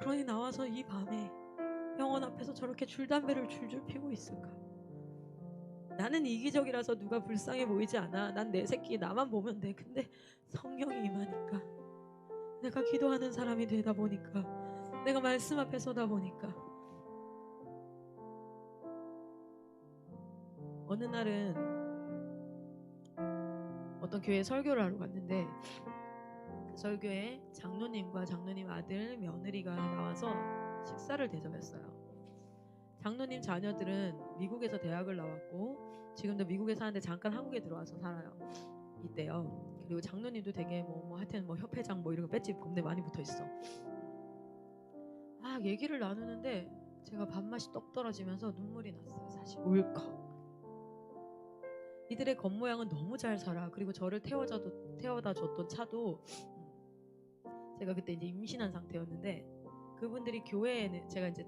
그러니 나와서 이 밤에 병원 앞에서 저렇게 줄담배를 줄줄 피고 있을까. 나는 이기적이라서 누가 불쌍해 보이지 않아. 난 내 새끼 나만 보면 돼. 근데 성령이 임하니까, 내가 기도하는 사람이 되다 보니까, 내가 말씀 앞에 서다 보니까, 어느 날은 어떤 교회에 설교를 하러 갔는데 그 설교에 장로님과 장로님 아들 며느리가 나와서 식사를 대접했어요. 장로님 자녀들은 미국에서 대학을 나왔고 지금도 미국에 사는데 잠깐 한국에 들어와서 살아요. 이때요. 그리고 장로님도 되게 하여튼 협회장 이런 거 배지 겁내 많이 붙어있어. 얘기를 나누는데 제가 밥맛이 떡 떨어지면서 눈물이 났어요. 사실 울컥. 이들의 겉모양은 너무 잘 살아. 그리고 저를 태워다 줬던 차도 제가 그때 이제 임신한 상태였는데, 그분들이 교회에는 제가 이제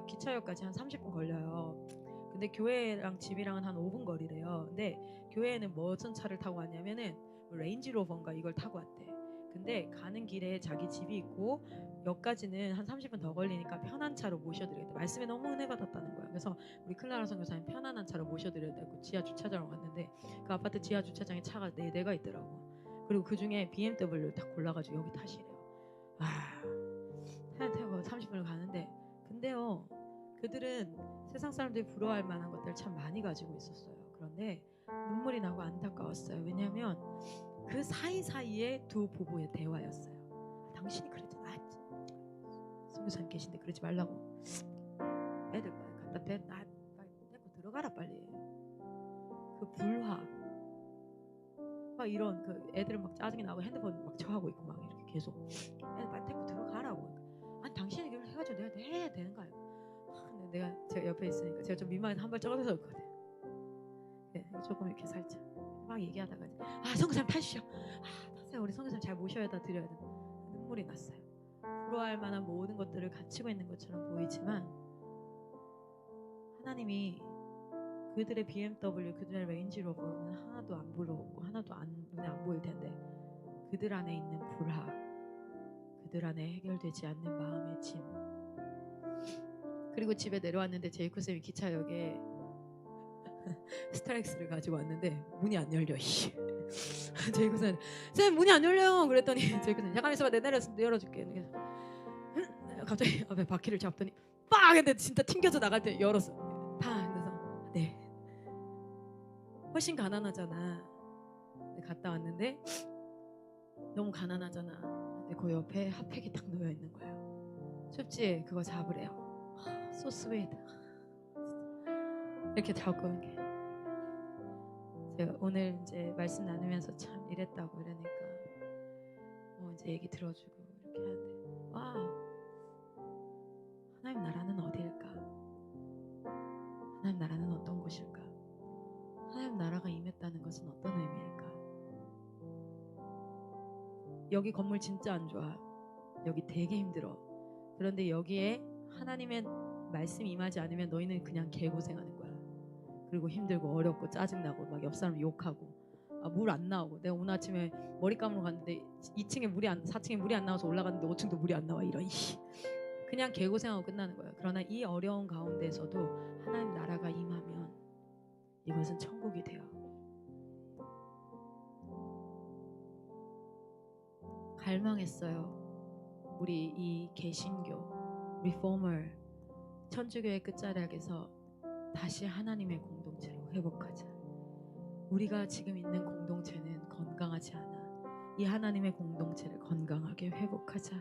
기차역까지 한 30분 걸려요. 근데 교회랑 집이랑은 한 5분 거리래요. 근데 교회에는 무슨 차를 타고 왔냐면은 레인지로버인가 이걸 타고 왔대. 근데 가는 길에 자기 집이 있고 역까지는 한 30분 더 걸리니까 편한 차로 모셔드리겠다. 말씀에 너무 은혜 받았다는 거야. 그래서 우리 클라라 선교사님 편안한 차로 모셔드려야 되고 지하 주차장으로 갔는데 그 아파트 지하 주차장에 차가 4대가 있더라고. 그리고 그 중에 BMW 딱 골라가지고 여기 타시래요. 차를 타고 30분을 가는데, 근데요, 그들은 세상 사람들이 부러워할 만한 것들을 참 많이 가지고 있었어요. 그런데 눈물이 나고 안타까웠어요. 왜냐하면 그 사이사이에 두 부부의 대화였어요. 당신이 그랬잖아. 선교사님 계신데 그러지 말라고. 애들 갖다 데리고 들어가라 빨리. 그 불화 막 이런 그 애들은 막 짜증이 나고 핸드폰 막 저하고 있고 막 이렇게 계속 애들 빨리 데리고 들어가라고. 아니 당신이 이걸 해가지고 내가 해야 되는 거야. 근데 내가 제가 옆에 있으니까 제가 좀 민망해서 한 발 쩔어서 그랬거든. 네, 조금 이렇게 살짝 막 얘기하다가 선교사님 타시죠. 타세요. 우리 선교사님 잘 모셔야다 드려야 돼. 눈물이 났어요. 부러워할 만한 모든 것들을 갖추고 있는 것처럼 보이지만 하나님이 그들의 BMW, 그들의 레인지로버는 하나도 안 부러웠고 하나도 눈에 안 보일 텐데 그들 안에 있는 불화, 그들 안에 해결되지 않는 마음의 짐. 그리고 집에 내려왔는데 제이코 쌤이 기차역에 스타렉스를 가지고 왔는데 문이 안 열려. 제이코 쌤 문이 안 열려요. 그랬더니 제이코 쌤 잠깐 있어봐, 내가 열어줄게. 갑자기 앞에 바퀴를 잡더니 빡! 근데 진짜 튕겨져 나갈 때 열었어. 다. 그래서 네. 훨씬 가난하잖아. 갔다 왔는데 너무 가난하잖아. 근데 그 옆에 핫팩이 딱 놓여 있는 거예요. 춥지? 그거 잡으래요. So sweet. 이렇게 잡고 제가 오늘 이제 말씀 나누면서 참 이랬다고 이러니까 이제 얘기 들어주고 이렇게 하는데, 와우, 하나님 나라는 어디일까? 하나님 나라는 어떤 곳일까? 하나님 나라가 임했다는 것은 어떤 의미일까? 여기 건물 진짜 안 좋아. 여기 되게 힘들어. 그런데 여기에 하나님의 말씀이 임하지 않으면 너희는 그냥 개고생하는 거야. 그리고 힘들고 어렵고 짜증나고 막 옆 사람 욕하고 물 안 나오고, 내가 오늘 아침에 머리 감으러 갔는데 4층에 물이 안 나와서 올라갔는데 5층도 물이 안 나와. 이런 그냥 개고생하고 끝나는 거야. 그러나 이 어려운 가운데서도 하나님 나라가 임하면 이것은 천국이 돼요. 갈망했어요. 우리 이 개신교 리포머 천주교의 끝자락에서 다시 하나님의 공동체로 회복하자. 우리가 지금 있는 공동체는 건강하지 않아. 이 하나님의 공동체를 건강하게 회복하자.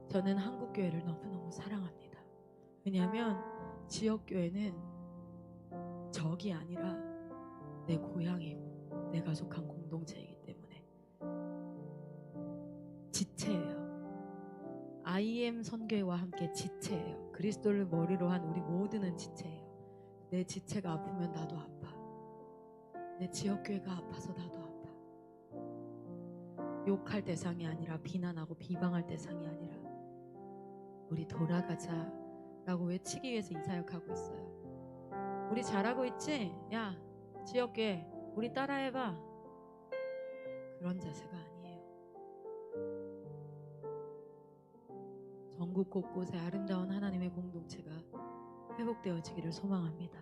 저는 한국교회를 너무너무 사랑합니다. 왜냐하면 지역교회는 적이 아니라 내 고향이고 내가 속한 공동체이기 때문에 지체예요. IM 선교회와 함께 지체예요. 그리스도를 머리로 한 우리 모두는 지체예요. 내 지체가 아프면 나도 아파. 내 지역교회가 아파서 나도 아파. 욕할 대상이 아니라 비난하고 비방할 대상이 아니라 우리 돌아가자 라고 외치기 위해서 이 사역하고 있어요. 우리 잘하고 있지? 야 지역교회 우리 따라해봐. 그런 자세가 아니에요. 전국 곳곳에 아름다운 하나님의 공동체가 회복되어지기를 소망합니다.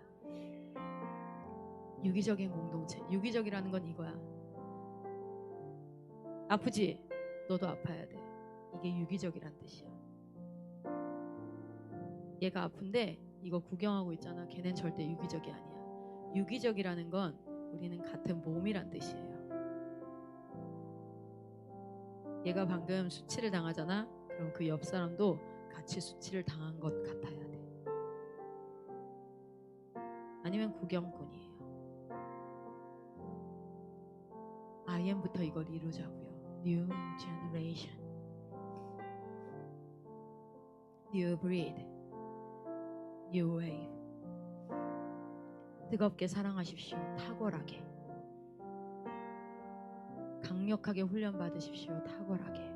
유기적인 공동체. 유기적이라는 건 이거야. 아프지? 너도 아파야 돼. 이게 유기적이란 뜻이야. 얘가 아픈데 이거 구경하고 있잖아. 걔는 절대 유기적이 아니야. 유기적이라는 건 우리는 같은 몸이란 뜻이에요. 얘가 방금 수치를 당하잖아. 그럼 그 옆 사람도 같이 수치를 당한 것 같아야 돼. 아니면 구경꾼이에요. IM부터 이걸 이루자고요. New generation, new breed, new wave. 뜨겁게 사랑하십시오. 탁월하게. 강력하게 훈련 받으십시오. 탁월하게.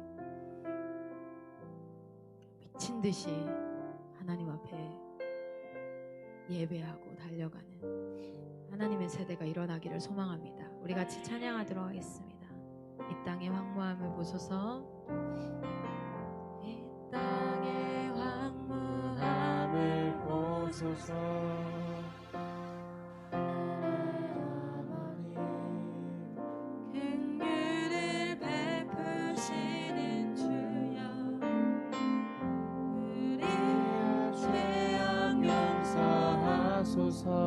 미친 듯이 하나님 앞에 예배하고 달려가는 하나님의 세대가 일어나기를 소망합니다. 우리 같이 찬양하도록 하겠습니다. 이 땅의 황무함을 보소서. 이 땅의 황무함을 보소서. 긍휼을 베푸시는 주여, 우리의 죄악 용서하소서.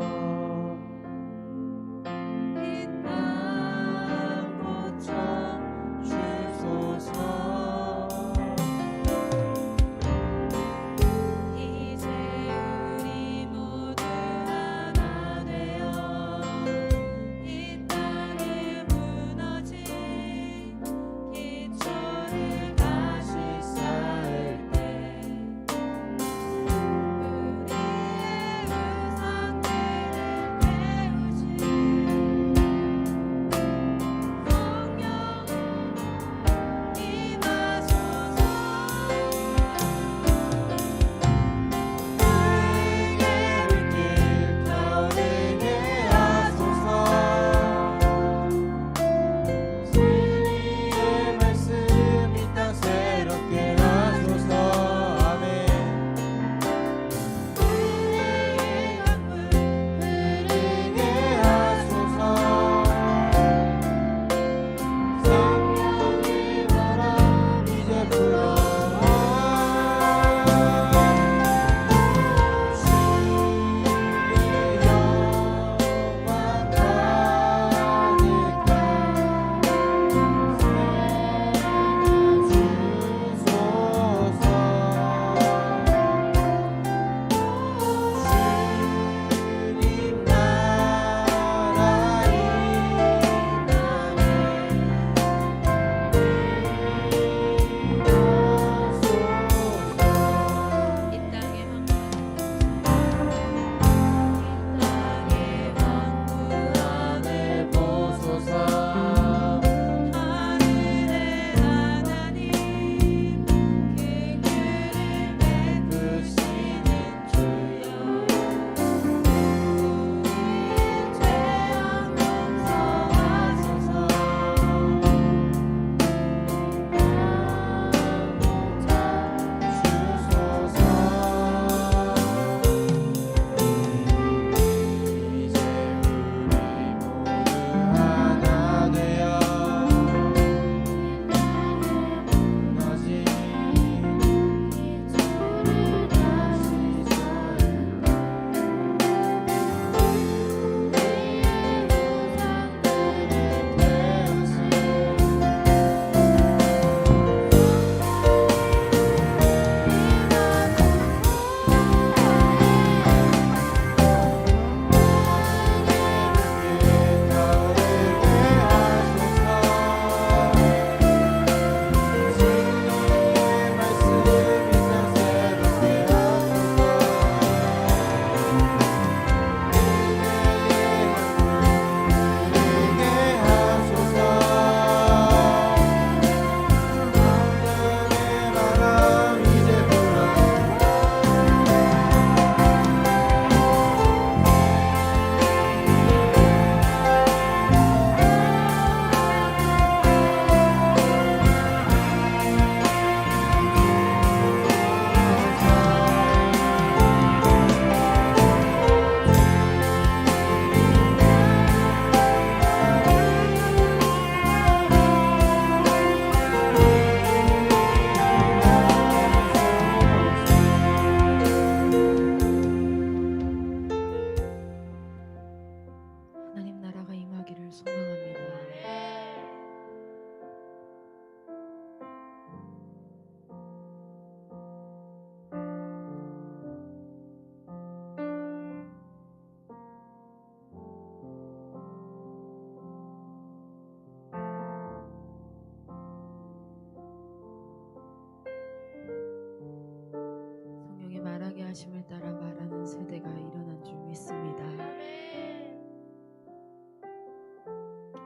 원하심을 따라 말하는 세대가 일어난 줄 믿습니다.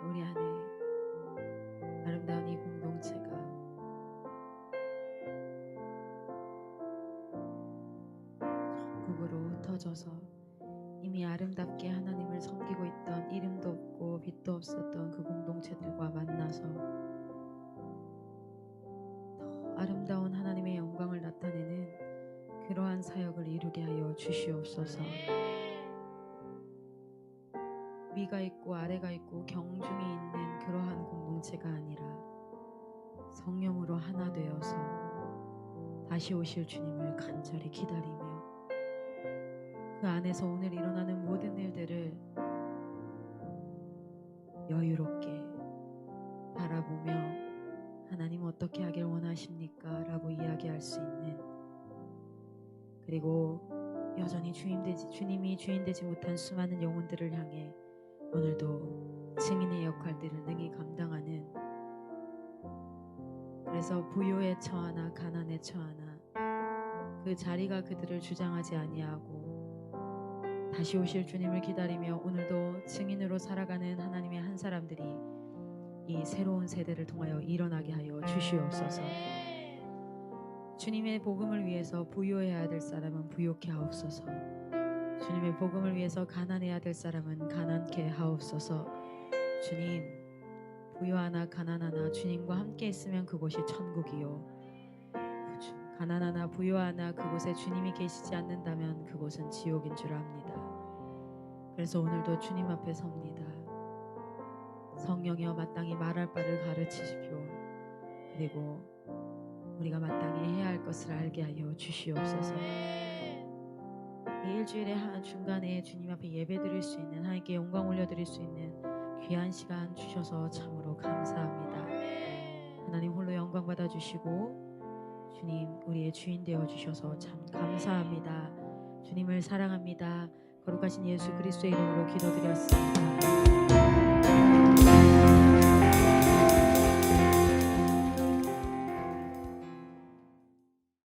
우리 안에 아름다운 이 공동체가 전국으로 흩어져서 이미 아름답게 하나님을 섬기고 있던 이름도 없고 빛도 없었던 그 공동체들과 만나서 더 아름다운 하나님의 영광을 나타내는 그러한 사역을 이루게 하여 주시옵소서. 위가 있고 아래가 있고 경중이 있는 그러한 공동체가 아니라 성령으로 하나 되어서 다시 오실 주님을 간절히 기다리며 그 안에서 오늘 일어나는 모든 일들을 여유롭게 바라보며 하나님 어떻게 하길 원하십니까? 라고 이야기할 수 있는, 그리고 여전히 주님이 주인되지 못한 수많은 영혼들을 향해 오늘도 증인의 역할들을 능히 감당하는, 그래서 부요에 처하나 가난에 처하나 그 자리가 그들을 주장하지 아니하고 다시 오실 주님을 기다리며 오늘도 증인으로 살아가는 하나님의 한 사람들이 이 새로운 세대를 통하여 일어나게 하여 주시옵소서. 주님의 복음을 위해서 부요해야 될 사람은 부요케 하옵소서. 주님의 복음을 위해서 가난해야 될 사람은 가난케 하옵소서. 주님, 부요하나 가난하나 주님과 함께 있으면 그곳이 천국이요, 가난하나 부요하나 그곳에 주님이 계시지 않는다면 그곳은 지옥인 줄 압니다. 그래서 오늘도 주님 앞에 섭니다. 성령이여 마땅히 말할 바를 가르치시오. 그리고 우리가 마땅히 해야 할 것을 알게 하여 주시옵소서. 이 일주일의 중간에 주님 앞에 예배드릴 수 있는, 하나님께 영광 올려드릴 수 있는 귀한 시간 주셔서 참으로 감사합니다. 하나님 홀로 영광 받아주시고 주님 우리의 주인 되어주셔서 참 감사합니다. 주님을 사랑합니다. 거룩하신 예수 그리스도의 이름으로 기도드렸습니다.